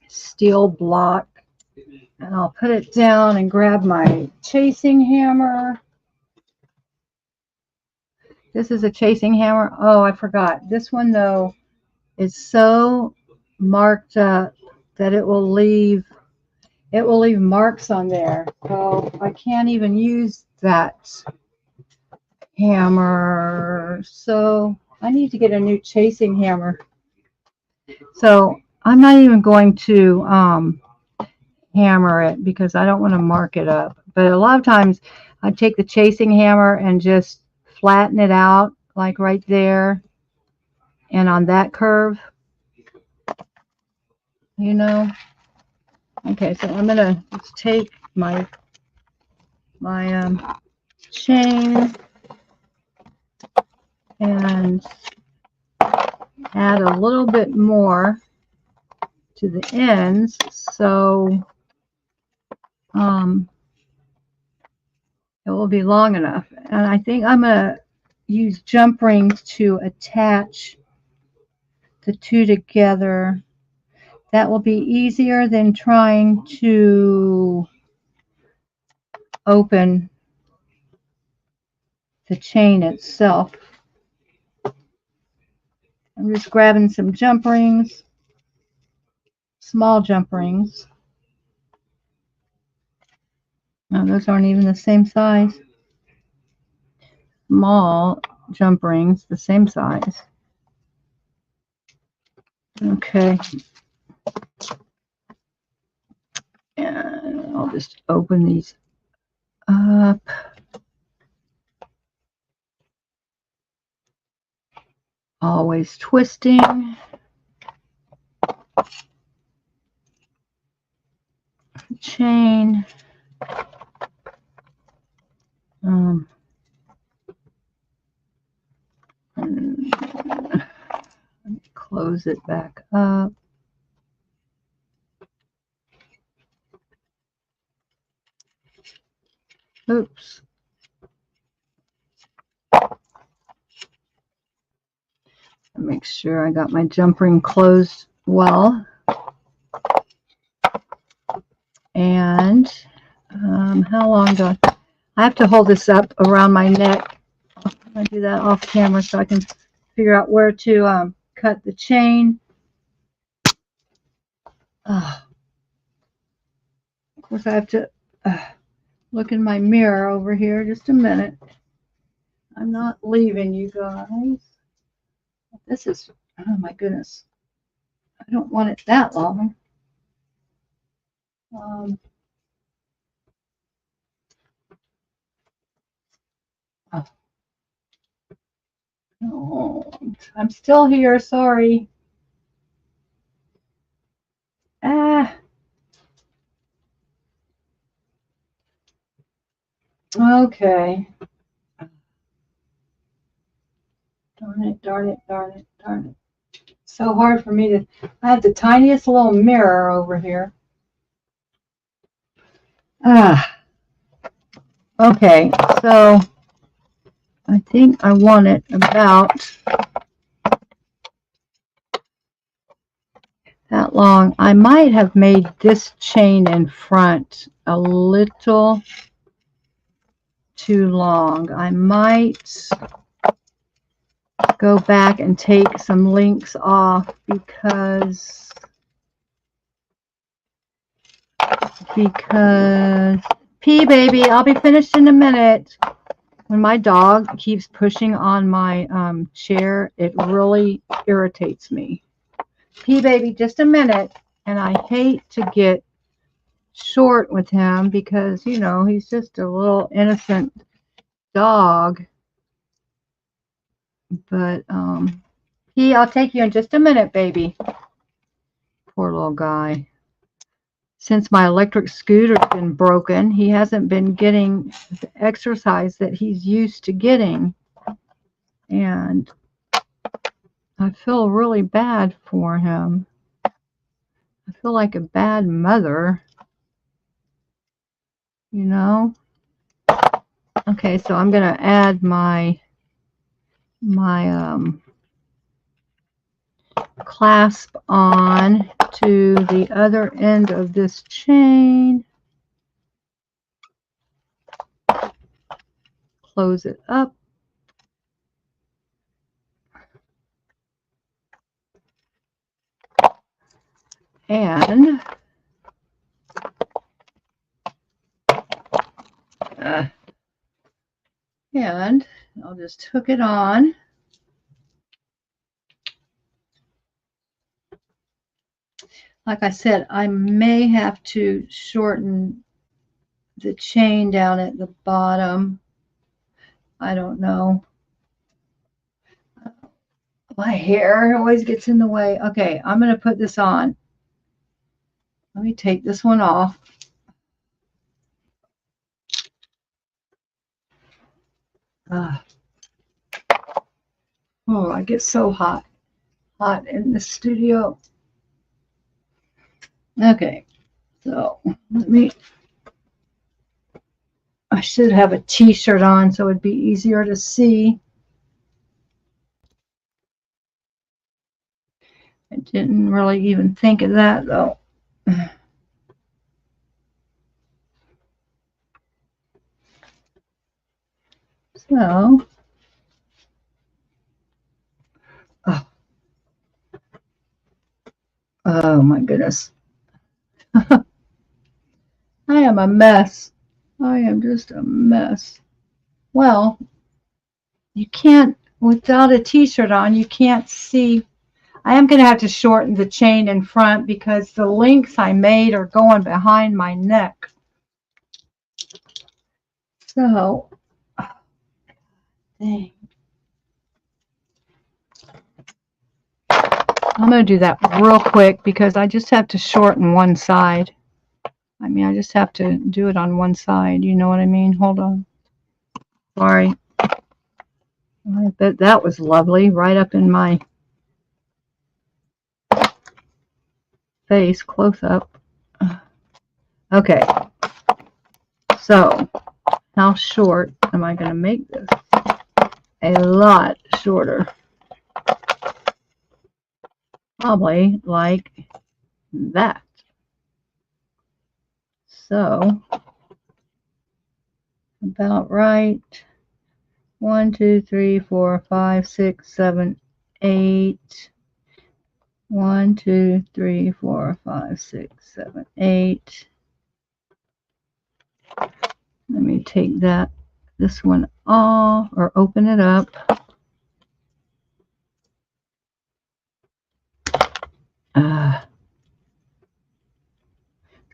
steel block, and I'll put it down and grab my chasing hammer. This is a chasing hammer. Oh, I forgot. This one, though, is so marked up that it will leave marks on there. So I can't even use that hammer. So I need to get a new chasing hammer. So I'm not even going to hammer it because I don't want to mark it up. But a lot of times I take the chasing hammer and just flatten it out, like right there and on that curve, you know. Okay, so I'm gonna just take my chain and add a little bit more to the ends, so it will be long enough. And I think I'm gonna use jump rings to attach the two together. That will be easier than trying to open the chain itself. I'm just grabbing some jump rings, small jump rings. Now those aren't even the same size. Small jump rings, the same size. Okay. And I'll just open these up. Always twisting. Chain. Close it back up. Oops. Make sure I got my jump ring closed well. And how long do I have to hold this up around my neck? I'm going to do that off camera so I can figure out where to cut the chain. Of course, I have to look in my mirror over here. Just a minute. I'm not leaving, you guys. This is, oh my goodness. I don't want it that long. Oh, I'm still here. Sorry. Okay. Darn it, darn it, darn it, darn it. So hard for me to, I have the tiniest little mirror over here. Okay, so I think I want it about that long. I might have made this chain in front a little too long. I might go back and take some links off because P baby, I'll be finished in a minute. When my dog keeps pushing on my chair, it really irritates me. Pea baby, just a minute. And I hate to get short with him because, you know, he's just a little innocent dog. But, Pea, I'll take you in just a minute, baby. Poor little guy. Since my electric scooter's been broken, he hasn't been getting the exercise that he's used to getting. And I feel really bad for him. I feel like a bad mother, you know? Okay, so I'm going to add my clasp on to the other end of this chain. Close it up. And I'll just hook it on. Like I said, I may have to shorten the chain down at the bottom. I don't know. My hair always gets in the way. Okay, I'm going to put this on. Let me take this one off. Oh, I get so hot in the studio. Okay, so I should have a t-shirt on so it'd be easier to see. I didn't really even think of that though. So, oh my goodness. I am a mess. I am just a mess. Well, you can't, without a t-shirt on, you can't see. I am going to have to shorten the chain in front because the links I made are going behind my neck. So, dang. I'm going to do that real quick because I just have to shorten one side. I mean, I just have to do it on one side. You know what I mean? Hold on. Sorry. I bet that was lovely. Right up in my face, close up. Okay. So, how short am I going to make this? A lot shorter. Probably like that. So, about right. 1, 2, 3, 4, 5, 6, 7, 8. 1, 2, 3, 4, 5, 6, 7, 8. Let me take this one off or open it up.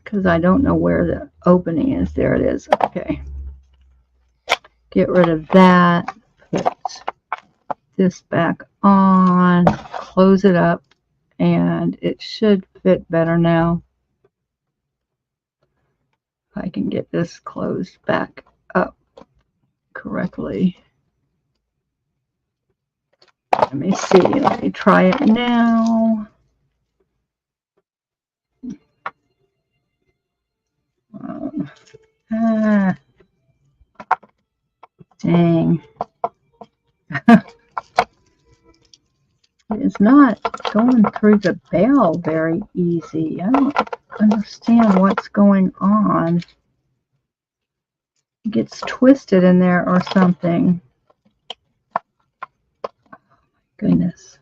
Because I don't know where the opening is. There it is. Okay. Get rid of that. Put this back on. Close it up. And it should fit better now. If I can get this closed back up correctly. Let me see. Let me try it now. Dang. It's not going through the bail very easy. I don't understand what's going on. It gets twisted in there or something. Goodness.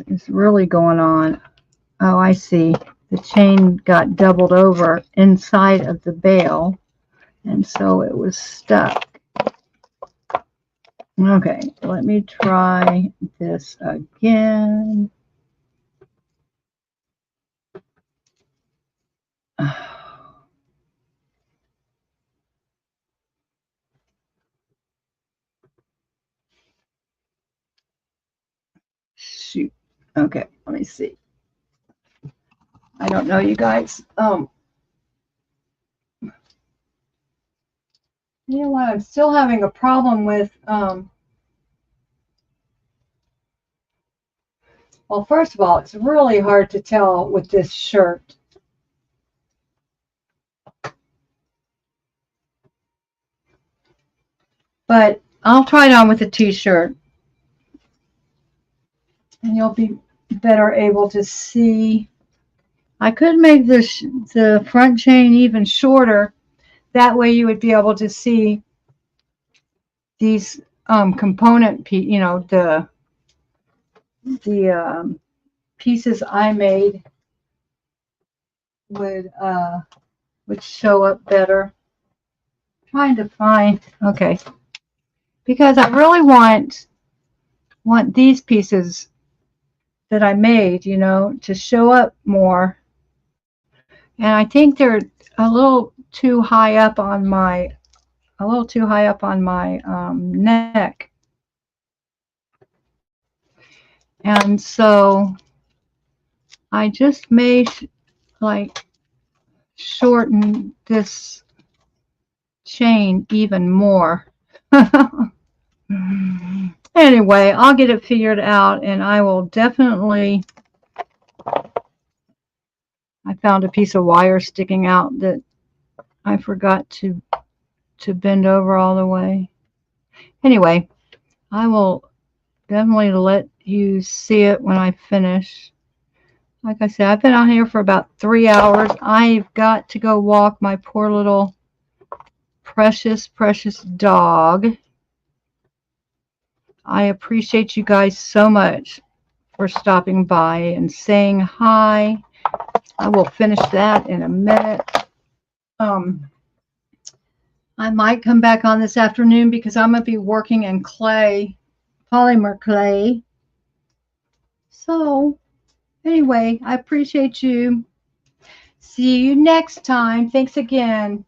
It's really going on. Oh, I see. The chain got doubled over inside of the bail. and so it was stuck. Okay, let me try this again. Shoot. Okay, let me see. I don't know, you guys. You know what? I'm still having a problem with well, first of all, it's really hard to tell with this shirt. But I'll try it on with a t-shirt. And you'll be better able to see. I could make the front chain even shorter. That way you would be able to see these component, you know, the pieces I made would show up better. I'm trying to find, okay, because I really want these pieces that I made, you know, to show up more. And I think they're a little too high up on my neck. And so I just may like shorten this chain even more. Anyway, I'll get it figured out, and I will definitely. I found a piece of wire sticking out that I forgot to bend over all the way. Anyway, I will definitely let you see it when I finish. Like I said, I've been out here for about 3 hours. I've got to go walk my poor little precious, precious dog. I appreciate you guys so much for stopping by and saying hi. I will finish that in a minute. I might come back on this afternoon because I'm going to be working in clay, polymer clay. So, anyway, I appreciate you. See you next time. Thanks again.